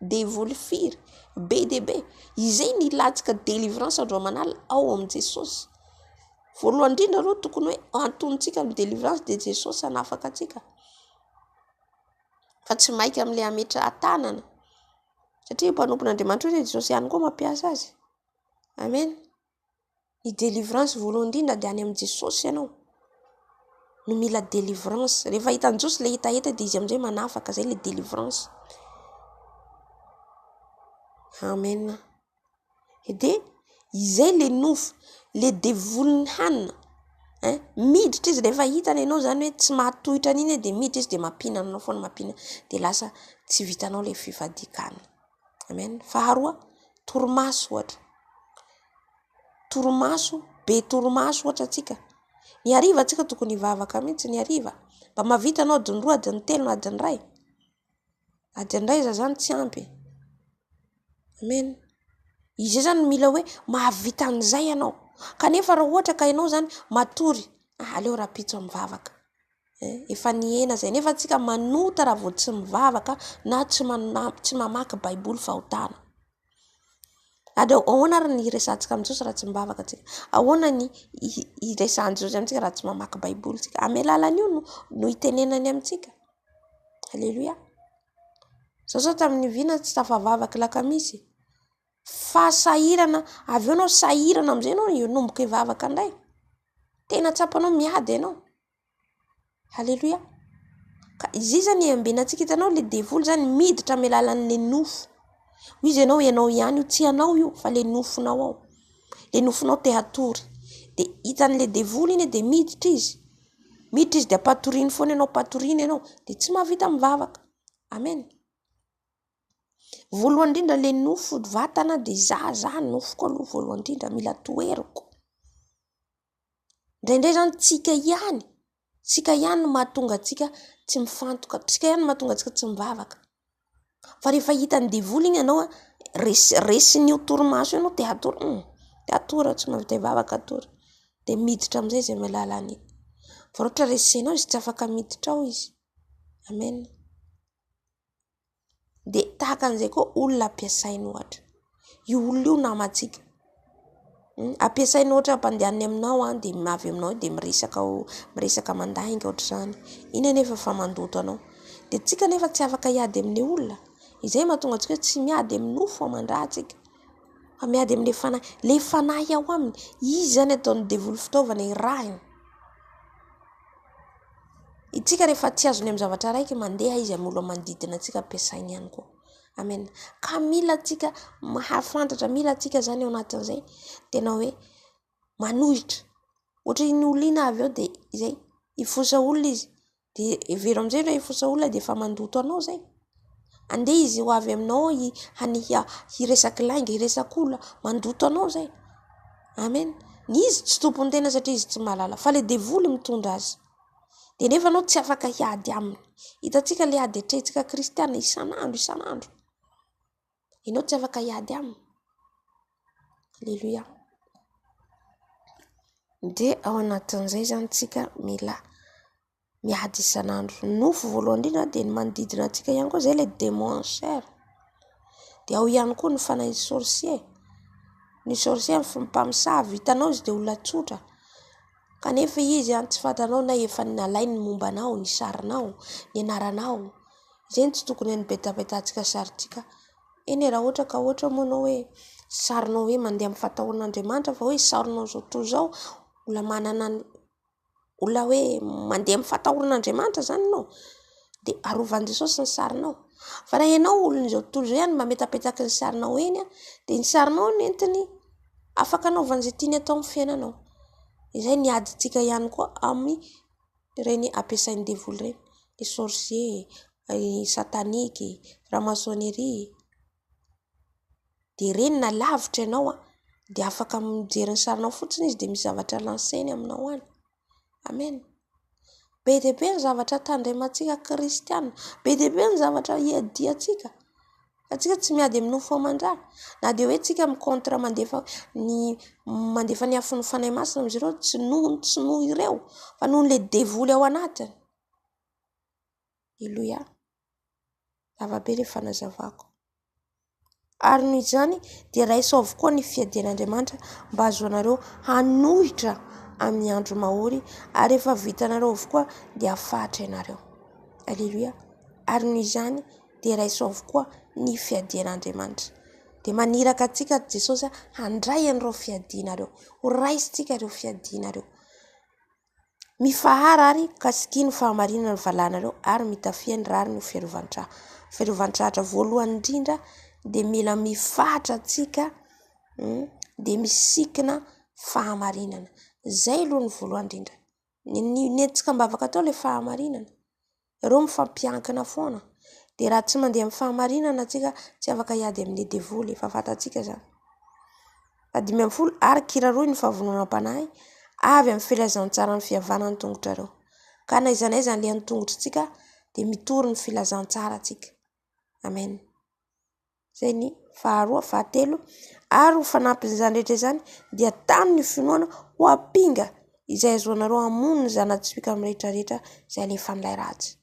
Devoly firy be dia be. Izay ny ilantsika délivrance andro aman'alina ao amin'ny Jesosy. Voalohany indrindra aloha tokony hoe antontsika amin'ny délivrance dia Jesosy hanafaka atsika. Fa tsy maika amin'ilay ametrahan-tanana. Satria mpanompon'Andriamanitra hoe Jesosy ihany koa mampiasa azy. Amen. Ny délivrance voalohany indrindra dia any amin'ny Jesosy ianao no mila délivrance. Rehefa hitan'i Jesosy ilay hetaheta dia izy amin'izay manafaka, zay le délivrance. Amen. Dia izay le nofo, le devoliny hanina. Miditra izy rehefa hitana ianao zany hoe tsy mahatohitra an'iny dia miditra izy dia mampinana anao foana mampinana dia lasa tsy vitanao le fivadikana. Amen. Faharoa, torimaso ohatra. Torimaso, be torimaso ohatra tsika. Ny hariva tsika tokony hivavaka mihitsy ny hariva. Mba mahavita anao adiny 2, adiny 3 na adiny 1. Adiny 1 iza zany tsy ampy. Amen. Izay zany mila hoe mahavita an'izay ianao. Kanefa raha ohatra ka ianao zany matory, aleo rapitso amin'ny vavaka. Efa nihena zay. Nefa tsika manota raha vao tsy mivavaka na tsy mamaky baiboly fahotana. Ahoana ny resantsika amin'ny Jesosy raha tsy mivavaka tsika? Ahoana ny resan'i Jesosy amintsika raha tsy mamaky baiboly tsika? Amin'ny alalan'io no hitenenany amintsika. Halleluia. Zao tamin'ny vina tsy tafavavaky lakamisy. Fasahirana, avy eo anao sahirana amin'izay anao nomboka hivavaka indray. Tena tsapanao miady ianao. Halleluia. Ka izy zany hiambenantsika, hitanao le devoly zany miditra amin'ny alalan'le nofo. Izy ianao ihany io, tsy ianao io fa le nofonao ao. Le nofonao te hatory. Dia hitan'le devoly iny dia miditra izy. Miditra izy dia patoriny foana ianao, patoriny ianao dia tsy mahavita mivavaka. Amen. Voalohany indrindra le nofo vatana dia za nofoko aloha voalohany indrindra mila toeriko. Indraindray zany tsika ihany no mahatonga antsika tsy mifantoka, tsika ihany no mahatonga antsika tsy mivavaka. Fa rehefa hitan'ny devoly iny ianao resin'io torimaso ianao te hatory, tsy mahavita hivavaka atory. Dia miditra amin'izay zay amin'ny alalany. fa ohatra resenao izy tsy afaka miditra ao izy. Amen. De tahaka an'izay koa olona ampiasainy ohatra. Io olona io namantsika. Ampiasainy ohatra mpandehanany aminao de mavy aminao de miresaka mandainga ohatr'izany. Iny anefa fa mandoto anao. De tsika nefa tsy afaka hiady amin'ny olona. Izay mahatonga antsika tsy miady amin'ny nofo amandratsika. Fa miady amin'ny fanahy. Le fanahy ao aminy. Izy zany ataony devoly fitaovana irahiny. Itsika rehefa tsy azony amin'ny zavatra raiky mandeha izy amin'ny olona manodidina antsika ampiasainy ihany koa. Amen. Ka mila tsika mahafantatra, mila tsika zany ao anatin'izay tena hoe manohitra. Ohatra iny olona iny avy eo de izay ifosa olona izy. De evero amin'izay rehefa ifosa olona de fa mandoto anao zay. Andeha izy ho avy aminao hiresaka lainga, hiresaka olona, mandoto anao zay. Amen. Ny izy tsy tompony tena satria izy tsy mahalala, fa le devoly mitondra azy. De nefa anao tsy afaka hiady aminy. Hitantsika le ady atrentsika kristiana isan'andro. Ianao tsy afaka hiady aminy. Alléluia. De ao anatin'izay zany tsika mila miady isan'andro. Nofo voalohany indrindra de ny manodidina antsika ihany koa zay le démon en chair. De ao ihany koa ny fanahy sorcier. Ny sorcier mpamosavy, hitanao izy de olona tsotra. Kanefa izy tsy fantanao na efa nalainy momba anao, ny sarinao, ny anaranao. Izay tsy tokony ny betapetatsika sarintsika. Eny raha ohatra ka ohatra moa anao hoe sarinao hoe mandeha amin'ny fataon'Andriamanitra fa hoe sarinao zao to zao olona manana olona hoe mandeha amin'ny fataon'Andriamanitra zany anao. De arovan'i Jesosy ny sarinao. Fa raha ianao olona zao to zao ihany mametapetaky ny sarinao eny de ny sarinao nentiny afaka anaovany izay tiany atao amin'ny fiainanao. Izay niadintsika ihany koa amin'ny reny ampiasain'ny devoly reny. Les sorciers, les sataniques, franc-maçonnerie. De reny na lavitra ianao de afaka mijery ny sarinao fotsiny izy de misy zavatra lanseny aminao any. Amen. Be dia be ny zavatra tandremantsika kristiana. Be dia be ny zavatra iadiantsika. Atsika tsy miady amin'ny nofo aman-drà. Na de hoe tsika mikontra mandefa ny afon'ny fanahy masina amizareo tsy noho ireo fa noho le devoly ao anatiny. Alléluia. Zavabe le fanazavako. Ary noho izany dia raisao avokoa ny fiadian'Andriamanitra mba ahazoanareo hanohitra amin'ny andro mahory ary rehefa vitanareo avokoa dia afatra ianareo. Alléluia. Ary noho izany dia raisao avokoa ny fiadian'Andriamanitra. De maniraka atsika Jesosy handray an'ireo fiadianareo. Ho raisitsika ireo fiadianareo. Mifahara ary kasikiny fahamarinana ny valanareo ary mitafia ny rary ny fiarovan-trahatra voalohany indrindra de mila mifahatra atsika de misikina fahamarinana. Zay aloha ny voalohany indrindra. Ny antsika mbavaka atao le fahamarinana. Ireo mifampiankina foana. De raha tsy mandeha amin'ny fahamarinana atsika tsy afaka hiady amin'ny devoly efa fantatsika zany. 12 ary kiraroy ny fahavononam-panahy avy amin'ny filazantsara ny fihavanany tongotrareo. Ka na aiza n'aiza ny tongotritsika de mitory ny filazantsara atsika. Amen. Zay ny fahatelo ary ho fanampin'izany rehetra izany dia tany ny finoana ho ampinga izay azoanareo hamono ny zanatsika amin'ny rehetrarehetra izay alefa n'ilay ratsy.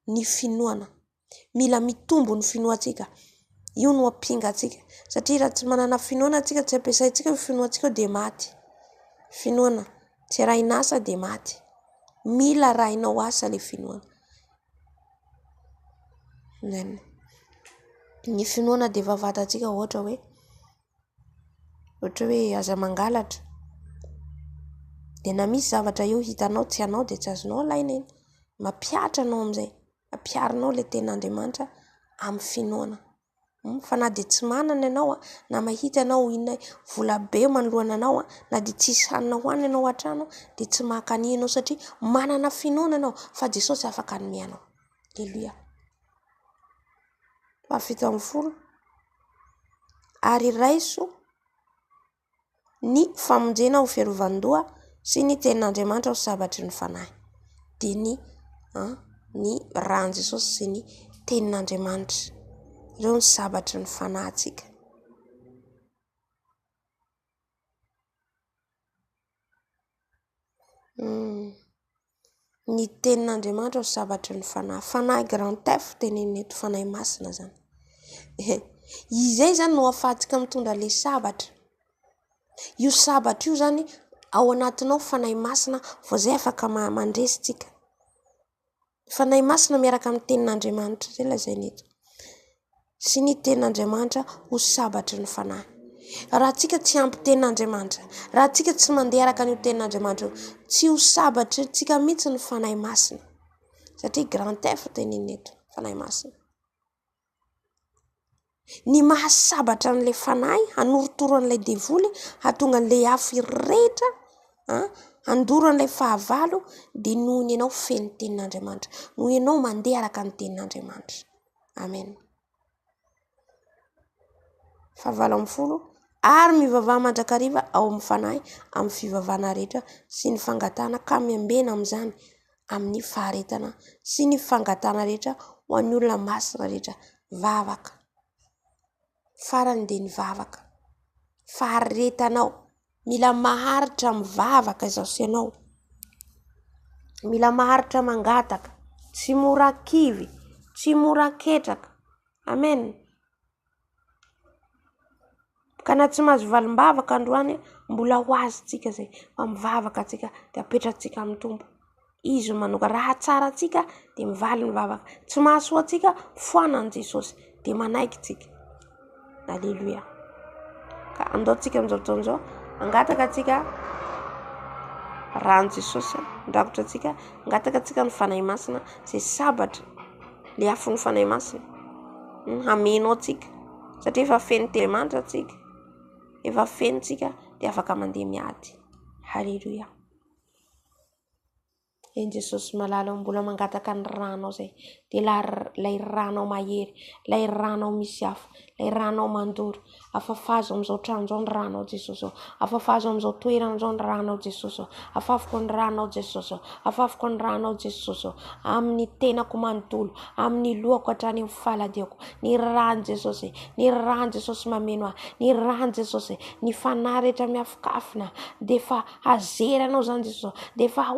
Ny finoana. Mila mitombo ny finoatsika. Io no ampinga atsika. Satria raha tsy manana finoana atsika tsy ampiasaintsika ny finoatsika de maty. Finoana. Tsy rainasa de maty. Mila rainao asa le finoana. Ny finoana de vavatantsika ohatra hoe aza mangalatra. De na misy zavatra eo hitanao tsy anao de tsy azonao alaina iny. Mapiatra anao amin'izay. Mapiarinao le ten'Andriamanitra amin'ny finoana. Fa na de tsy manana ianao na mahita anao inona vola be manoloana anao na de tsy hanina hoanina ianao an-trano de tsy mankany ianao satria manana finoana anao fa Jesosy afaka hanome anao. Alléluia. 17 ary raiso ny famonjena ho fiarovan-doha sy ny tenin'Andriamanitra ho sabatry ny fanahy. De ny rahan'i Jesosy sy ny tenin'Andriamanitra. Ireo ny sabatry ny fanahintsika. Ny tenin'Andriamanitra ho sabatry ny fanahy. Fanahy grand F teneniny eto, fanahy masina zany. Izay zany no ahafahantsika mitondra le sabatra. Io sabatra io zany ao anatinao fanahy masina vao zay afaka mandresitsika. Fanahy masina miaraka amin'ny tenin'Andriamanitra zay lazainy eto. Sy ny tenin'Andriamanitra ho sabatry ny fanahy. Raha tsika tsy ampy tenin'Andriamanitra, raha tsika tsy mandeha araka an'io tenin'Andriamanitra, tsy ho sabatry tsika mihitsy ny fanahy masina. Satria grand F teneniny eto, fanahy masina. Ny mahasabatra an'ilay fanahy, hanorotoro an'ilay devoly, hatonga an'ilay afo rehetra, handoro an'ilay fahavalo, dia noho ny ianao feno tenin'Andriamanitra, noho ianao mandeha araka ny tenin'Andriamanitra. Amen. 40 ary mivavaha mandrakariva ao amin'ny fanahy amin'ny fivavahana rehetra sy ny fangatana ka miambena amin'izany amin'ny faharetana sy ny fangatana rehetra ho an'ny olona masina rehetra. Vavaka. Farany dia ny vavaka. Faharetanao. Mila maharitra mivavaka izao sy ianao. Mila maharitra mangataka. Tsy mora kivy. Tsy mora ketraka. Amen. Ka na tsy mahazo valim-bavaka androany, mbola ho azontsika zay. Fa mivavaka tsika dia apetratsika amin'ny Tompo. Izy manoka raha tsara tsika dia mivaly ny vavaka. Tsy mahasoa tsika, foanany Jesosy dia manaiky tsika. Alleluia. Ka andaotsika amin'izao fotoana izao, angataka tsika rano Jesosy, andrakotra tsika, angataka tsika ny fanahy masina, izay sabatra le afo ny fanahy masina. Hamenao tsika. Satria efa feno tenin'Andriamanitra tsika. Efa feno tsika dia afaka mandeha miady. Halleluia. En Jesosy malala mbola mangataka ny ranao zay. Dia lay ranao mahery, lay ranao misy afo, lay ranao mandoro. Afafazo amin'izao trano izao ny ranao Jesosy. Afafazo amin'izao toerana izao ny ranao Jesosy. Afafako ny ranao Jesosy. Afafako ny ranao Jesosy. Amin'ny tenako manontolo, amin'ny lohako hatrany amin'ny faladiako. Ny rano Jesosy, ny rano Jesosy mameno ahy, ny rano Jesosy, ny fanahy rehetra miafokafona. Dia fa azeranao zany Jesosy. Dia fa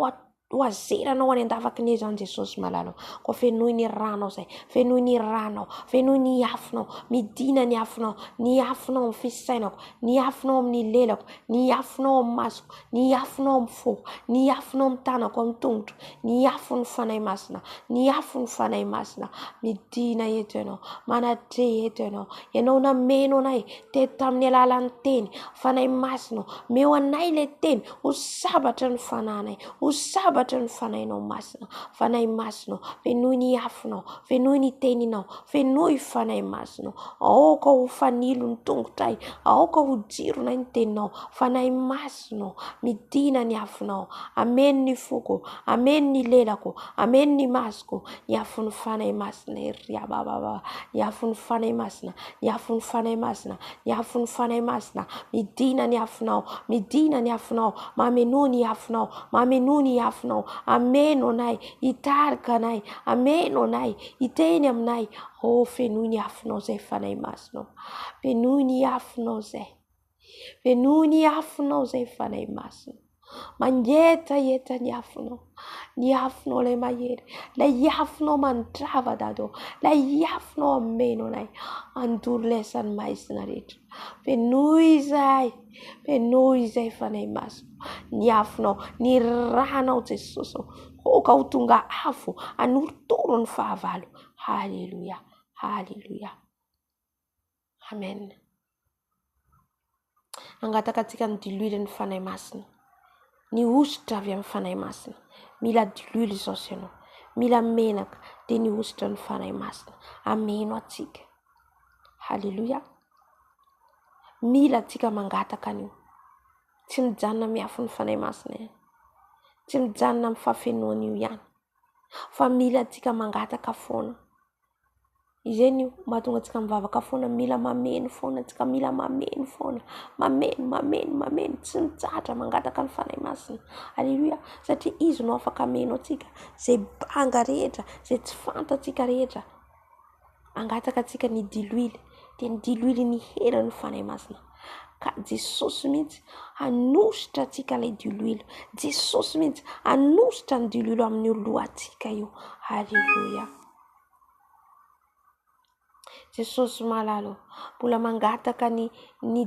ho azeranao any andavaky ny zany Jesosy malalo. Ko fenoy ny ranao zay, fenoy ny ranao, fenoy ny afonao, midina ny afonao amin'ny fisainako, ny afonao amin'ny lelako, ny afonao amin'ny masoko, ny afonao amin'ny foko, ny afonao amin'ny tanako, amin'ny tongotro, ny afon'ny fanahy masina, ny afon'ny fanahy masina. Midina eto ianao, manatre eto ianao, ianao nameno anay teto tamin'ny alalan'ny teny, fanahy masina, meo anay le teny, ho sabatra ny fananay, ho sabatra ny fanahinao masina, fanahy masina, fenoy ny afonao, fenoy ny teninao, fenoy fanahy masina. Aoka ho fanilo ny tongotray, aoka ho jirona ny teninao, fanahy masina, midina ny afonao, amen ny foko, amen ny lelako, amen ny masoko, ny afon'ny fanahy masina, ny afon'ny fanahy masina, ny afon'ny fanahy masina, ny afon'ny fanahy masina, midina ny afonao, midina ny afonao, mameno ny afonao, mameno ny afonao, ameno anay, hitarika anay, ameno anay, hiteny aminay. Fenoy ny afonao zay fanahy masina, fenoy ny afonao zay, fenoy ny afonao zay fanahy masina. Mangetaheta ny afonao lay mahery, lay afonao mandrava dado, lay afonao ameno anay, andoro lesan'ny maizina rehetra. Fenoy izay fanahy masina, ny afonao, ny ranao Jesosy, ka ho tonga afo, anorotoro ny fahavalo. Halleluia, halleluia, amen. Angataka tsika ny diluile ny fanahy masina, ny ositra avy amin'ny fanahy masina. Mila diluile izao sy ianao, mila menaka dia ny ositra ny fanahy masina ameno atsika. Halleluia. Mila atsika mangataka an'io, tsy mijanona miafo ny fanahy masina, tsy mijanona amin'ny fafenoan'io ihany, fa mila atsika mangataka foana. Izany io mahatonga atsika mivavaka foana, mila mameno foana atsika, mila mameno foana, mameno, tsy mitsahatra mangataka ny fanahy masina. Alleluia. Satria izy no afaka ameno atsika zay banga rehetra, zay tsy fantatsika rehetra. Angataka atsika ny diluile, dia ny diluile ny hery ny fanahy masina. Ka Jesosy mihitsy Anositra atsika ilay diloilo. Jesosy mihitsy anositra ny diloilo amin'ny lohantsika io. Haleloia. Jesosy malalo, mbola mangataka ny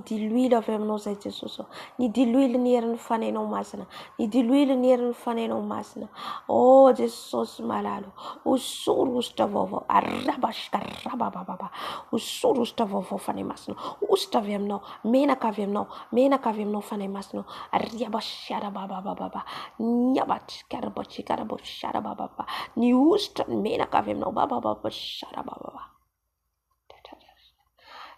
diloilo avy aminao zay Jesosy. Ny diloilo ny herin'ny fanainao masina. Ny diloilo ny herin'ny fanainao masina. Oh Jesosy malalo, osoro ositra vaovao. Arabashka rabababa. Osoro ositra vaovao fanay masina. Ositra avy aminao, menaka avy aminao, menaka avy aminao fanay masina. Ariabashara babababa. Nyabatshkaraboshkara bababa. Ny ositra ny menaka avy aminao bababa shara bababa.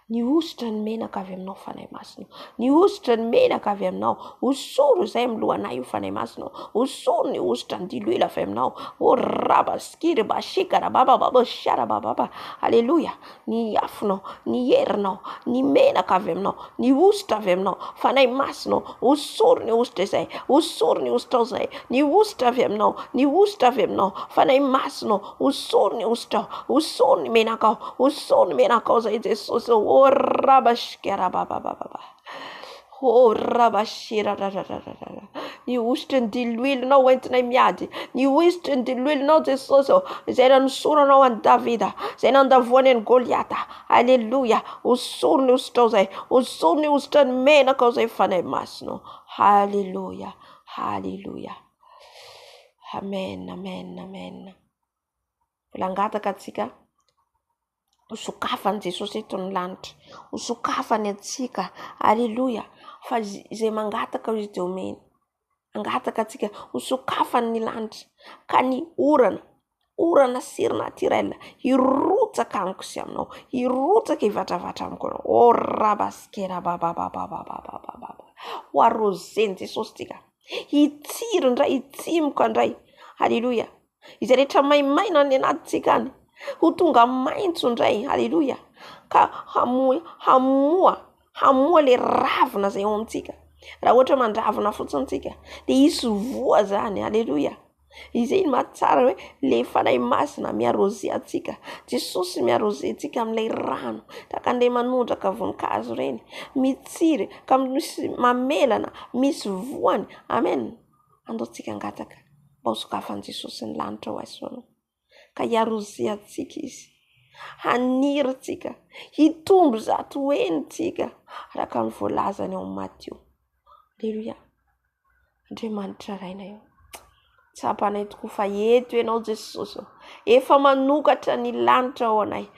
Ny ositra ny menaka avy aminao fanay masina. Ny ositra ny menaka avy aminao. Osoro izay milohanay io fanay masina. Osoro ny ositra ny diloilo avy aminao. O rabaskiri bashikara bababa shara bababa. Aleluia. Ny afinao, ny herinao, ny menaka avy aminao, ny ositra avy aminao fanay masina. Osoro ny ositra izay. Osoro ny ositra izay. Ny ositra avy aminao, ny ositra avy aminao fanay masina. Osoro ny ositra, osoro ny menaka, osoro ny menaka izay Jesosy. O rabashkara bababa. O rabashira rarararara. Ny ositra ny diloilonao entinay miady. Ny ositra ny diloilonao Jesosy. Izay nanosoranao an'i Davida. Izay nandavoany an'i Goliata. Aleluia. Osoro ny ositra izay. Osoro ny ositra ny menaka izay fanay masina. Haleluia. Haleluia. Amen, amen, amen. Langataka atsika. Usukafany Jesosy eto ny lanitra. Usukafany atsika. Aleluia. Fa izay mangataka izy dia omeny. Angataka atsika. Usukafany ny lanitra. Ka ny orana surnaturel hirotsaka amiko sy aminao. Hirotsaka ivatra-vatra amiko. O rabaskera babababababababa. O arroseny Jesosy tika. Hitsiro indray, hitsimoka indray. Aleluia. Izay rehetra maimaina ny anatintsika any. Ho tonga maintso indray. Haleluia. Ka hamoa le ravina zay ao amintsika. Raha ohatra mandravina fotsiny tsika dia hisy voa zany. Haleluia. Izay mahatsara hoe le fanay masina miarroze atsika. Jesosy miarroze atsika amin'ilay rano. Taka andeha manondraka voninkazo reny. Mitsiry ka misy mamelana, misy voany. Amen. Andao tsika angataka. Mba ho sokafan'i Jesosy ny lanitra ho aisoana. Ka hiarroze atsika izy. Haniry tsika. Hitombo zato heny tsika. Araka ny voalazany ao amin'ny Matteo. Aleluia. Andriamanitra raina io. Tsapanay tokoa fa eto ianao Jesosy. Efa manokatra ny lanitra ao anay.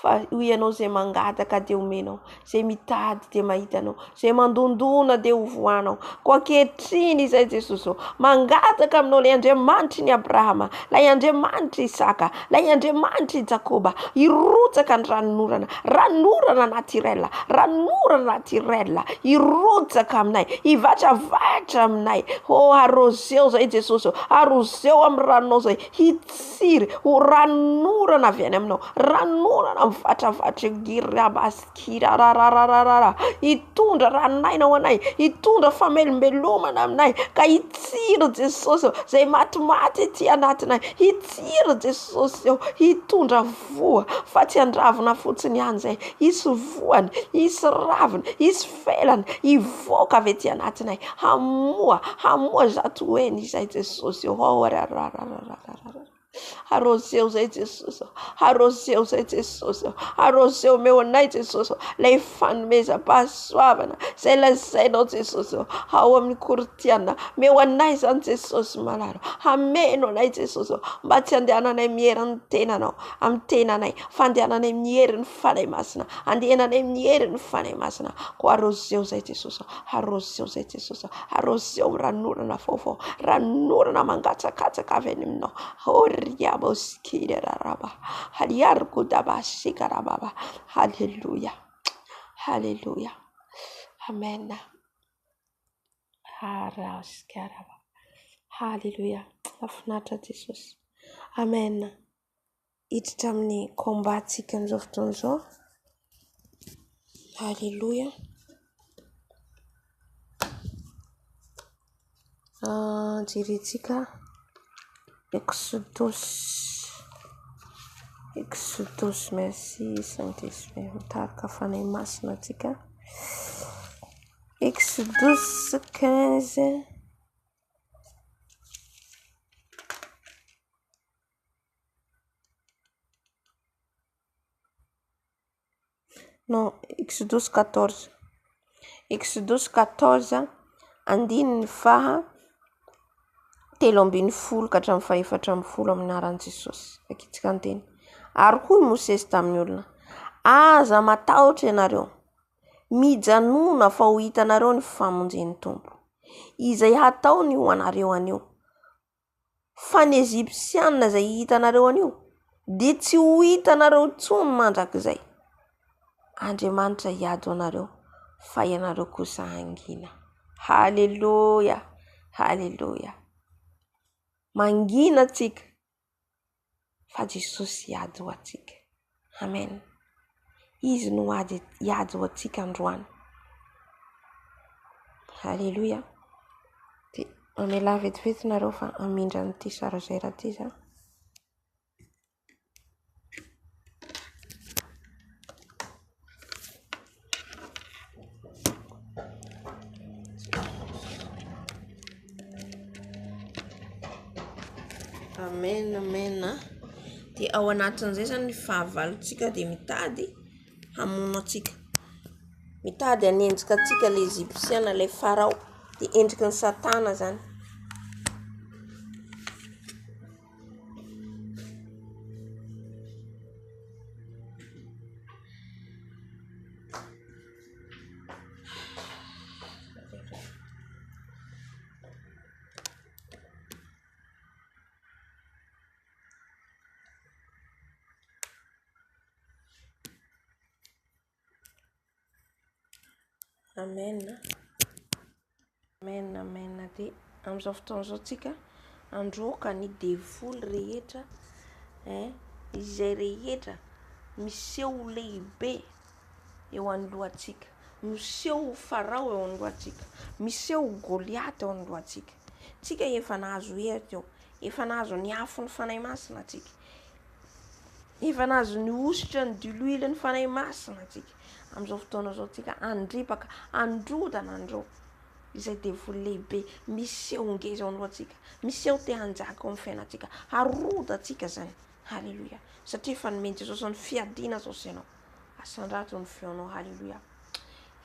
Fa io ianao izay mangataka dia omenao. Izay mitady dia mahitanao. Izay mandondona dia hovoanao. Ko ankehitriny izay Jesosy. Mangataka aminao ilay Andriamanitry ny Abrahama. Ilay Andriamanitry Isaka. Ilay Andriamanitry Jakoba. Hirotsaka ny ranorana. Ranorana naturel. Ranorana naturel. Hirotsaka aminay. Hivatra-vatra aminay. Oh arroseo zay Jesosy. Arroseo amin'ny ranonao zay. Hitsiry. Ho ranorana avy any aminao. Ranorana vatra-vatra girabaskira rarararara. Hitondra ranonainao anay. Hitondra famelombelomana aminay. Ka hitsiry Jesosy. Zay matimaty ety anatinay. Hitsiry Jesosy. Hitondra voa. Fa tsy andravina fotsiny ihany zay. Hisy voany. Hisy raviny. Hisy felany. Hivoaka avy ety anatinay. Hamoa zato hoeny izay Jesosy. Arroseo zay Jesosy. Arroseo zay Jesosy. Arroseo meu anay Jesosy. Lay fanomezam-pahasoavana zay lazainao Jesosy. Ao amin'ny koritiana. Meu anay zany Jesosy malaro. Hameno anay Jesosy. Mba tsy andehananay miherin'ny tenanao. Amin'ny tenanay. Fandehananay miherin'ny fanay masina. Andehananay miherin'ny fanay masina. Ko arroseo zay Jesosy. Arroseo zay Jesosy. Arroseo ranorana vaovao. Ranorana mangatsakatsaka avy any aminao. Riaboskira raba. Haliarko dabashika rababa. Hallelujah. Hallelujah. Amen. Haraskaraba. Hallelujah. Afinatra Jesosy. Amen. Hiditra amin'ny kombatsika amin'izao fotoana izao. Hallelujah. Jerentsika. Exodus, merci Saint-Esprit. Mitarika fanay masina atsika. Exodus 15. Non, Exodus 14. Exodus 14 andininy faha 13 ka hatramin'ny 14 amin'ny anaran'i Jesosy. Akitsika anteny. Ary hoy Mosesy tamin'ny olona, aza matahotra ianareo, mijanona fa ho hitanareo ny famonjen'ny Tompo, izay hataony ho anareo anio. Fa ny Ezipsianina izay hitanareo anio, dia tsy ho hitanareo intsony mandrakizay. Andriamanitra hiady ho anareo, fa ianareo kosa hangina. Haleluya, haleluya. Mangina atsika, fa Jesosy hiady ho atsika. Amen. Izy no hiady ho atsika androany. Haleluya. Dia mamela vetivety nareo fa amindra n'ity sarazera ty za. Amen, amen. Dia ao anatin'izay zany ny fahavalontsika dia mitady hamono atsika. Mitady hanenjika atsika ilay Ezipsiana, ilay Farao, dia endriky ny Satana zany. Amen. Amen, amen. Dia amin'izao fotoana izao tsika androaka ny devoly rehetra, izay rehetra miseho lehibe eo anoloantsika, miseho Farao eo anoloantsika, miseho Goliaty eo anoloantsika. Tsika efa nahazo hety eo, efa nahazo ny afo ny fanahy masina atsika, efa nahazo ny ositra ny diloilo ny fanahy masina atsika. Amin'izao fotoana izao tsika andripaka, androdana andreo izay devoly lehibe miseho ngeza ao anoloantsika, miseho te hanjaka ao amin'ny fiainantsika, harodantsika zany. Haleluya. Satria efa nomeny Jesosy ny fiadiana zao ianao. Asandrato ny feonao. Haleluya.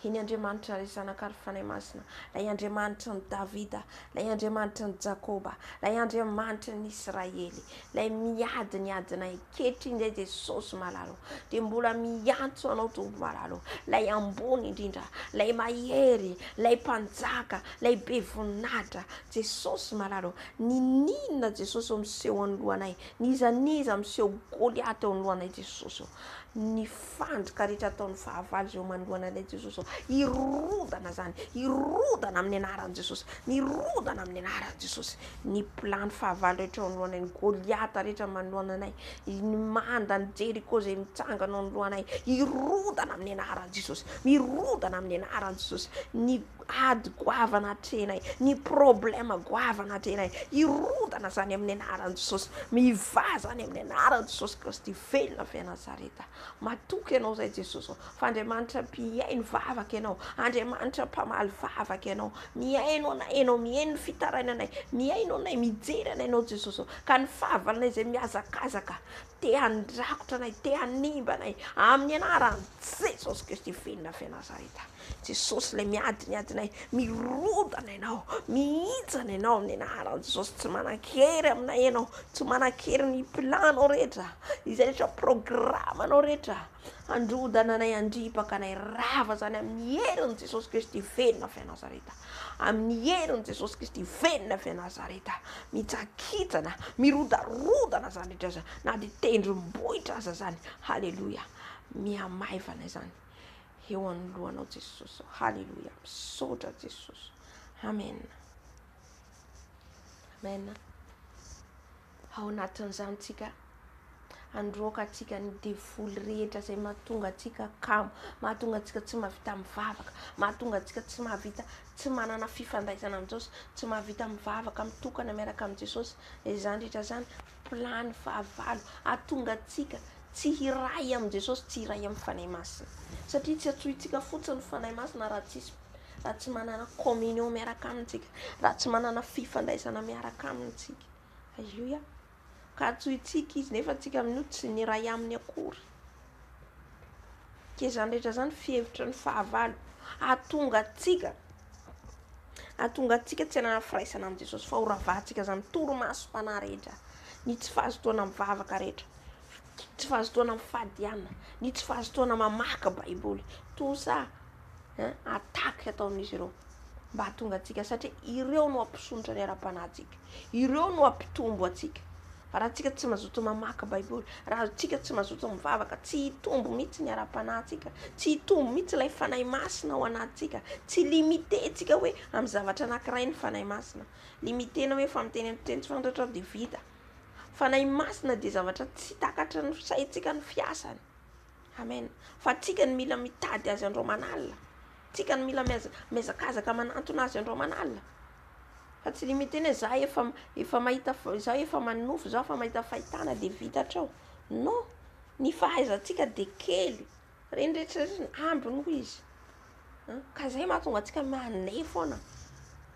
Iny Andriamanitra ilay zanak'ary fanahy masina, ilay Andriamanitra ny Davida, ilay Andriamanitra ny Jakoba, ilay Andriamanitra ny Israely, ilay miadinay kehitriny indray Jesosy malalo, dia mbola miantso anao Tompo malalo, ilay ambony indrindra, ilay mahery, ilay mpanjaka, ilay be voninahitra, Jesosy malalo. Ninona Jesosy eo miseho anoloanay, nizaniza miseho Goliaty eo anoloanay Jesosy eo. Ny fandrika rehetra ataon'ny fahavalo izay manoloana anay Jesosy eo, irodana zany, irodana amin'ny anaran'i Jesosy, nirodana amin'ny anaran'i Jesosy. Ny plany fahavalo rehetra eo anoloanay, ny Goliaty rehetra manoloana anay, ny manda ny Jeriko izay mitsangana eo anoloanay, irodana amin'ny anaran'i Jesosy, mirodana amin'ny anaran'i Jesosy. Ny ady goavana hatrenay, ny problema goavana hatrenay, irodana zany amin'ny anaran'i Jesosy, mivazany amin'ny anaran'i Jesosy Kristy velona avy Nazareta. Matoky ianao zay Jesosy, fa Andriamanitra mpiaino vavaka ianao, Andriamanitra mpamaly vavaka ianao, miaino anay ianao, miaino ny fitarainanay, miaino anay, mijery anay ianao Jesosy, ka ny fahavalonay izay miazakazaka te handrakotra anay, te hanimba anay amin'ny anaran'i Jesosy Kristy velona avy Nazareta. Jesosy ilay miadinay, mirodana ianao, mihitsana ianao amin'ny anaran'i Jesosy. Tsy manan-kery aminay ianao, tsy manan-kery ny planao rehetra, izay rehetra programanao rehetra, androdana anay, andripaka anay, rava zany amin'ny herin'i Jesosy Kristy velona avy Nazareta, amin'ny herin'i Jesosy Kristy velona avy Nazareta. Mitsakitsana, mirodarodana zany rehetra zany, na dia tendrombohitra aza zany. Haleluya. Miamaivana zany eo anoloanao Jesosy. Haleluya. Misaotra Jesosy. Amen. Amen. Ao anatin'izany tsika androaka atsika ny devoly rehetra izay mahatonga atsika kamo, mahatonga atsika tsy mahavita mivavaka, mahatonga atsika tsy mahavita, tsy manana fifandraisana amin'ny Jesosy, tsy mahavita mivavaka mitokana miaraka amin'ny Jesosy. Izany rehetra zany plany fahavalo ahatonga atsika tsy hiray amin'ny Jesosy, tsy hiray amin'ny fanahy masina. Satria tsy atsohintsika fotsiny ny fanahy masina raha tsisy raha tsy manana communion miaraka amintsika, raha tsy manana fifandraisana miaraka amintsika. Halleloia. Ka tsoitsika izy nefa tsika amin'io tsy ny ray aminy akory. Ke zany rehetra zany fihevitra ny fahavalo ahatonga atsika tsy hanana firaisana amin'ny Jesosy fa horavahantsika zany toromasom-panahy rehetra, ny tsy fahazotoana mivavaka rehetra, tsy fahazotoana mifadiana, ny tsy fahazotoana mamaky baiboly, tout ça ataka ataon'izy ireo mba hahatonga atsika, satria ireo no ampisonitra ny ara-panahintsika, ireo no ampitombo atsika. Fa raha tsika tsy mazoto mamaky baiboly, raha tsika tsy mazoto mivavaka, tsy hitombo mihitsy ny ara-panahintsika, tsy hitombo mihitsy ilay fanahy masina ao anatintsika, tsy limite tsika hoe amin'ny zavatra anankiray ny fanahy masina. Limitena hoe fa miteny tsy fantatra dia vita. Fanahy masina dia zavatra tsy takatra ny saintsika ny fiasany. Amen. Fa tsika ny mila mitady azy andro manalina, tsika ny mila mihazakazaka manantona azy andro manalina. Fa tsy limitena za efa mahita, za efa manofo, za efa mahita fahitana dia vitatrao. Non, ny fahaizantsika dia kely, reny rehetra ambiny hoy izy. Ka zay mahatonga antsika manay foana,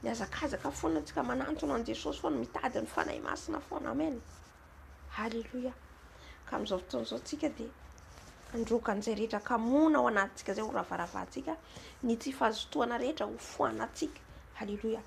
mihazakazaka foana antsika manantona an Jesosy foana, mitady ny fanahy masina foana. Amen. Halleluia. Ka amin'izao fotoana izao tsika dia androka an'izay rehetra kamoana ao anatintsika zay ho ravaravahantsika, ny tsy fahazotoana rehetra ho foanatsika. Halleluia.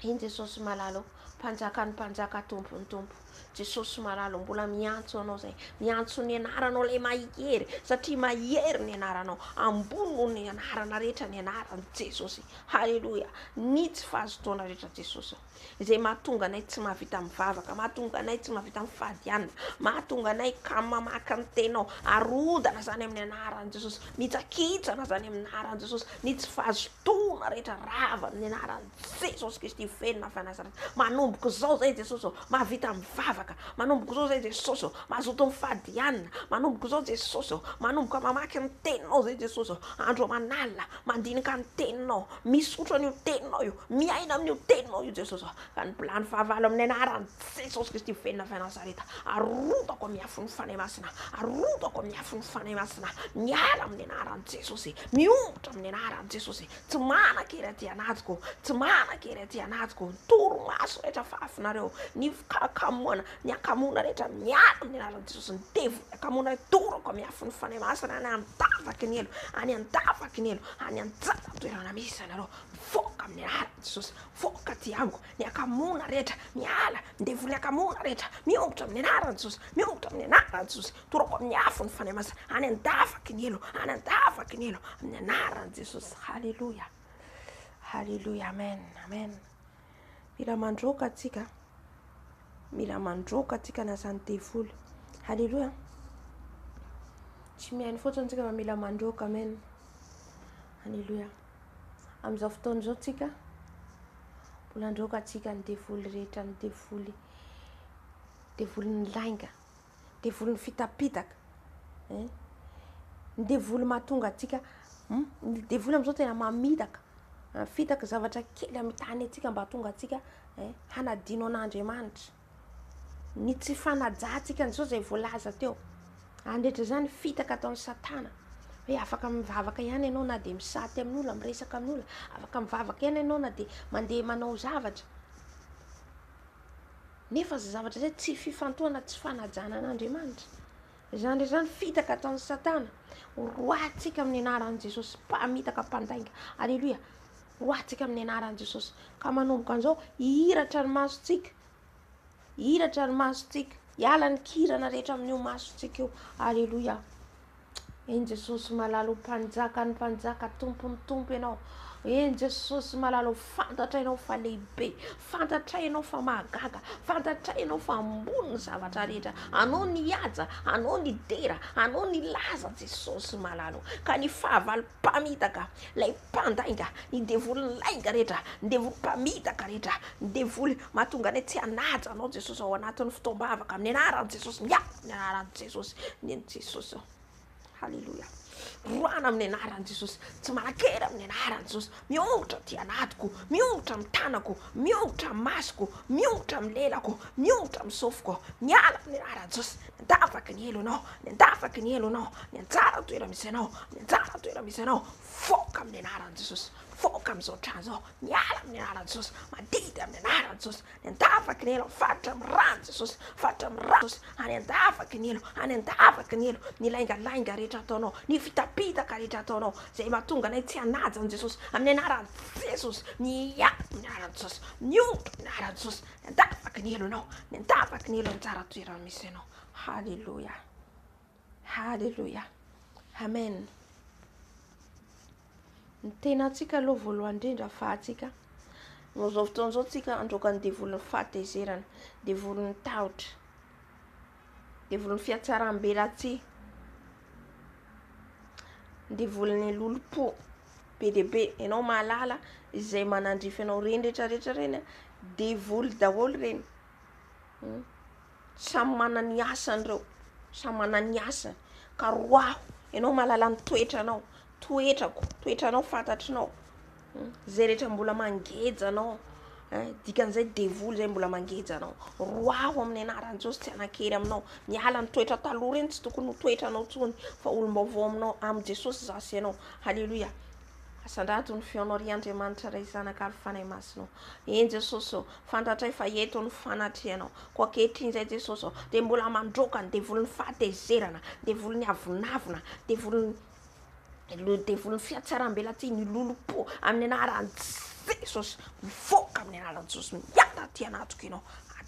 Iny Jesosy malalo, mpanjaka ny mpanjaka, tompo ny tompo. Jesosy malalo, mbola miantso anao zay, miantso ny anaranao ilay mahery, satria mahery ny anaranao, ambony noho ny anarana rehetra ny anaran'i Jesosy. Halleluia. Ny tsy fahazotoana rehetra Jesosy, izay mahatonga anay tsy mahavita mivavaka, mahatonga anay tsy mahavita mifadiana, mahatonga anay ka mamaky ny tenao, arodana zany amin'ny anaran'i Jesosy, mitsakitsana zany amin'ny anaran'i Jesosy, ny tsy fahazotoana rehetra rava amin'ny anaran'i Jesosy Kristy venona Nazareta. Manomboka zao zay Jesosy, mahavita mivavaka, manomboka zao zay Jesosy, mazoto mifadiana, manomboka zao Jesosy, manomboka mamaky ny teninao zay Jesosy, andro manalina, mandinika ny teninao, misotra an'io teninao io, miaina amin'io teninao io Jesosy. Ka ny pilany fahavalo amin'ny anaran'i Jesosy Kristy venona Nazareta, arodako amin'ny afo ny fanahy masina, arodako amin'ny afo ny fanahy masina, miala amin'ny anaran'i Jesosy, miomotra amin'ny anaran'i Jesosy, tsy manan-kery aty anatiko, tsy manan-kery aty anatiko, toromaso rehetra faafinareo, ny kamoana, ny akamoana rehetra miala amin'ny anaran'i Jesosy, ny devoly akamoana torako amin'ny afo ny fanahy masina, any andavaky ny elo, any andavaky ny elo, any anjara toerana misy anareo, voaka amin'ny anaran'i Jesosy, voaka aty amiko, ny akamoana rehetra miala, ny devoly akamoana rehetra miomotra amin'ny anaran'i Jesosy, miomotra amin'ny anaran'i Jesosy, torako amin'ny afo ny fanahy masina, any andavaky ny elo, any andavaky ny elo, amin'ny anaran'i Jesosy. Halleluia. Halleluia. Amen. Amen. Mila mandroaka atsika, mila mandroaka atsika nazany devoly. Halleluia. Tsy mihaino fotsiny tsika fa mila mandroaka. Amen. Halleluia. Amin'izao fotoana izao tsika mbola androaka atsika ny devoly rehetra, ny devoly ny lainga, devoly ny fitapitaka, ny devoly mahatonga atsika, ny devoly amin'izao tena mamitaka, fitaka zavatra kely amin'ny tany atsika mba hahatonga atsika hanadino an'Andriamanitra, ny tsy fanajantsika n'izao zay voalaza teo. Andrehetra zany fitaka ataon'ny Satana, hoe afaka mivavaka ihany ianao na dia misaty amin'olona, miresaka amin'olona, afaka mivavaka ihany ianao na dia mandeha manao zavatra, nefa zay zavatra zay tsy fifantohana, tsy fanajana an'Andriamanitra. Zany zany fitaka ataon'ny Satana. Roatsika amin'ny anaran'i Jesosy, mpamitaka, mpandainga. Alleluia. Roatsika amin'ny anaran'i Jesosy. Ka manomboka an'izao hiratra ny masontsika, hiratra ny masontsika, hiala ny kirana rehetra amin'io masontsika io. Alleluia. Eny Jesosy malalo, mpanjaka ny mpanjaka, tompo ny tompo ianao. Eny Jesosy malalo, fantatra ianao fa lehibe, fantatra ianao fa mahagaga, fantatra ianao fa ambony ny zavatra rehetra, anao ny haja, anao ny dera, anao ny laza Jesosy malalo. Ka ny fahavalo mpamitaka, lay mpandainga, ny devoly ny lainga rehetra, ny devoly mpamitaka rehetra, ny devoly mahatonga anay tsy hanaja anao Jesosy ao anatin'ny fotoam-bavaka, amin'ny anaran'i Jesosy, miala amin'ny anaran'i Jesosy, ny Jesosy. Halleluia. Roana amin'ny anaran'i Jesosy, tsy manan-kery amin'ny anaran'i Jesosy, miomotra ty anatiko, miomotra amin'ny tanako, miomotra amin'ny masoko, miomotra amin'ny lelako, miomotra amin'ny sofiko, miala amin'ny anaran'i Jesosy. Ny andavaky ny elo anao, ny andavaky ny elo anao, ny anjara toera misy anao, ny anjara toera misy anao, voaka amin'ny anaran'i Jesosy, mifoka amin'izao trano zao, miala amin'ny anaran'i Jesosy, mandidy amin'ny anaran'i Jesosy, ny andavaky ny elo, faritra amin'ny rano Jesosy, faritra amin'ny rano Jesosy, any andavaky ny elo, any andavaky ny elo, ny laingalainga rehetra ataonao, ny fitapitaka rehetra ataonao, zay mahatonga anay tsy hanaja Jesosy, amin'ny anaran'i Jesosy, miala amin'ny anaran'i Jesosy, miontra amin'ny anaran'i Jesosy, ny andavaky ny elonao, ny andavaky ny elo ny tsara toerana misy ianao. Halleluja, halleluja, amen. Ny tenantsika aloha voalohany indrindra fahatsika, amin'izao fotoana izao tsika androaka ny devolin'ny fahatezerana, devolin'ny tahotra, devolin'ny fiatsaram-belatsia, devolin'ny lolo-po be dia be. Ianao mahalala izay manandrify ianao reny rehetrarehetra reny, devoly daholo reny. Samy manana ny asany ireo, samy manana ny asany. Ka roaho, ianao mahalala ny toetranao, toetranao fantatrinao, zay rehetra mbola mangejanao, dikan'izay devoly zay mbola mangejanao. Roaho amin'ny anaran'i Jesosy tsy hanan-kery aminao, miala ny toetra taloha reny tsy tokony ho toetranao tsony, fa olom-baovao aminao, amin'ny Jesosy zasy ianao. Halleluja. Asandrato ny feonao ry Andriamanitra ray zanaka ary fanahy masinao. Eny Jesosy ô, fantatray fa eto ny fanatrehanao. Koa ankehitriny izay Jesosy ô, dia mbola mandroaka ny devolin'ny fahatezerana, devolin'ny avinavina, devolin'ny fiatsaram-belatsia, ny lolo-po amin'ny anaran'i Jesosy, mivoaka amin'ny anaran'i Jesosy, miala aty anatoko ianao,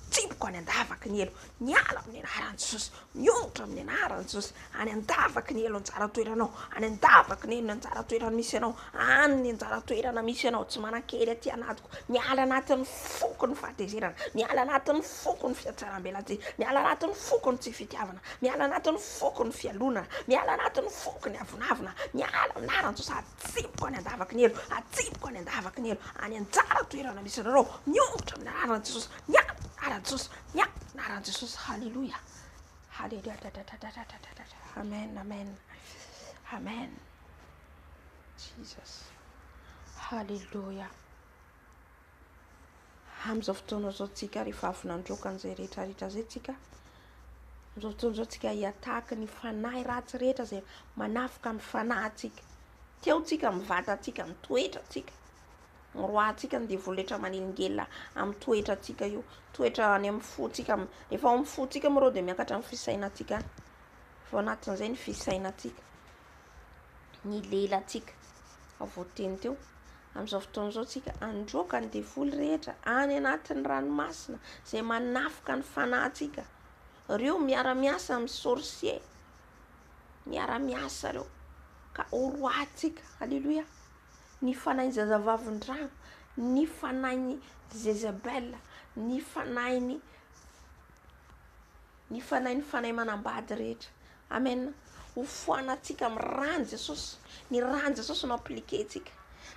atsipoko any andavaky ny elo, miala amin'ny anaran'i Jesosy, miontra amin'ny anaran'i Jesosy, any andavaky ny elo anjara toeranao, any andavaky ny elo anjara toerana misy ianao, any anjara toerana misy ianao, tsy manan-kery aty anatoko, miala anatin'ny foko ny fahatezerana, miala anatin'ny foko ny fiatsaram-belatsia, miala anatin'ny foko ny tsy fitiavana, miala anatin'ny foko ny fialonana, miala anatin'ny foko ny avinavina, miala amin'ny anaran'i Jesosy, atsipoko any andavaky ny elo, atsipoko any andavaky ny elo, any anjara toerana misy ianao, miontra amin'ny anaran'i Jesosy, miala anaran'i Jesosy, miala anaran'i Jesosy. Halleluja, halleluja, amen, amen, amen. Jesus, halleluja. Amin'izao fotoana izao tsika rehefa avy nandroaka an'izay rehetrarehetra zay tsika, amin'izao fotoana izao tsika hiataky ny fanahy ratsy rehetra zay manafika ny fanahintsika. Teo tsika mivatantsika, mitoetratsika, roatsika ny devoly rehetra manelingelina amin'ny toetratsika io, toetra any amin'ny fotsika. Rehefa ao amin'ny fotsika moa reo dia miakatra amin'ny fisainatsika, fa anatin'izay ny fisainatsika, ny lelantsika. Avoateny teo, amin'izao fotoana izao tsika androaka ny devoly rehetra any anatin'ny ranomasina zay manafika ny fanahintsika. Reo miara-miasa amin'ny sorcier, miara-miasa reo, ka oroatsika. Halleluja. Ny fanahin'ny zazavavindrano, ny fanahin'ny Jezabel, ny fanahin'ny fanahy manambady rehetra. Amen. Ho foanatsika amin'ny rano Jesosy, ny rano Jesosy no appliquentsika.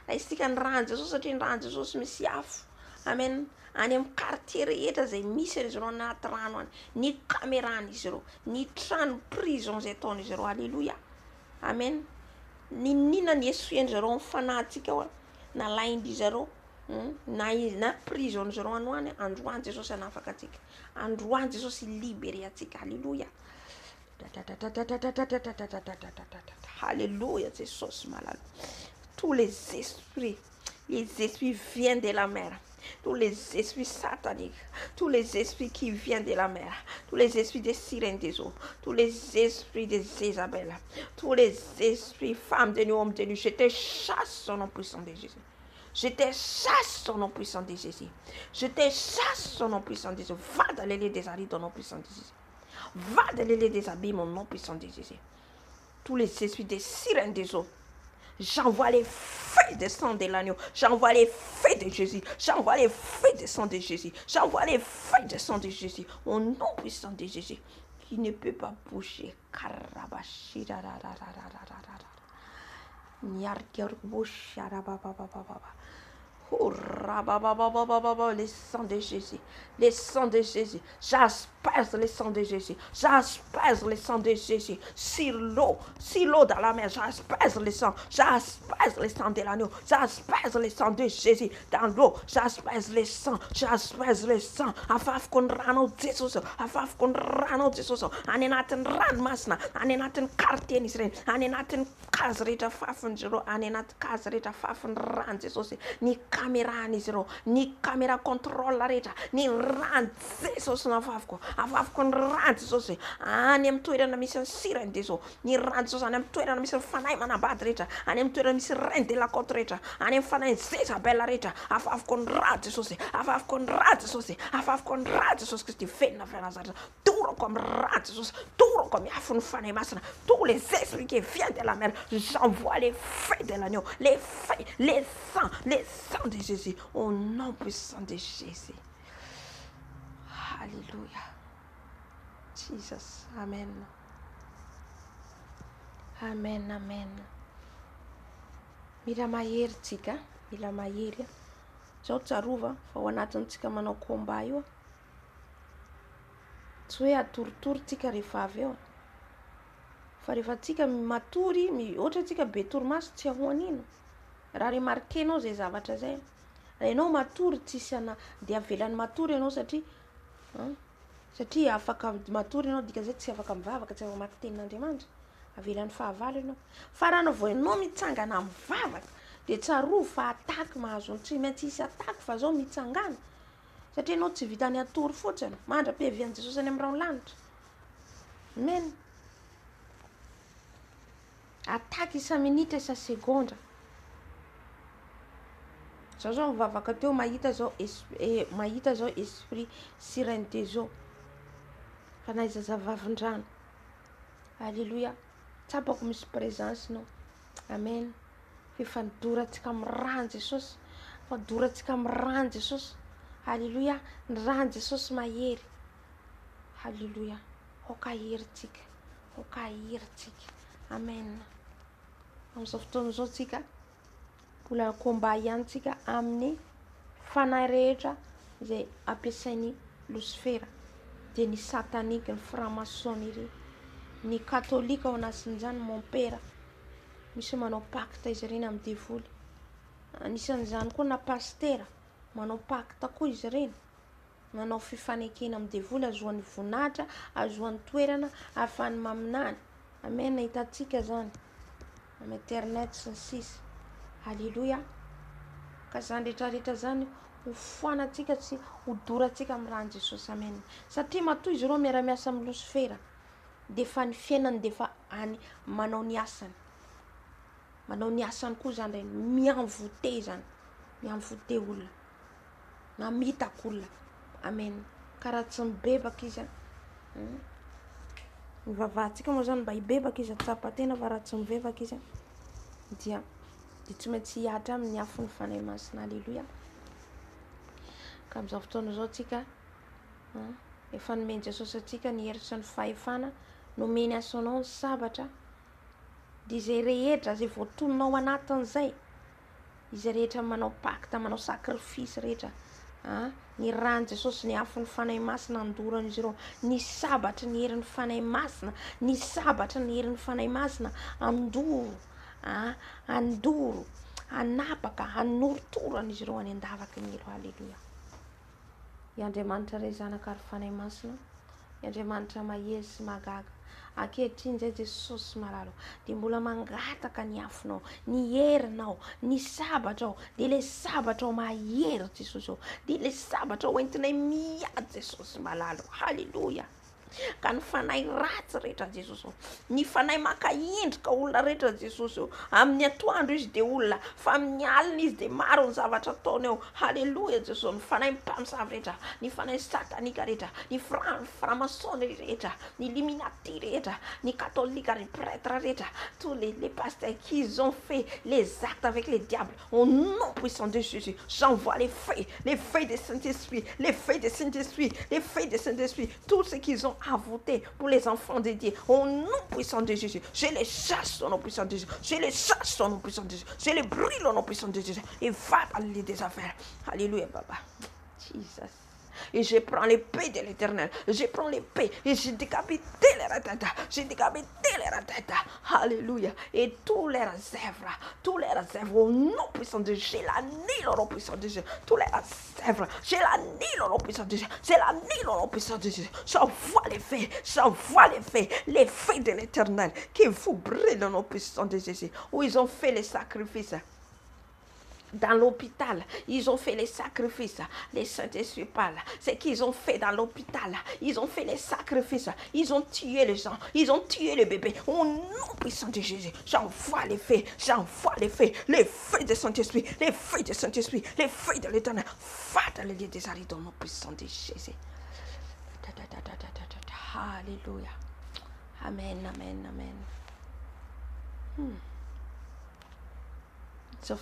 Raisitsika ny rano Jesosy satria ny rano Jesosy misy afo. Amen. Any amin'ny quartier rehetra zay misy izy ireo anaty rano any, ny caméran'izy ireo, ny trano prison zay ataon'izy ireo. Halleluja. Amen. Ninona ny esfien'izy ireo amin'ny fanahintsika ao, na laind'izy ireo, na prison izy ireo anoany, androany Jesosy hanafaka atsika, androany Jesosy libéré atsika. Halleluja. Alléluia, Jesús malade. Tous les esprits viennent de la mer. Tous les esprits sataniques, tous les esprits qui viennent de la mer, tous les esprits des sirènes des eaux, tous les esprits des Isabelle, tous les esprits femmes de nous, hommes de nous, je te chasse au nom puissant de Jésus. Je te chasse au nom puissant de Jésus. Je te chasse au nom puissant de Jésus. Va dans les lieux des arides au nom puissant de Jésus. Va dans les lieux des abîmes au nom puissant de Jésus. Tous les esprits des sirènes des eaux, j'envoie les feux de sang de l'agneau. J'envoie les feux de Jésus. J'envoie les feux de sang de Jésus. J'envoie les feux de sang de Jésus. Au nom puissant de Jésus. Qui ne peut pas bouger. Oh, le sang de Jésus, le sang de Jésus, j'asperge le sang de Jésus, j'asperge le sang de Jésus sur l'eau dans la mer, j'asperge le sang de l'agneau, j'asperge le sang de Jésus dans l'eau, j'asperge le sang, afaf kon rano Jesus, afaf kon rano Jesus, anenaten ran masna, anenaten kartenis ren, anenaten kazreta fafun jero, anenat kazreta fafun ran Jesus, ni kamera ni zero, ni kamera control rehetra, ni ran Jesus na afafko ny ran Jesus, any amin'ny toerana misy ny sirany Jesus, ny ran Jesus any amin'ny toerana misy ny fanahy manambady rehetra, any amin'ny toerana misy reine de la côte rehetra, any amin'ny fanahy Jezabel rehetra, afafko ny ran Jesus, afafko ny ran Jesus, afafko ny ran Jesus Kristy venona Nazareth, torako amin'ny ran Jesus, torako amin'ny afon'ny fanahy masina, tous les esprits qui viennent de la mer, j'envoie les feux de l'agneau, les feux, les sangs de Jésus, au nom puissant de Jésus. Alléluia. Jesus. Amen. Amen, amen. Mila mahery tsika, mila mahery. Zao tsarova fa ao anatintsika manao combat io. Tsy hoe atoritory tsika rehefa avy eo. Fa rehefa tsika matory, ohatra tsika be torimaso tsy ahoanino. Raha remarquenao zay zavatra zay. Raha ianao matory tsisy dia avelan'ny matory ianao satria afaka matory ianao dika zay tsy afaka mivavaka, tsy afaka mamaky tenin'Andriamanitra. Avelan'ny fahavalana ianao. Fa raha vao ianao mitsangana mivavaka dia tsarova fa ataka mahazo, tsy maintsy hisy ataka fa zao mitsangana. Satria ianao tsy vitany atory fotsiny, mandra-piavian'i Jesosy any amin'ny raolanitra. Amen. Ataka isa minitra isa segondra. Zao mivavaka teo mahita zao esprit sirente zao. Fanahy zazavavin-drano. Alléluia. Tsapako misy présence nao. Amen. Fifandorantsika amin'ny rano Jesosy. Fandorantsika amin'ny rano Jesosy. Alléluia. Ny rano Jesosy mahery. Alléluia. Hokaherintsika. Amen. Amin'izao fotoana izao tsika mbola combat ihany tsika amin'ny fanahy rehetra izay ampiasain'ny Lucifera, dia ny satanika, ny franc-maçonnerie, ny katolika ao anatin'izany mon père. Misy manao pacte izy ireny amin'ny devoly. Anisan'izany koa na pastera manao pacte koa izy ireny. Manao fifanekena amin'ny devoly, azohan'ny voninahitra, azohan'ny toerana, ahafahany maminany. Amen. Hitantsika zany amin'ny internet sy ny sisa. Alléluia. Ka zany rehetrarehetra zany ho foanatsika sy ho dorantsika amin'ny rano Jesosy. Amen. Satria matoy izy ireo miara-miasa amin'ny Lucifera, dia fa ny fiainany dia fa manao ny asany. Manao ny asany koa zany mianvote zany. Mianvote olona. Mamitaka olona. Amen. Karaha tsy mibebaka izy. Ny vavahantsika moa zany mba hibebaka izy atsapa-tena, fa raha tsy mibebaka izy dia tsy maintsy hihatra amin'ny afon'ny fanahy masina. Alléluia. Ka amin'izao fotoana izao tsika efa nomeny Jesosy atsika ny hery sy ny fahefana, nomeny asonao ny sabatra, dia izay rehetra izay voatononao anatin'izay, izay rehetra manao pacte, manao sacrifice rehetra, ny rano Jesosy, ny afon'ny fanahy masina andoran'izy ireo. Ny sabatra ny herin'ny fanahy masina, ny sabatra ny herin'ny fanahy masina andoro, anapaka, anorotoran'izy ireo any an-davaka ny elo. Alléluia. I Andriamanitra ray zanaka ary fanahy masina, i Andriamanitra mahery sy magaga, ankehitriny zay Jesosy malalo, dia mbola mangataka ny afonao, ny herinao, ny sabatrao, dia le sabatrao mahery Jesosy, dia le sabatrao entinay miady Jesosy malalo. Alléluia. Ka ny fanahy ratsy rehetra Jesosy, ny fanahy makaendrika olona rehetra Jesosy, amin'ny atoandro izy dia olona, fa amin'ny alina izy dia maro ny zavatra ataony eo. Alléluia Jesosy. Ny fanahy mpamosavy rehetra, ny fanahy satanika rehetra, ny franc-maçonnerie rehetra, ny illuminati rehetra, ny katolika, les prêtres rehetra, tous les pasteurs qui ont fait les actes avec les diables, au nom puissant de Jésus, j'envoie les feux des Saint-Esprit, les feux des Saint-Esprit, les feux des Saint-Esprit, tous ceux qui ont à voter pour les enfants de Dieu. Au nom puissant de Jésus, je les chasse au nom puissant de Jésus. Je les chasse au nom puissant de Jésus. Je les brûle au nom puissant de Jésus. Et va dans les des affaires. Alléluia, Papa. Jesus. Et je prends l'épée de l'Éternel. Je prends l'épée et je décapite les ratatas. Je décapite les ratatas. Alléluia. Et tous les réserves, au nom puissant de Jésus. J'ai la nil au nom puissant de Jésus. Tous les réserves, j'ai la nil au nom puissant de Jésus. J'ai la nil au nom puissant de Jésus. J'envoie les feux de l'Éternel qui vous brûlent au nom puissant de Jésus. Où ils ont fait les sacrifices. Dans l'hôpital, ils ont fait les sacrifices. Les Saint-Esprit parlent. C'est qu'ils ont fait dans l'hôpital. Ils ont fait les sacrifices. Ils ont tué les gens. Ils ont tué les bébés. Au nom puissant de Jésus, j'envoie les feux. Les feux de Saint-Esprit. Les feux de Saint-Esprit. Les feux de l'Éternel. Va dans les lieux des arides au nom puissant de Jésus. Alléluia. Amen, amen, amen. Zao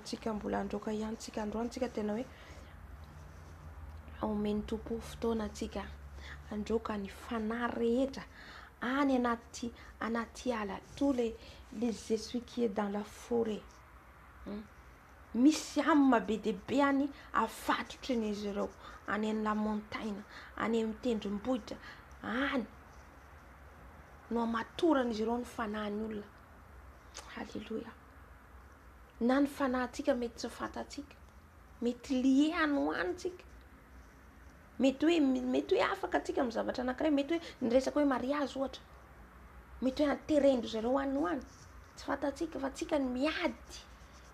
tsika mbola androka ihany tsika androany tsika tena hoe omeny tompo fotoana tsika androka ny fanahy rehetra any anaty ala, tous les esprits qui est dans la forêt. Misy amy be dehibe any afatotra n'izy ireo any amin'ny la montagne, any amin'ny tendrombohitra any no amatoran'izy ireo ny fanahiny olona. Alléluia. Na ny fanahintsika mety tsy fantatsika, mety lié anohanitsika, mety hoe afaka atsika amin'ny zavatra anankiray, mety hoe niresaka hoe mariage ohatra, mety hoe anterendro zareo anohany, tsy fantatsika fa tsika ny miady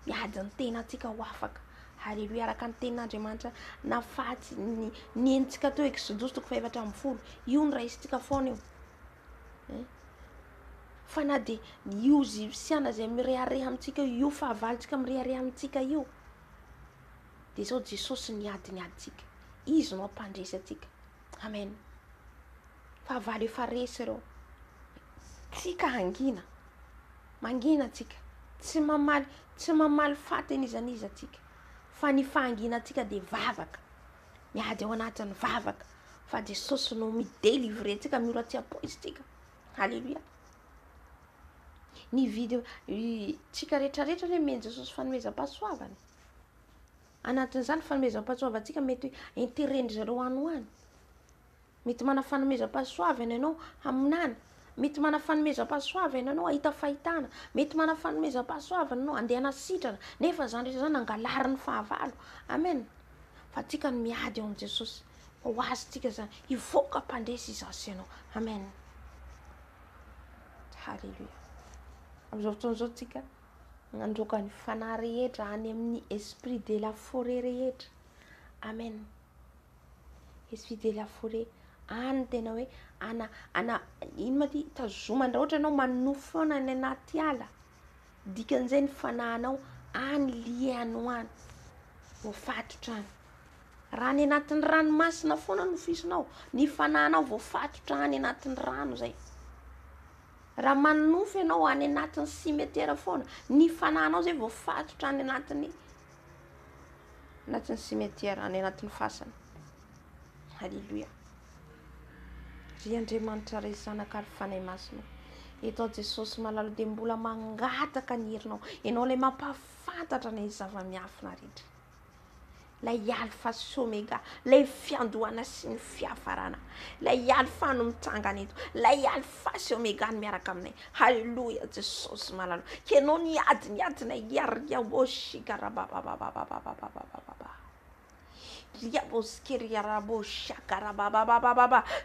ny tenatsika ho afaka. Alléluia. Araka ny tenin'Andriamanitra nafatsy ny enitsika teo Exodus 4:4 io ny raisitsika foana io. Fa na de io zivisiana zay mirehareha amintsika io fahavalitsika mirehareha amintsika io, de zao Jesosy niaditsika, izy no ampandresy atsika. Amen. Fahavalo efa resy ireo, tsika mangina tsika, tsy mamaly fateny izaniza tsika, fa ny fahangina tsika de vavaka, miady ao anatin'ny vavaka, fa Jesosy no midélivre tsika mihoratsy apoizy tsika. Alléluia. Ny video tsika rehetrarehetra hoe meny Jesosy fanomezam-pahasoavany. Anatin'izany fanomezam-pahasoavantsika mety hoe interendry zareo anohany. Mety mana fanomezam-pahasoavana ianao aminany. Mety mana fanomezam-pahasoavana ianao ahita fahitana. Mety mana fanomezam-pahasoavana ianao andeha anasitrana. Nefa zany rehetra zany angalary ny fahavalo. Amen. Fa tsika ny miady eo amin'ny Jesosy. Ho azy zany hivoaka mpandresy izy sy ianao. Amen. Alléluia. Amin'izao fotoan'izao tsika nandroka ny fanahy rehetra any amin'ny esprit de la forêt rehetra. Amen. Esprit de la forêt any tena hoe ino ma ty tazomana raha ohatra ianao manofo foana any anaty ala, dikan'izay ny fanahinao any lié anohany voafatotra any. Raha any anatin'ny ranomasina foana nofisinao, ny fanahinao voafatotra any anatin'ny rano zay. Raha manofo ianao any anatin'ny cimetière foana, ny fanahinao zay voafatotra any anatin'ny cimetière, any anatin'ny fasana. Alléluia. Ry Andriamanitra ray zanaka ary fanahy masina, eto Jesosy malalo de mbola mangataka ny herinao, ianao ilay mampafantatra ny zava-miafina rehetra, lay alfa sy oméga, lay fiandohana sy ny fiafarana, lay alfa no mitsangana eto, lay alfa sy oméga no miaraka aminay. Alléluia. Jesosy malalo, kenao niadina iaria boshika rababababababababababa.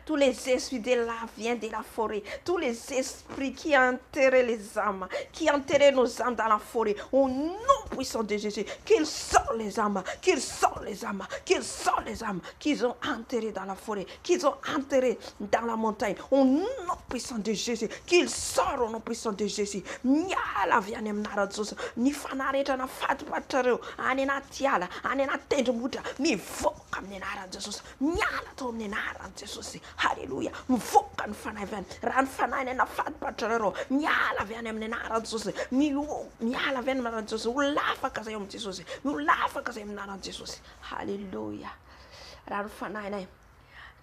Tous les esprits de la vie de la forêt, tous les esprits qui enterrent les âmes, qui enterrent nos âmes dans la forêt, au nom puissant de Jésus, qu'ils sortent les âmes, qu'ils sortent les âmes, qu'ils sortent les âmes, qu'ils ont enterrées dans la forêt, qu'ils ont enterrées dans la montagne, au nom puissant de Jésus, qu'ils sortent au nom puissant de Jésus. Miala viany amin'ara Jesosy, ny fanarehetra na fatipatrareo any anaty ala, any anaty tendrombohitra, mivoaka amin'ny anaran'i Jesosy, miala tao amin'ny anaran'i Jesosy. Halleluja. Mivoaka ny fanavany, raha ny fanahiny na fatipatrareo, miala avy any amin'ny anaran'i Jesosy, miala avy any amin'ny anaran'i Jesosy, ho lafaka zay amin'ny Jesosy, ho lafaka zay amin'ny anaran'i Jesosy. Halleluja. Raha ny fanahiny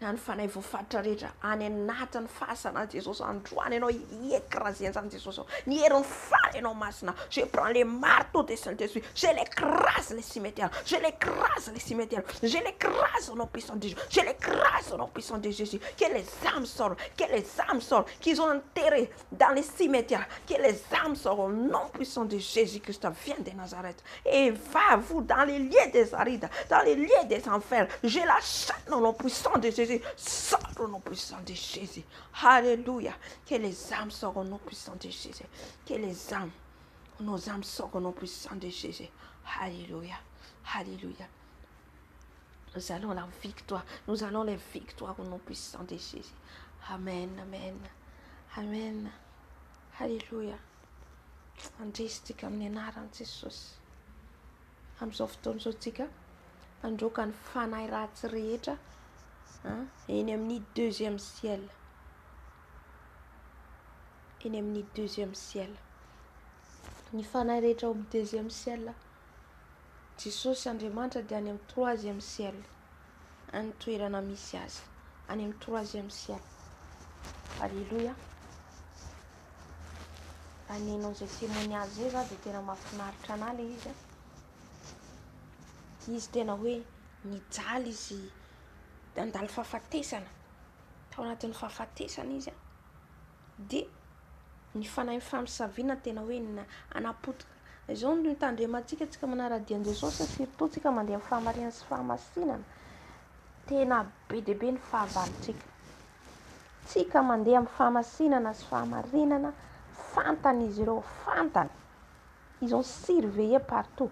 na ny fanahy voafaritra rehetra any anatin'ny fasana Jesosy androany ianao écraser zany Jesosy ny herin'ny fary ianao masina je prends les marteaux des Saint-Esprit je l'écrase les cimetières je l'écrase les cimetières je l'écrase au nom puissant de Jésus je l'écrase au nom puissant de Jésus que les âmes sortent qu'ils ont enterré dans les cimetières que les âmes sortent au nom puissant de Jésus-Christ vient de Nazareth et va vous dans les lieux des arides dans les lieux des enfers je la chaîne au nom puissant de Jésus sors au nom puissant de Jésus. Alléluia. Que les âmes sortent au nom puissant de Jésus. Que les âmes, nos âmes sortent au nom puissant de Jésus. Alléluia. Alléluia. Nous allons la victoire. Nous allons les victoires au nom puissant de Jésus. Amen. Amen. Amen. Alléluia. Andresitsika amin'ny anaran'i Jesosy. Amin'izao fotoana izao tsika androka ny fanahy ratsy rehetra eny amin'ny deuxième ciel. Eny amin'ny deuxième ciel. Ny fanahy rehetra ao amin'ny deuxième ciel. Jesosy Andriamanitra dia any amin'ny troisième ciel. Any toerana misy azy. Any amin'ny troisième ciel. Alléluia. Aninao izay témoignage zay za dia tena mahafinaritra anahy le izy. Izy tena hoe nijaly izy andalo fahafatesana. Tao anatin'ny fahafatesana izy. Dia ny fanahy famisaviana tena hoe anapotika. Izao no tandremantsika tsika manaradian'i Jesosy surtout tsika mandeha amin'ny fahamarinana sy fahamasinana. Tena be dia be ny fahavalontsika. Tsika mandeha amin'ny fahamasinana sy fahamarinana fantany izy ireo, fantany. Ils ont surveillé partout.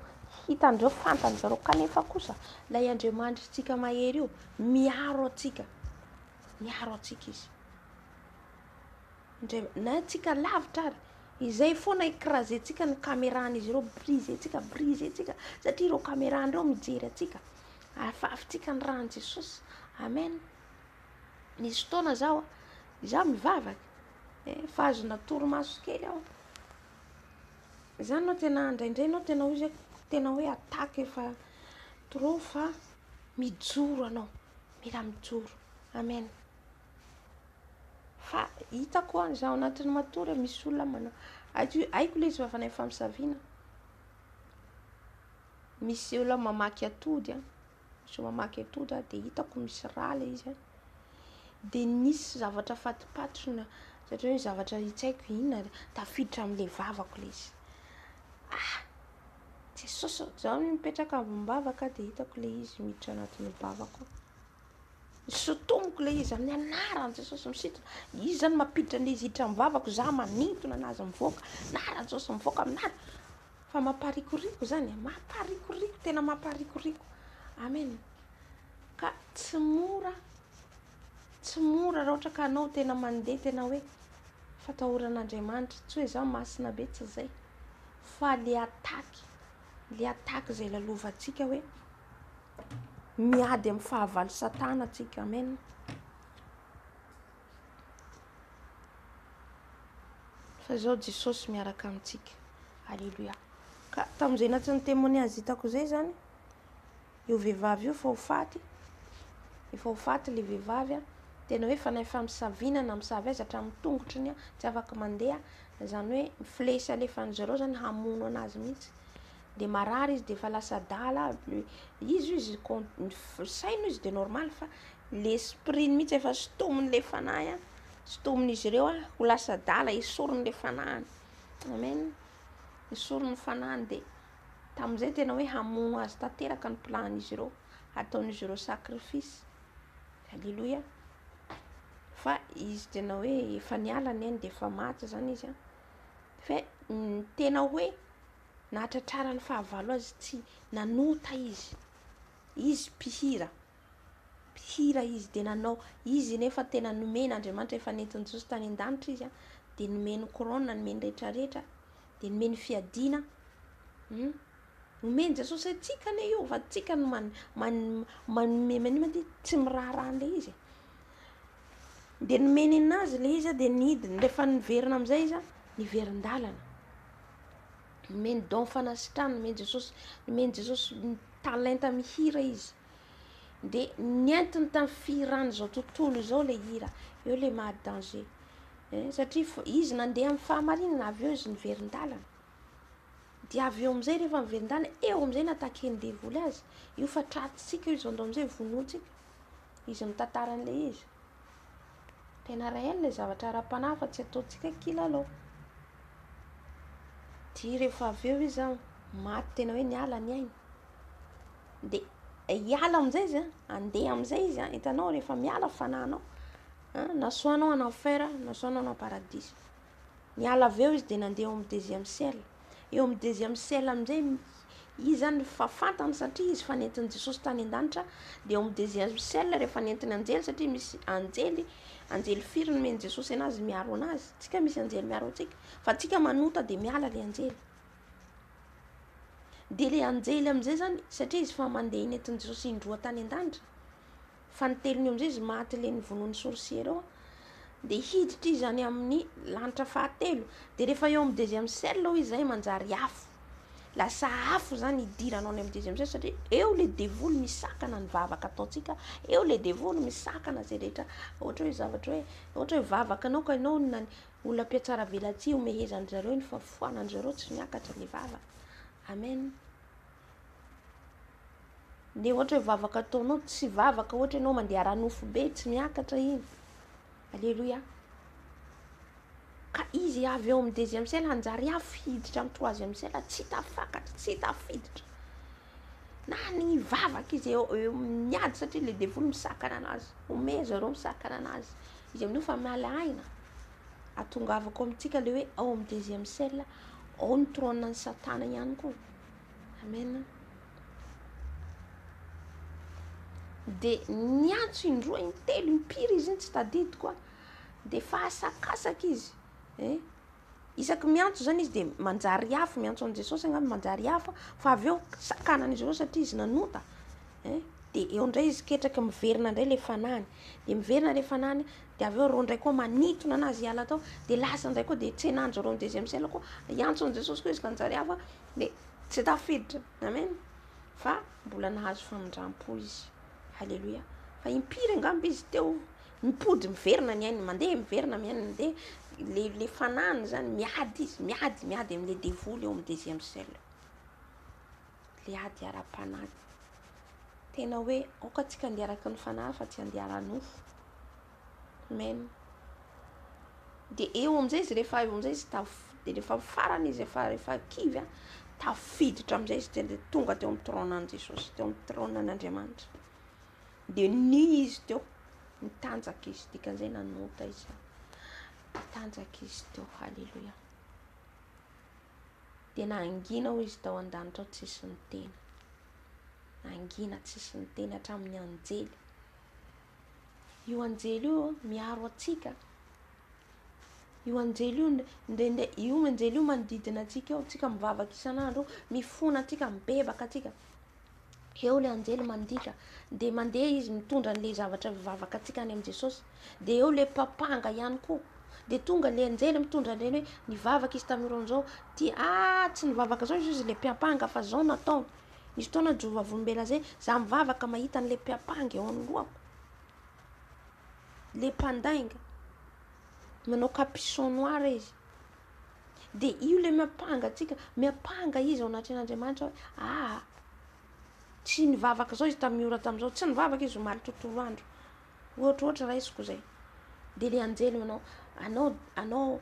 Hitandreo fantany zareo kanefa kosa ilay Andriamanitra tsika mahery io miaro atsika. Miaro atsika izy. Na tsika lavitra ary izay foana écraser-tsika ny caméran'izy ireo briser-tsika satria ireo caméran'ireo mijery atsika. Ahafahafintsika ny ran'i Jesosy. Amen. Nisy fotoana zao izaho mivavaka. Fa azona torimaso kely aho. Zany no tena indraindray no tena hoe attaque efa trop fa mijoro anao. Mila mijoro. Amen. Fa hitako zaho anatin'ny matory misy olona manao. Haiko le izy fa fanahy famisaviana. Misy olona mamaky atody. Misy mamaky atody dia hitako misy raha le izy. Dia nisy zavatra fatipatona satria hoe zavatra hitsaiko inona tafiditra amin'ilay vavako le izy. Jesosy zaho mipetraka ambony-bavaka dia hitako le izy miditra anatin'ny vavako. Sotomoko le izy amin'ny anaran'i Jesosy misitra. Izy zany mampiditra le izy hiditra amin'ny vavako za manintona anazy mivoaka. Anaran'i Jesosy mivoaka amin'azy. Fa mamparikoriko zany. Mamparikoriko tena mamparikoriko. Amen. Ka tsy mora raha ohatra ka anao tena mandeha tena hoe fatahoran'Andriamanitra tsy hoe za masina be tsy zay. Fa le attaque zay lalovantsika hoe miady amin'ny fahavalo Satana atsika. Amen. Fa zao Jesosy miaraka amintsika. Alléluia. Ka tamin'izay natin'ny témoignage hitako zay zany io vehivavy io efa ho faty le vehivavy tena hoe fanahy famisaviana misavy azy hatramin'ny tongotriny tsy afaka mandeha. Zany hoe flesy alefany zareo zany hamono anazy mihitsy. Dia marary izy dia efa lasa dala. Izy sainy izy dia normal fa l'esprit mihitsy efa sotomin'ilay fanahy sotomin'izy ireo ho lasa dala esorin'ilay fanahiny. Amen. Esorin'ny fanahiny dia tamin'izay tena hoe hamono azy tanteraka ny plan'izy ireo ataon'izy ireo sacrifice. Alléluia. Fa izy tena hoe efa nialana eny dia efa maty zany izy. Fa tena hoe nahatratrara ny fahavalo azy tsy nanota izy. Izy mpihira izy dia nanao izy nefa tena nomena Andriamanitra efa nentin'i Jesosy tany an-danitra izy dia nomeny couronne, nomeny rehetrarehetra, dia nomeny fiadiana. Nomeny Jesosy atsika ne io fa tsika no manome tsy miraharaha an'ilay izy. Dia nomeny anazy le izy dia nidiny rehefa niverina amin'izay izy niverin-dalana. Nomeny don fanasitrahana, nomeny Jesosy talenta mihira izy. dia nientiny tamin'ny firany zao tontolo zao le hira eo le mahadanger satria izy nandeha amin'ny fahamarinana avy eo izy niverin-dalana dia avy eo amin'izay rehefa niverin-dalana eo amin'izay nataken'ny devoly azy io fa tratsika izy andao amin'izay vonoantsika izy mitantaran'le izy tena réel le zavatra ara-panahy fa tsy ataontsika kilalao dia rehefa avy eo izy maty tena hoe niala ny ainy dia hiala amin'izay izy andeha amin'izay izy hitanao rehefa miala fananao na soanao en enfer na soanao en paradis niala avy eo izy dia nandeha eo amin'ny deuxième ciel eo amin'ny deuxième ciel amin'izay izy zany fa fantany satria izy fanentin'i Jesosy tany an-danitra dia eo amin'ny deuxième ciel rehefa nentiny anjely satria misy anjely firy nomen'i Jesosy anazy miaro anazy tsika misy anjely miaro antsika fa tsika manota dia miala le anjely dia le anjely amin'izay zany satria izy fa mandeha nentin'i Jesosy indroa tany an-danitra fa niteliny eo amin'izay izy maty le nivonoan'ny sorciera eo dia hiditra izy any amin'ny lanitra fahatelo dia rehefa eo amin'ny deuxième ciel izy zay manjary afo lasa afo zany idiranao any amin'ny deuxième ciel satria eo le devoly misakana ny vavaka ataontsika eo le devoly misakana zay rehetra ohatra hoe zavatra hoe ohatra hoe vavaka anao ka ianao olona mpiatsara velatsia omehezany zareo ny fafoanany zareo tsy miakatra le vavaka amen dia ohatra hoe vavaka ataonao tsy vavaka ohatra ianao mandeha ranofo be tsy miakatra iny alleluia ka izy avy eo amin'ny deuxième ciel hanjary afo hiditra amin'ny troisième ciel tsy tafakatra tsy tafiditra na ny vavaka izy eo miady satria le devoly misakana anazy ome zareo misakana anazy izy amin'io fa miala aina atongavako amintsika le hoe ao amin'ny deuxième ciel ao ny trône ny satana ihany koa amen dia niantso indroa intelo impiry izy iny tsy tadidiko dia fahasakasaka izy isaky miantso zany izy dia manjary afo miantso an' Jesosy angamba manjary afo fa avy eo sakanan'izy ireo satria izy nanota dia eo indray izy ketraka miverina indray le fanany dia miverina le fanany dia avy eo reo indray koa manitona anazy hiala tao dia lasa indray koa dia tsenanjo reo amin'ny deuxième ciel koa iantso an' Jesosy koa izy ka manjary afo dia tsy tafiditra amen fa mbola nahazo famindram-po izy halleluia fa impiry angamba izy teo mipody miverina ny ainy mandeha miverina miainy mandeha le fanany zany miady izy miady amin'le devoly eo amin'ny deuxième ciel le ady ara-panahy tena hoe aoka tsika andeha araka ny fanahy fa tsy andeha ranofo amen dia eo amin'izay izy rehefa eo amin'izay izy dia rehefa farany izy rehefa kivy tafiditra amin'izay izy dia tonga teo amin'ny trônan'i Jesosy teo amin'ny trônan'Andriamanitra dia ny izy teo mitanjaka izy dikan'izay nanota izy mitanjaka izy teo halleluia dia nangina ho izy tao an-danitra ao tsisy ny tena nangina tsisy ny tena hatramin'ny anjely io anjely io miaro atsika io anjely io ndraindray io anjely io manodidina atsika eo tsika mivavaka isan'andro mifona atsika mibebaka atsika eo le anjely mandika dia mandeha izy mitondra n'le zavatra mivavaka atsika any amin'i Jesosy dia eo le mpapanga ihany koa dia tonga le anjely mitondra an'ireny hoe nivavaka izy tamin'ireo dia tsy nivavaka zao izy le mpiapanga fa zao natao nisy fotoana Jehova vonombela zay za mivavaka mahita an'le mpiapanga eo anoloako le mpandainga manao capuchon noir izy dia io le miapanga izy ao anatin'Andriamanitra hoe tsy nivavaka zao izy tamin'ny ora tamin'izao tsy nivavaka izy omaly tontolo andro ohatrohatra raisiko zay dia le anjely anao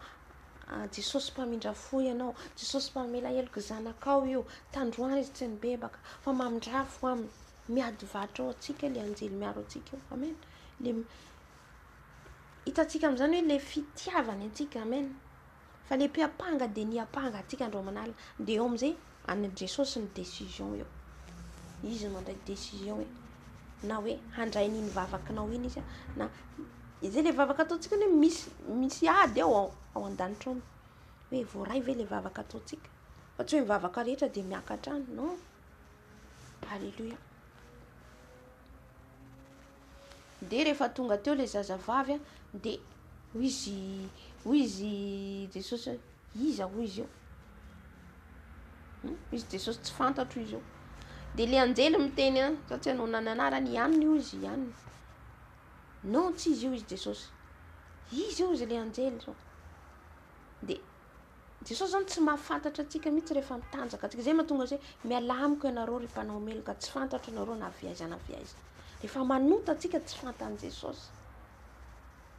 Jesosy mpamindra fo ianao Jesosy mpamela heloko zanakao io tandroany izy tsy nibebaka fa mamindrafo aminy miady vatra ao atsika le anjely miaro atsika io amen le hitantsika amin'izany hoe le fitiavany atsika amen fa le mpiapanga dia niapanga atsika andro manala dia eo amin'izay any Jesosy ny décision eo izy mandray décision hoe na hoe handray niny vavakanao iny izy na izay le vavaka ataontsika hoe misy ady ao an-danitra ao hoe voaray ve le vavaka ataontsika fa tsy hoe mivavaka rehetra dia miakatra any non halleluia dia rehefa tonga teo le zazavavy dia hoy izy Jesosy iza hoy izy io izy Jesosy tsy fantatro izy io dia le anjely miteny a satria anao nananarany ihaniny io izy ihaniny non tsy izy io izy Jesosy, izy io izy le anjely zao. Dia Jesosy zany tsy mahafantatra atsika mihitsy rehefa mitanjaka atsika, zay mahatonga zay miala amiko ianareo ry mpanao meloka, tsy fantatra ianareo na viaiza na viaiza. Rehefa manota atsika tsy fantan'i Jesosy,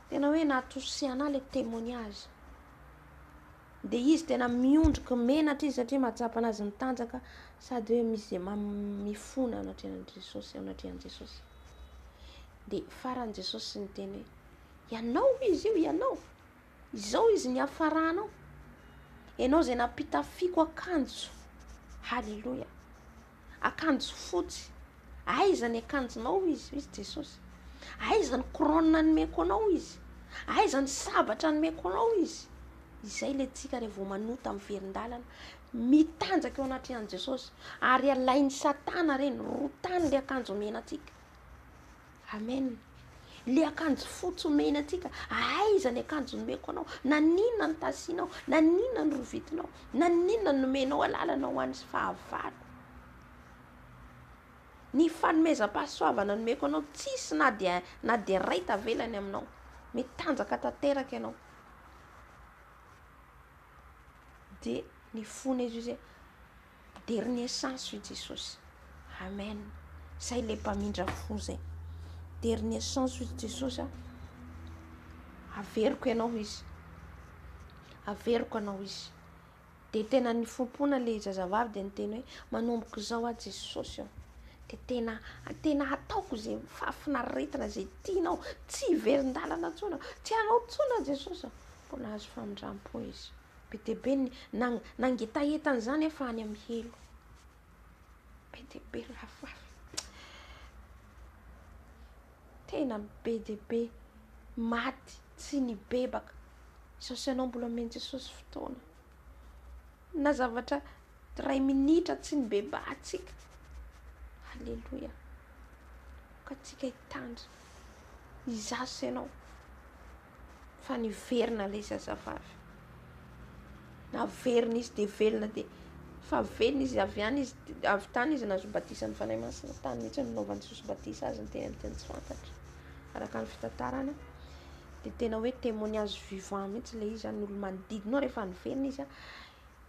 tena hoe nahatosihana le témoignage. Dia izy tena miondrika menatra izy satria mahatsapa anazy mitanjaka, sady hoe misy zay mifona anatrehan'i Jesosy, anatrehan'i Jesosy. Dia faran'i Jesosy niteny hoe ianao izy io, ianao izao izy ny hafaranao, ianao zay nampitafiako akanjo, halleloia, akanjo fotsy, aiza ny akanjonao izy Jesosy, aiza ny couronne nomeko anao izy, aiza ny sabatra nomeko anao izy. Izay le tsika rehefa manota amin'ny verin-dalana mitanjaka eo anatrehan'i Jesosy, ary alain'ny satana reny rotany le akanjo omena atsika. Amen. Le akanjo fotsy omena atsika, aiza ny akanjo nomeko anao, na ninona ny tasianao, na ninona ny rovitinao, na ninona ny nomenao alalana ho an'ny fahavalo. Ny fanomezam-pahasoavana nomeko anao tsisy na dia ray tavelany aminao, mitanjaka tanteraka ianao. Dia ny fona izy hoe dernier chance i Jesosy. Amen. Zay le mpamindra fo zay. Dernier chance i Jesosy, averiko ianao izy. Averiko anao izy. Dia tena ny fompona le zazavavy dia niteny hoe manomboka izao a Jesosy aho. Dia tena ataoko zay fahafinaretana zay tianao, tsy verin-dalana intsony, tsy anao intsony Jesosy. Mbola azo famindram-po izy. Be dia be nangetahetana zany efa any amin'ny helo. Be dia be rahavavy. Tena be dia be maty tsy nibebaka. Jesosy anao mbola omeny Jesosy fotoana. Na zavatra 3 minitra tsy nibebahantsika. Halleluia. Ka tsika hitandra. Izaso ianao. Fa niverina le zazavavy. Naverina izy dia velona dia fa velona izy avy any izy, avy tany izy nahazo batisa ny fanahy masina. Tany mihitsy nanaovan'i Jesosy batisa azy ny teny tsy fantatra. Araka ny fitantarana dia tena hoe témoignage vivant mihitsy le izy zany, olo manodidina rehefa niverina izy.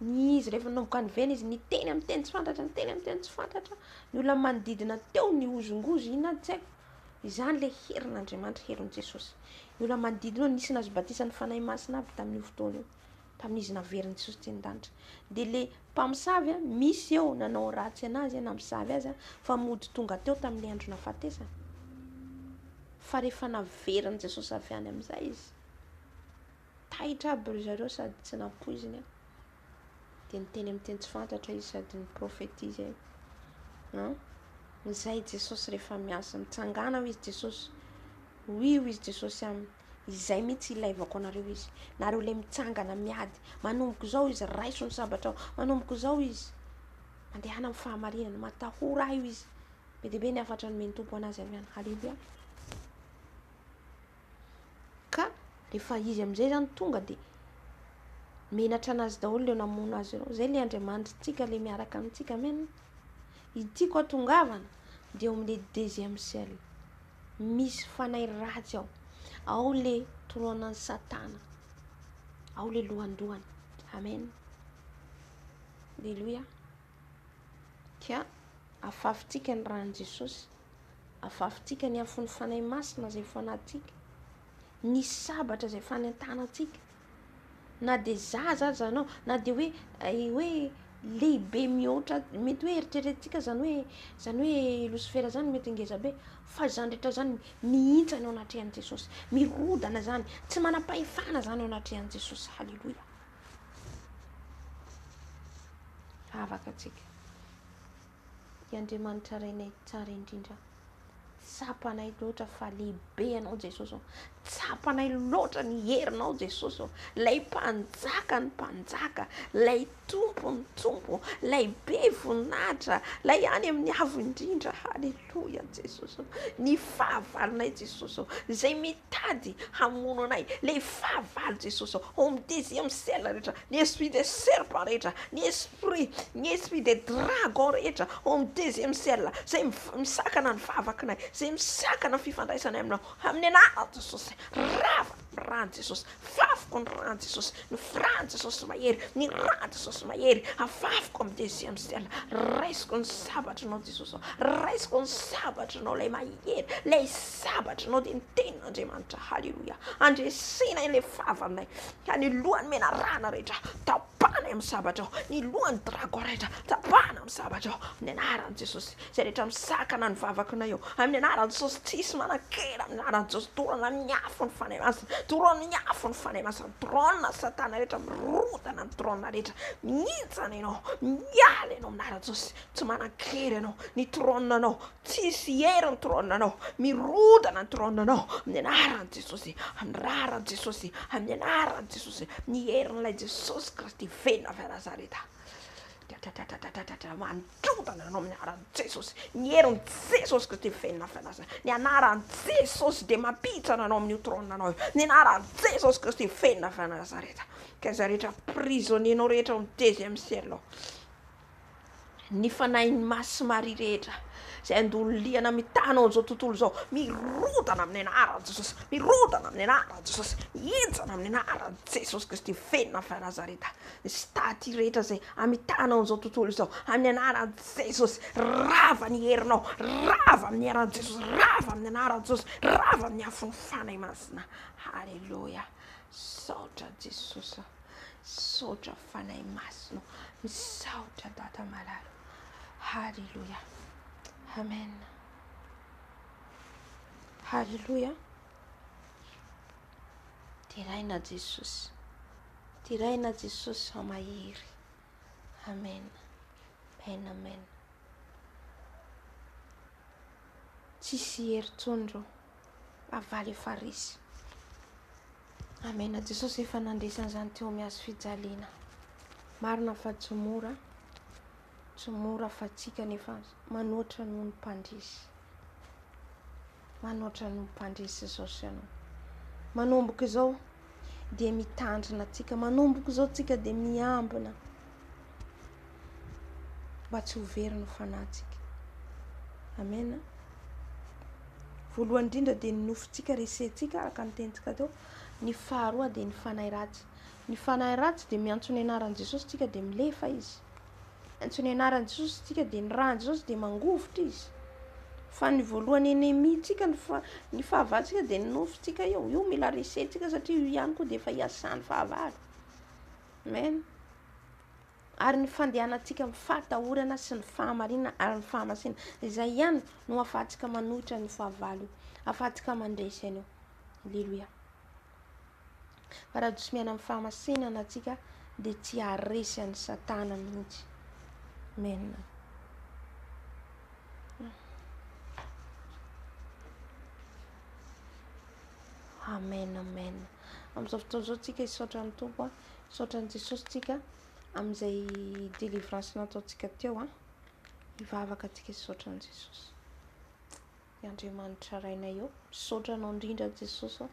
Ny izy rehefa nanomboka niverina izy niteny amin'ny teny tsy fantatra, niteny amin'ny teny tsy fantatra. Ny olona manodidina teo ny ozongozo ina tsy haiko. Izany le herin'Andriamanitra, herin'i Jesosy. Ny olona manodidina nisy nahazo batisa ny fanahy masina aby tamin'io fotoana io. Tamin'izy naveriny Jesosy teny danitra. Dia le mpamosavy misy eo nanao ratsy anazy namosavy azy fa mody tonga teo tamin'ilay andro nahafatesana. Fa rehefa naveriny Jesosy avy any amin'izay izy, taitra aby ry zareo sady tsy nampoiziny. Dia niteny amin'ny teny tsy fantatra izy sady ny profetizy. Izay Jesosy rehefa miasa mitsangana izy Jesosy. Hoio izy Jesosy aminy. Izay mihitsy ilaivako anareo izy. Nareo le mitsangana miady. Manomboko izao izy raiso ny sabatra ao. Manomboko izao izy mandehana amin'ny fahamarinana. Matahora io izy. Be dia be ny afatra nomeny Tompo anazy avy any. Halleluia. Ka rehefa izy amin'izay zany tonga dia menatra anazy daholo le namono azy ireo. Zay le Andriamanitrantsika le miaraka amintsika. Amen. Ity koa tongavana dia amin'ny deuxième ciel. Misy fanahy ratsy ao. Ao le trônan'ny Satana. Ao le lohandohany. Amen. Alléluia. Ka afafintsika ny ran'i Jesosy. Afafintsika ny afon'ny fanahy masina zay fanahintsika. Ny sabatra zay fanentanantsika. Na dia zaza aza anao, na dia hoe lehibe mihoatra, mety hoe eritreretintsika zany hoe Lucifera zany mety ngeza be, fa zany rehetra zany mihintsana ao anatrehan'i Jesosy, mirodana zany, tsy manam-pahefana zany ao anatrehan'i Jesosy. Halleluia. Vavaka antsika. I Andriamanitra rainay tsara indrindra. Tsapanay loatra fa lehibe anao Jesosy. Tsapanay loatra ny herinao Jesosy. Lay mpanjaka ny mpanjaka, lay tompo lehibe voninahitra lay any amin'ny avo indrindra. Halleloia Jesosy, ny fahavalonay Jesosy zay mitady hamono anay, le fahavalo Jesosy ao amin'ny deuxième ciel rehetra, ny esprit de serpent rehetra, ny esprit de dragon rehetra ao amin'ny deuxième ciel zay misakana ny vavakanay, zay misakana ny fifandraisanay aminao amin'ny anarany Jesosy. Rava rano Jesosy, fafoko ny rano Jesosy, ny rano Jesosy mahery, ny rano Jesosy mahery, afafoko amin'ny deuxième ciel. Raisiko ny sabatranao Jesosy, raisiko ny sabatranao lay mahery, lay sabatranao dia ny tenin'Andriamanitra. Halleloia, andresina ilay fahavalonay ka ny lohany menarana rehetra tapahana amin'ny sabatrao, ny lohany dragon rehetra tapahana amin'ny sabatrao amin'ny anaran'i Jesosy. Zay rehetra misakana ny vavakanay eo amin'ny anaran'i Jesosy, tsisy manan-kera amin'ny anaran'i Jesosy. Torana amin'ny afo ny fanahy masina, torana amin'ny afo ny fanahy masina, trôna satana rehetra mirodana ny trôna rehetra, mihintsana ianao, miala ianao amin'ny anaran'i Jesosy. Tsy manan-kera ianao, ny trônanao tsisy hery, ny trônanao mirodana ny trônanao amin'ny anaran'i Jesosy, amin'ny anaran'i Jesosy, amin'ny anaran'i Jesosy. Ny herin'ilay Jesosy Kristy venina avy a Nazareta manodrodana anao amin'ny anaran'i Jesosy. Ny herin'i Jesosy Kristy venina avy a Nazareta, ny anaran'i Jesosy dia mampitsana anao amin'ny trônanao, ny anaran'i Jesosy Kristy venina avy a Nazareta. Ka zay rehetra prisonnier-nao rehetra amin'ny deuxième ciel ao, ny fanahin'ny masimary rehetra zay andolo-liana mitanao zao tontolo zao, mirodana amin'ny anaran'i Jesosy, mirodana amin'ny anaran'i Jesosy, mihintsana amin'ny anaran'i Jesosy Kristy venina avy a Nazareta. Ny staty rehetra zay amitanao zao tontolo zao amin'ny anaran'i Jesosy, rava ny herinao, rava amin'ny anaran'i Jesosy, rava amin'ny anaran'i Jesosy, rava amin'ny afony fanahy masina. Halleloia, saotra Jesosy, saotra fanahy masina, misaotra data malalo. Halleluia, amen. Halleluia, tiraina Jesosy, tiraina Jesosy amahery. Amen, amen, amen. Tsisy hery tsondro avaly farisy. Amen. Jesosy efa nandresana zany teo miazo fijaliana. Marina fa tsy mora fa tsika nefa manoatra noho ny mpandresy. Manoatra noho ny mpandresy zao sianao. Manomboka izao dia mitandrina tsika, manomboka izao tsika dia miambina mba tsy ho very ny fanahintsika. Amen. Voalohany indrindra dia ny nofintsika resentsika araka ny tenitsika teo. Ny faharoa dia ny fanahy ratsy. Ny fanahy ratsy dia miantso ny anaran'i Jesosy tsika dia milefa izy. Miantso ny anaran'i Jesosy tsika dia ny ran'i Jesosy dia mangovotra izy. Fa ny voalohany enemitsika ny fahavalontsika dia ny nofintsika io mila resentsika satria io ihany koa dia efa hiasan'ny fahavalo. Amen. Ary ny fandehanantsika amin'ny fahatahorana sy ny fahamarinana ary ny fahamasina, izay ihany no ahafahantsika manohitra ny fahavalo, ahafahantsika mandresy anio. Halleluia. Fa raha diso miana amin'ny fahamasinana antsika dia tsy haharesy an'ny satana mihitsy. Amen. Amen, amen. Amin'izao fotoana izao tsika hisaotra ny Tompo, hisaotra ny Jesosy tsika amin'izay délivrance nataontsika teo. Hivavaka tsika hisaotra ny Jesosy. Andriamanitra rainay eo, misaotra anao indrindra Jesosy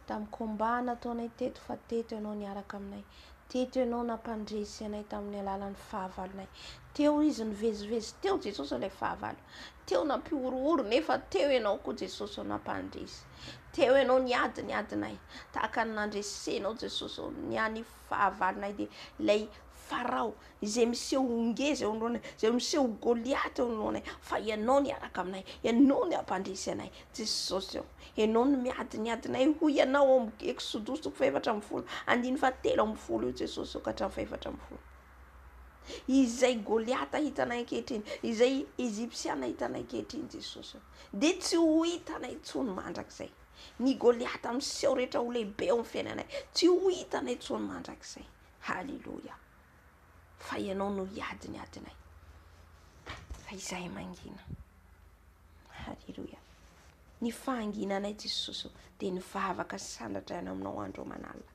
tamin'ny combat nataonay teto, fa teto ianao niaraka aminay. Teto ianao nampandresy anay tamin'ny alalan'ny fahavalonay. Teo izy nivezivezy teo Jesosy ilay fahavalo. Teo nampiorooro nefa teo ianao koa Jesosy nampandresy. Teo ianao niadinay tahaka ny nandresenao Jesosy niany fahavalonay dia ilay Farao izay miseho ngeza eo anoloanay, izay miseho Goliaty eo anoloanay, fa ianao niaraka aminay, ianao ny ampandresy anay Jesosy eo. Ianao ny miadinay ho ianao amin'ny Exodus 4:10, 17 io Jesosy eo ka hatramin'ny 4:10. Izay Goliaty hitanay ankehitriny, izay Ezipsiana hitanay ankehitriny Jesosy eo. Dia tsy ho hitanay intsony mandrakizay. Ny Goliaty miseho rehetra ho lehibe eo amin'ny fiainanay, tsy ho hitanay intsony mandrakizay. Halleluia. Fa ianao no hiadinay. Fa izay mangina. Halleluia. Ny fahanginanay Jesosy dia ny vavaka sandratra aminao andro manalina.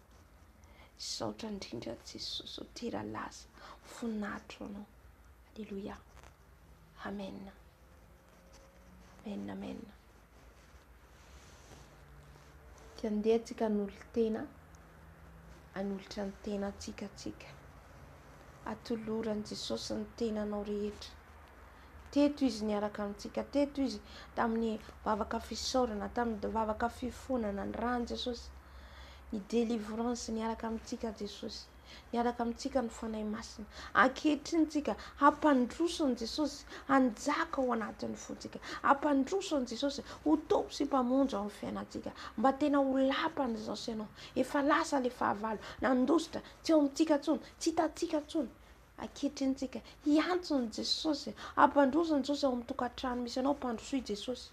Misaotra indrindra Jesosy, tera lasa fonatro anao. Aleloia. Amen. Amen. Amen. Dia andeha antsika hanolo tena, hanolotra ny tena antsika. Atoloran'i Jesosy ny tenanao rehetra. Teto izy niaraka amintsika, teto izy tamin'ny vavaka fisaorana, tamin'ny vavaka fifonana ny rany Jesosy. Ny délivrance niaraka amintsika Jesosy, niaraka amintsika ny fanahy masina. Ankehitriny tsika hampandrosony Jesosy hanjaka ao anatin'ny fontsika, hampandrosony Jesosy ho tompy sy mpamonjy ao amin'ny fiainantsika, mba tena ho lapany izao sy ianao. Efa lasa le fahavalo nandositra, tsy ao amintsika tsony, tsy hitantsika tsony. Ankehitriny tsika hiantsony Jesosy, hampandrosony Jesosy ao amin'ny tokantrano misy anao, hampandrosoy Jesosy.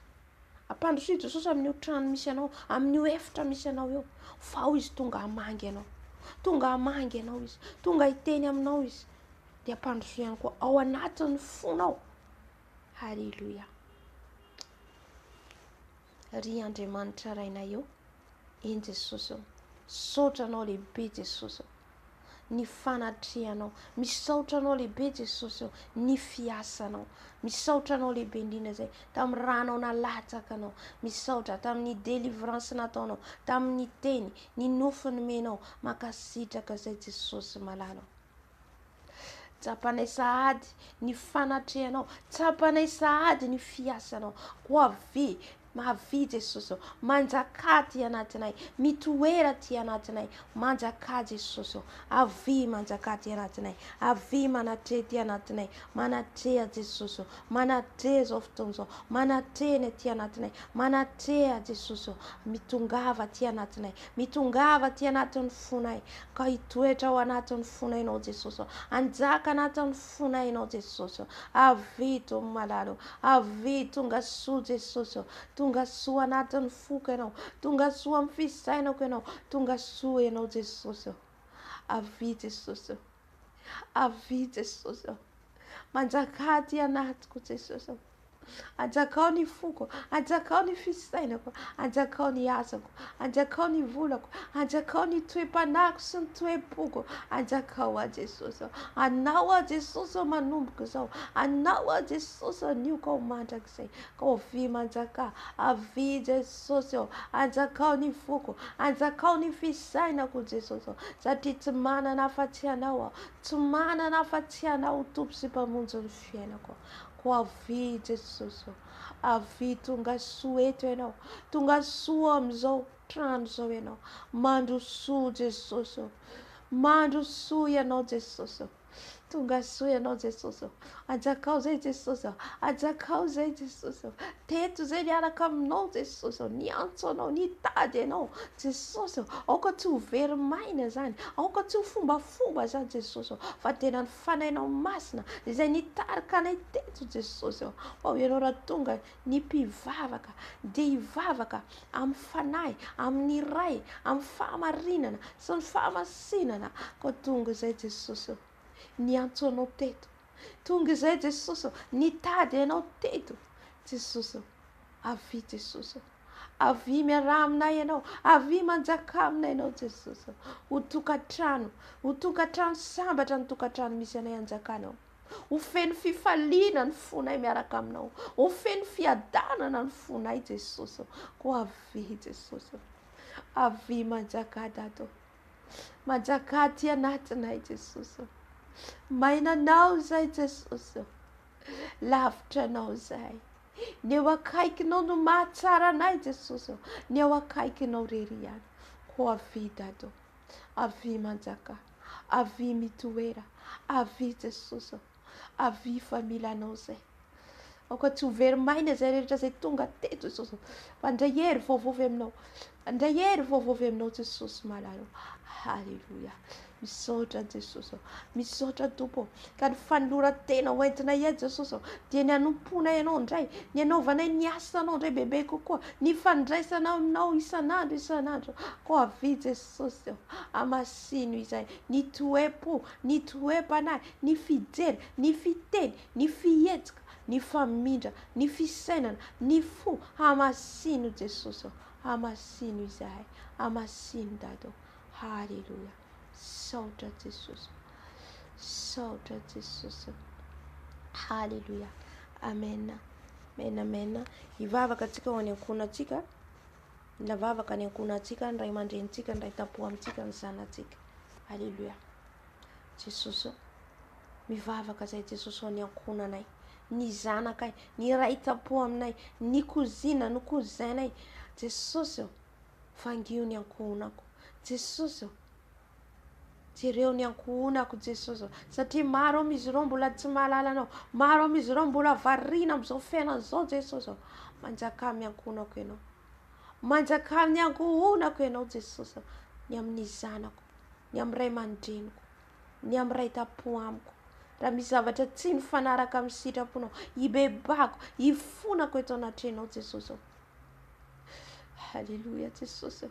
Hampandrosoy Jesosy amin'io trano misy anao, amin'io efitra misy anao eo. Fa ao izy tonga hamangy anao, tonga hamangy anao izy, tonga hiteny aminao izy, dia hampandrosoy ihany koa ao anatin'ny fonao. Halleluia. Ry Andriamanitra raina eo, eny Jesosy eo, saotra anao lehibe Jesosy eo, ny fanatrehanao, misaotra anao lehibe Jesosy eo, ny fiasanao, misaotra anao lehibe indrindra zay tamin'ny raha anao nalatsaka anao, misaotra tamin'ny délivrance nataonao, tamin'ny teny, ny nofony menao, makasitraka zay Jesosy malala. Tsapanay sahady ny fanatrehanao, tsapanay sahady ny fiasanao, ho avy mahavy Jesosy eo, manjaka ty anatinay, mitoera ty anatinay, manjaka Jesosy eo, avy manjaka ty anatinay, avy manatre ty anatinay, manatrea Jesosy eo, manatrea zao fotoana zao, manatreny ty anatinay, manatrea Jesosy eo, mitongava ty anatinay, mitongava ty anatin'ny fonay, ka hitoetra ao anatin'ny fonainao Jesosy eo, anjaka anatin'ny fonainao Jesosy eo, avy to malalo, avy tonga soa Jesosy eo, tonga soa anatin'ny foko ianao, tonga soa amin'ny fisainako ianao, tonga soa ianao Jesosy eo, avy Jesosy eo, avy Jesosy eo, manjaka ty anatiko Jesosy eo, anjakao ny foko, anjakao ny fisainako, anjakao ny asako, anjakao ny volako, anjakao ny toe-panako sy ny toe-poko, anjakao a Jesosy eo, anao a Jesosy eo manomboka izao, anao a Jesosy anio ka ho mandrakizay, ka ho vy manjaka, avy Jesosy eo, anjakao ny foko, anjakao ny fisainako Jesosy eo, satria tsy manana afa-tsy anao aho, tsy manana afa-tsy anao tompo sy mpamonjy ny fiainako. Ko avy Jesosy eo, avy tonga soa eto ianao, tonga soa amin'izao trano izao ianao, mandro soa Jesosy eo, mandro soa ianao Jesosy eo, tonga soa ianao Jesosy eo, anjakao zay Jesosy eo, anjakao zay Jesosy eo, teto zay niaraka aminao Jesosy eo, niantso anao, nitady anao Jesosy eo, aoka tsy ho very maina zany, aoka tsy ho fombafomba zany Jesosy eo, fa tena ny fanainao masina izay nitarika anay teto Jesosy eo, ao ianao raha tonga ny mpivavaka, dia hivavaka amin'ny fanahy, amin'ny ray, amin'ny fahamarinana sy ny fahamasinana, ka tonga zay Jesosy eo, niantso anao teto, tonga izay Jesosy eo, nitady anao teto Jesosy eo, avy Jesosy eo, avy miarah aminay ianao, avy manjaka aminay ianao Jesosy eo, ho tokantrano sambatra ny tokantrano misy anay anjakanao, ho feno fifaliana ny fonay miaraka aminao, ho feno fiadanana ny fonay Jesosy eo, ko avy Jesosy eo, avy manjaka dato, manjaka ty anatinay Jesosy eo, mainanao zay Jesosy eo, lavitra anao zay, ny eo akaikinao no mahatsara anay Jesosy eo, ny eo akaikinao rery ihany, ko avy dato, avy manjaka, avy mitoera, avy Jesosy eo, avy familanao zay, aoka tsy ho very maina zay rehetra zay tonga teto Jesosy eo, fa ndray hery vaovavy aminao, ndray hery vaovavy aminao Jesosy malalo. Halleluia. Misaotra Jesosy eo, misaotra Tompo, ka ny fanoloran-tena hoentinay eto Jesosy eo, dia ny hanomponay ianao indray, ny hanaovanay ny asanao indray bebe kokoa, ny fandraisana aminao isanandro, ko avy Jesosy eo, amasino izay, ny toe-po, ny toe-panahy, ny fijery, ny fiteny, ny fihetsika, ny famindra, ny fisainana, ny fo, amasino Jesosy eo, amasino izay, amasino dado. Halleluia. Saotra Jesosy, saotra Jesosy. Haleluya, amen, amen, amen. Hivavaka antsika ho any ankohonantsika, mila vavaka ny ankohonantsika, ny ray aman-drenitsika, ny ray tampo amintsika, ny zanantsika. Haleluya. Jesosy, mivavaka zay Jesosy ho any ankohonanay, ny zanakay, ny ray tampo aminay, ny kozina, ny kozainay. Jesosy, fangio ny ankohonako. Jesosy, jereo ny ankohonako Jesosy, satria maro amin'izy ireo mbola tsy mahalala anao, maro amin'izy ireo mbola variana amin'izao fiainana izao Jesosy. Manjaka amin'ny ankohonako ianao, manjaka amin'ny ankohonako ianao Jesosy, ny amin'ny zanako, ny amin'ny ray aman-dreniko, ny amin'ny ray tampo amiko. Raha misy zavatra tsy mifanaraka amin'ny sitraponao, hibebako, hifonako eto anatrenao Jesosy. Haleluya Jesosy.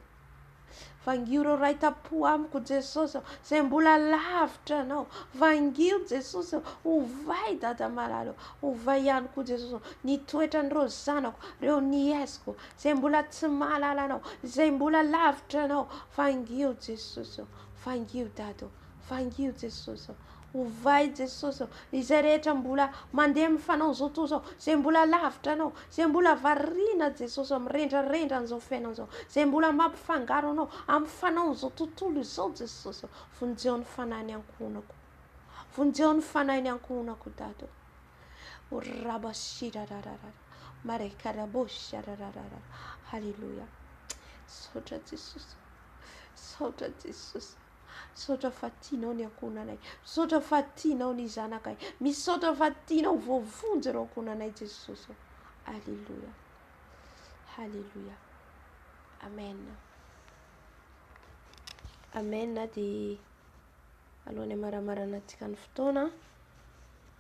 Vangio ireo ray tampo amiko Jesosy, izay mbola lavitra anao. Vangio Jesosy, ovay dada malalo, ovay ihany koa Jesosy ny toetran'ireo zanako, ireo niesiko, izay mbola tsy mahalala anao, izay mbola lavitra anao. Vangio Jesosy, vangio dado, vangio Jesosy. Ovay Jesosy, izay rehetra mbola mandeha mifanao zao to zao, izay mbola lavitra anao, izay mbola variana Jesosy, mirendrarendra an'izao fiainana zao, izay mbola mampifangaro anao amin'ny fanao zao tontolo izao Jesosy. Vonjeo ny fanahy ny ankohonako, vonjeo ny fanahy ny ankohonako dado. Orabashirararara, marekaraboshararara. Haleluya. Saotra Jesosy, saotra Jesosy. Saotra fatianao ny ankohonanay, saotra fatianao ny zanakay, misaotra fatianao voavonjy ireo ankohonanay Jesosy. Haleluya, haleluya, amen, amen. Dia alohan'ny amaramarana antsika ny fotoana,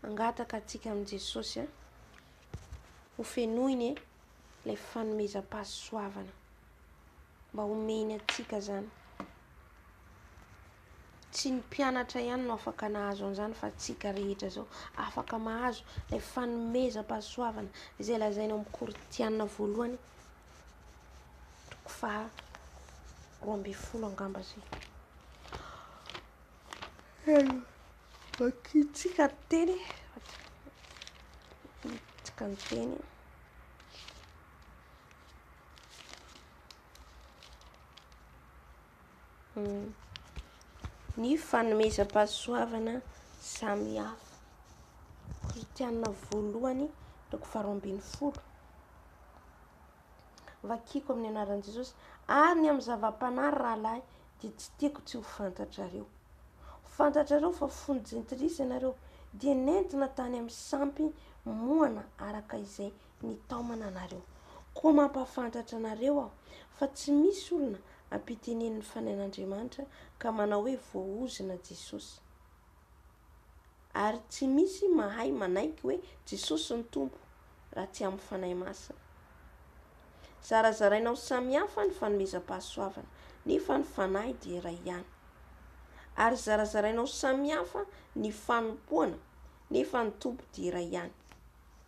angataka antsika amin'ny Jesosy, ho fenoiny ilay fanomezam-pahasoavana, mba homeny antsika zany. Tsy ny mpianatra ihany no afaka nahazo an'izany, fa tsika rehetra zao afaka mahazo ilay fanomezam-pahasoavana izay lazaina amin'ny Korinthiana voalohany, toko faha 12 angamba zay. Tsika teny, tsika ny teny. Ny fanomezam-pahasoavana samy hafa. Korinthiana voalohany, toko faha 12. Vakiko amin'ny anaran'i Jesosy. Ary ny amin'ny zava-panary rahalahy dia tsy tiako tsy ho fantatrareo. Fantatrareo fa fony jentilisa ianareo, dia nentina tany amin'ny sampy moana araka izay nitaomana anareo. Koa mampafantatra anareo aho fa tsy misy olona ampitenen'ny fanahin'Andriamanitra ka manao hoe voaozina Jesosy. Ary tsy misy mahay manaiky hoe Jesosy ny tompo raha tsy amin'ny fanahy masina. Zarazarainao samihafa ny fanomezam-pahasoavana, nefa ny fanahy dia iray ihany. Ary zarazarainao samihafa ny fanompoana, nefa ny tompo dia iray ihany.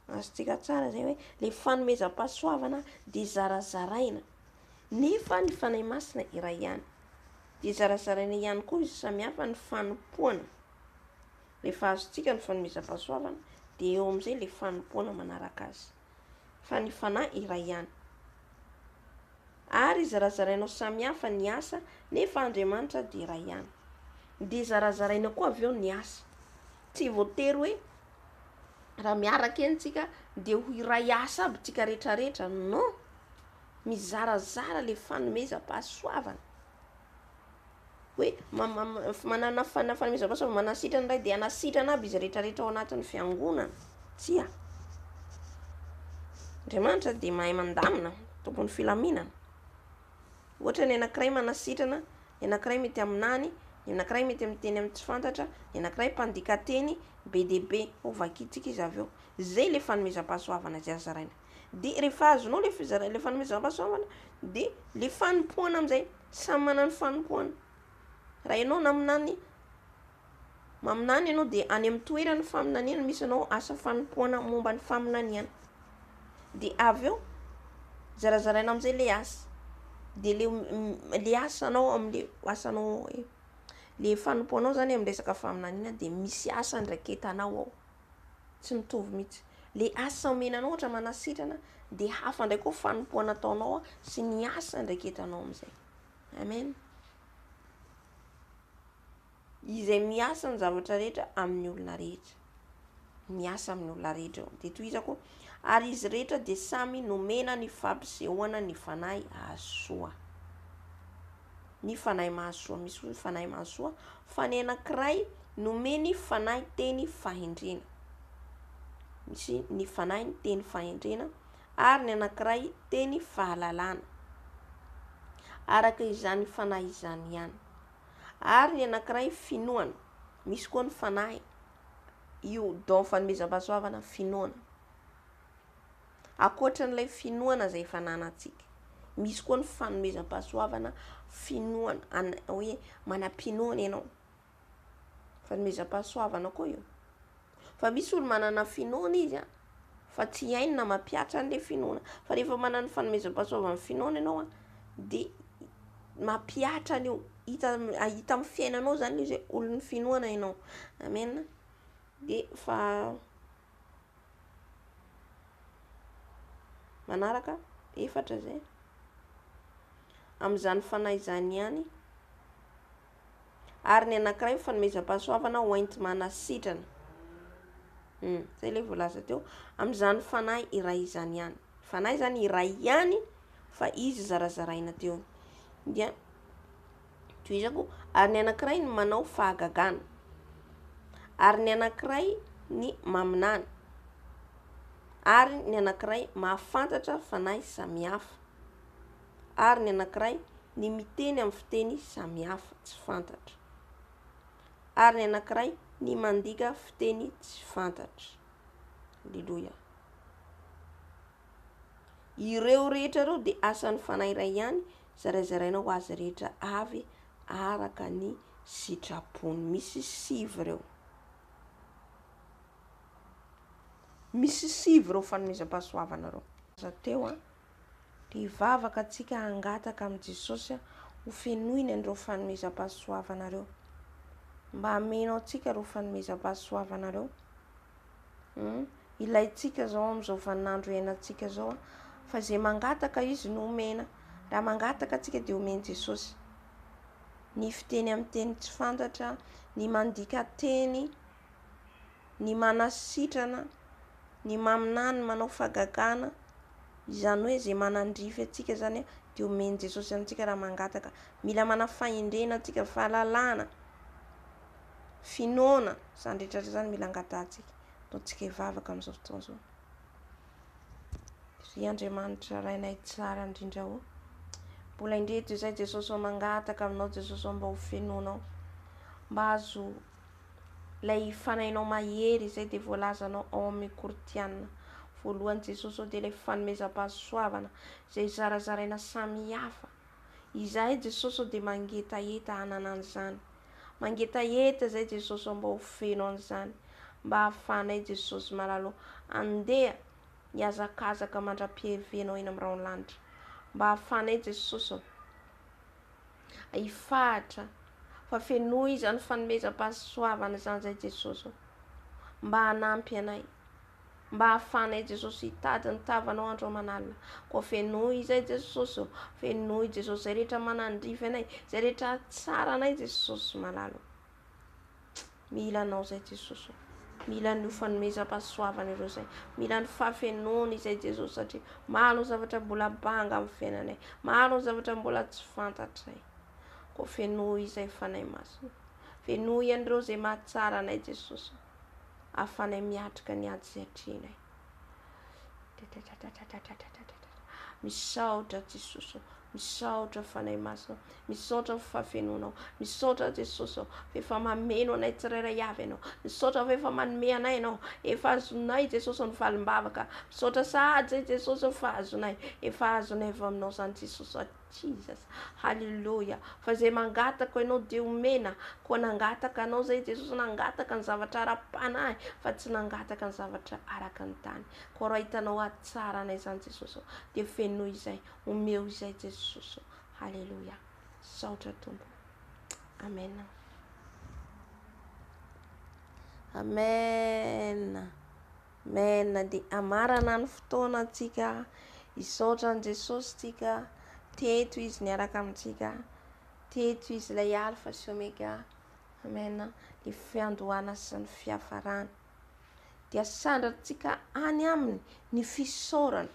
Azontsika tsara zay hoe ilay fanomezam-pahasoavana dia zarazaraina, nefa ny fanahy masina iray ihany. Dia zarazaraina ihany koa izy samihafa ny fanompoana. Rehefa azontsika ny fanomezam-pahasoavana, dia eo amin'izay ilay fanompoana manaraka azy. Fa ny fanahy iray ihany. Ary zarazarainao samihafa ny asa, nefa Andriamanitra dia iray ihany. Dia zarazaraina koa avy eo ny asa. Tsy voatery hoe raha miaraka entsika dia ho iray asa aby tsika rehetrarehetra. Non, mizarazara ilay fanomezam-pahasoavana. Hoe manana fanomezam-pahasoavana, manasitrana iray dia anasitrana aby izy rehetrarehetra ao anatin'ny fiangonana. Tsia. Andriamanitra dia mahay mandamina tompony filaminana. Ohatra ny anankiray manasitrana, ny anankiray mety aminany, ny anankiray mety amin'ny teny amin'ny tsy fantatra, ny anankiray mpandika teny be dia be ho vakitsika izy avy eo. Zay ilay fanomezam-pahasoavana zazaraina. Dia rehefa azonao ilay fanomezam-pahasoavana, dia ilay fanompoana amin'izay samy manana ny fanompoana. Raha ianao naminany, maminany ianao dia any amin'ny toerana faminaniana misy anao asa fanompoana momba ny faminaniana. Dia avy eo zarazaraina amin'izay ilay asa. Dia ilay asanao amin'ilay asanao le fanompoanao zany amin'ny resaka faminaniana dia misy asa ndraiky entanao ao, tsy mitovy mihitsy. Le asa omenanao ohatra manasitrana dia hafa ndray koa fanompoana ataonao sy ny asa ndraiky entanao amin'izay. Amen. Izay miasa ny zavatra rehetra amin'ny olona rehetra, miasa amin'ny olona rehetra eo. Dia tohizako, ary izy rehetra dia samy nomena ny fampisehoana ny fanahy ahasoa. Ny fanahy mahasoa, misy hoe fanahy mahasoa, fa ny anankiray nomeny fanahy teny fahendrena. Misy ny fanahy ny teny fahendrena ary ny anankiray teny fahalalana. Araka izany fanahy izany ihany. Ary ny anankiray finoana. Misy koa ny fanahy io don fanomezam-pahasoavana finoana. Ankoatran'ilay finoana izay efa nanantsika, misy koa ny fanomezam-pahasoavana finoana, hoe manam-pinoana ianao. Fanomezam-pahasoavana koa io. Fa misy olo manana finoana izy fa tsy hainy na mampiatra an'ilay finoana. Fa rehefa manana fanomezam-pahasoavana finoana ianao dia mampiatra an'io. Hita amin'ny fiainanao zany izy hoe olon'ny finoana ianao. Amen. Dia fa manaraka efatra zay. Amin'izany fanahy izany ihany. Ary ny anankiray fanomezam-pahasoavana ho ainty manasitrana. Zay ilay voalaza teo. Amin'izany fanahy iray izany ihany. Fanahy zany iray ihany fa izy zarazaraina teo. Dia tohizako, ary ny anankiray ny manao fahagagana. Ary ny anankiray ny maminany. Ary ny anankiray mahafantatra fanahy samihafa. Ary ny anankiray ny miteny amin'ny fiteny samihafa tsy fantatra. Ary ny anankiray ny mandika fiteny tsy fantatra. Alleluia. Ireo rehetra ireo dia asan'ny fanahy iray ihany, zaraizaraina ho azy rehetra avy araka ny sitrapony. Misy sivy ireo. Misy sivy ireo fanomezam-pahasoavana ireo. Teo dia vavaka antsika hangataka amin'i Jesosy ho fenoina an'ireo fanomezam-pahasoavana ireo. Mba hamenao antsika ireo fanomezam-pahasoavana ireo. Ilaintsika zao amin'izao vaninandro iainantsika zao fa izay mangataka izy no omena. Raha mangataka antsika dia omeny Jesosy. Ny fiteny amin'ny teny tsy fantatra, ny mandika teny, ny manasitrana, ny maminany manao fahagagana, izany hoe izay manandrify antsika zany dia omeny Jesosy antsika raha mangataka. Mila manafahendrena antsika, fahalalana, finoana, izany rehetra zany mila angatahantsika. Ataontsika hivavaka amin'izao fotoana izao. Ry Andriamanitra rainay tsara indrindra ho. Mbola indreto izay Jesosy ao mangataka aminao, Jesosy ao mba ho fenoanao. Mba azo ilay fanahinao mahery izay dia voalazanao ao amin'ny Koritianina. Voalohany Jesosy ao dia ilay fanomezam-pahasoavana izay zarazaraina samihafa. Izahay Jesosy ao dia mangetaeta hanana an'izany. Mangetaeta izay Jesosy ao mba ho feno an'izany. Mba hahafahanay Jesosy malalo andeha hiazakazaka mandra-piavenao eny amin'ny raolanitra. Mba hahafahanay Jesosy hifahatra fa fenoy izany fanomezam-pahasoavana izany izay Jesosy. Mba hanampy anay, mba hahafahanay Jesosy hitady ny tavanao andro aman'alina. Koa fenoy izay Jesosy, fenoy Jesosy izay rehetra manandrify anay, izay rehetra tsara anay Jesosy malalo. Mila anao izay Jesosy. Mila ny fanomezam-pahasoavana ireo izay. Mila ny fahafenoana izay Jesosy satria maro ny zavatra mbola banga amin'ny fiainanay. Maro ny zavatra mbola tsy fantatray. Koa fenoy izay fanahy masina. Fenoy an'ireo izay mahatsara anay Jesosy. Ahafahanay miatrika ny ady izay hatrehanay. Misaotra Jesosy. Misaotra fanahy masina. Misaotra ny fahafenoanao. Misaotra Jesosy efa mameno anay tsirairay avy ianao. Misaotra efa manome anay ianao. Efa azonay Jesosy ny valim-bavaka. Misaotra sahady zay Jesosy efa azonay. Efa azonay avy aminao zany Jesosy. Jesus. Halleluja. Fa izay mangataka ianao dia omena. Koa nangataka anao zay Jesosy nangataka ny zavatra ara-panahy fa tsy nangataka ny zavatra araka ny tany. Koa raha hitanao aty tsara anay zany Jesosy dia fenoy izay, omeo izay Jesosy. Halleluja. Saotra tompo. Amen. Amen. Amen. Dia amarana ny fotoana antsika hisaotra an' Jesosy tsika. Teto izy niaraka amintsika. Teto izy ilay alfa sy omega. Amen. Ny fiandohana sy ny fiafarana. Dia asandratsika any aminy ny fisaorana.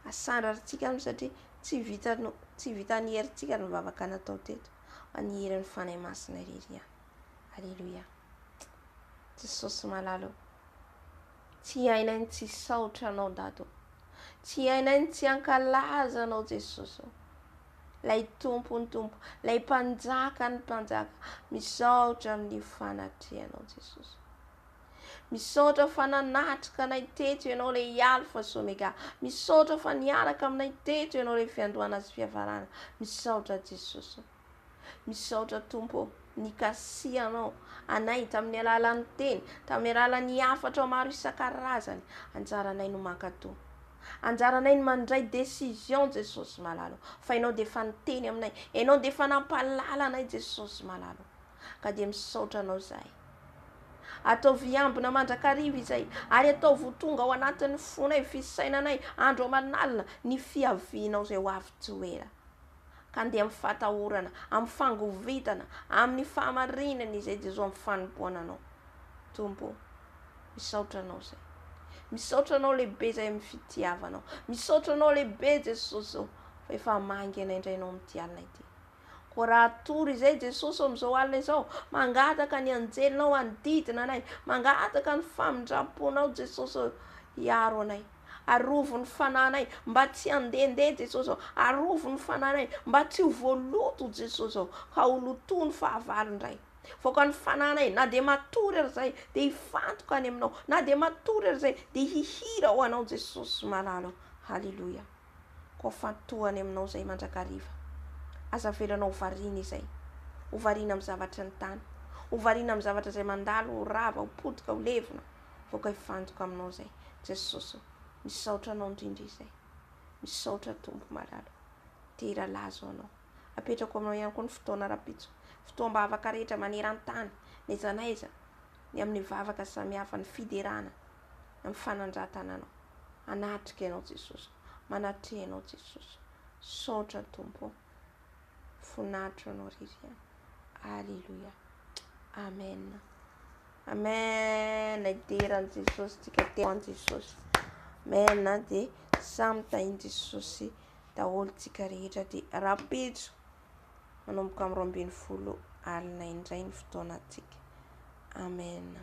Asandratsika aminy satria tsy vitan'ny herintsika ny vavaka natao teto. Fa ny herin'ny fanahy masina irery. Alleluia. Jesosy malalo. Tsy hainay ny tsy saotra anao dato. Tsy hainay ny tsy ankalaza anao Jesosy. Lay tompo ny tompo. Lay mpanjaka ny mpanjaka. Misaotra amin'ny fanatrehanao Jesosy. Misaotra fa nanatrika anay teto ianao ilay alfa sy omega. Misaotra fa niaraka aminay teto ianao ilay fiandohana sy fiafarana. Misaotra Jesosy. Misaotra tompo. Nikasianao anay tamin'ny alalan'ny teny, tamin'ny alalan'ny hafatra maro isan-karazany. Anjaranay no mankatòa. Anjaranay no mandray décision Jesosy malalo. Fa ianao dia efa niteny aminay. Ianao dia efa nampalala anay Jesosy malalo. Ka dia misaotra anao zahay. Atao viambina mandrakariva izay. Ary atao votonga ao anatin'ny fonay, fisainanay, andro aman'alina, ny fiavianao izay ho avy toera. Ka andeha amin'ny fatahorana, amin'ny fangovitana, amin'ny fahamarinana izay Jesosy amin'ny fanompoana anao. Tompo, misaotra anao izay. Misaotra anao lehibe izay amin'ny fitiavanao. Misaotra anao lehibe Jesosy fa efa mangy anay indrainao amin'ity alina ity. Ko raha tory izay Jesosy amin'izao alina izao, mangataka ny anjelinao andidina anay, mangataka ny famindramponao Jesosy hiaro anay. Arovo ny fananay mba tsy handehandeha Jesosy. Arovo ny fananay mba tsy ho voaloto Jesosy. Ka ho lotoa ny fahavalo indray. Voaka ny fananay na dia matory ary izay dia hifantoka any aminao. Na dia matory ary izay dia hihira ho anao Jesosy malalo. Halleluia. Ko fantohany aminao izay mandrakariva. Aza velanao hovariana izay. Hovariana amin'ny zavatra ny tany. Hovariana amin'ny zavatra izay mandalo, ho rava, ho potika, ho levona. Voaka hifantoka aminao izay Jesosy. Misaotra anao indrindra izay. Misaotra tompo malalo. Tera lazo anao. Apetrako aminao ihany koa ny fotoana rapitso. Fotoam-bavaka rehetra maneran-tany. Naiza naiza. Ny amin'ny vavaka samihafa, ny fiderana. Amin'ny fanandratana anao. Anatrika ianao Jesosy. Manatreha ianao Jesosy. Saotra tompo. Fonatro anao riria. Alleluia. Amen. Amen. Ideran Jesosy. Tika tean Jesosy. Amen. Dia samy tahin Jesosy daholo tsika rehetra dia rapitso manomboka amin'ny 12 alina indray ny fotoanantsika. Amen.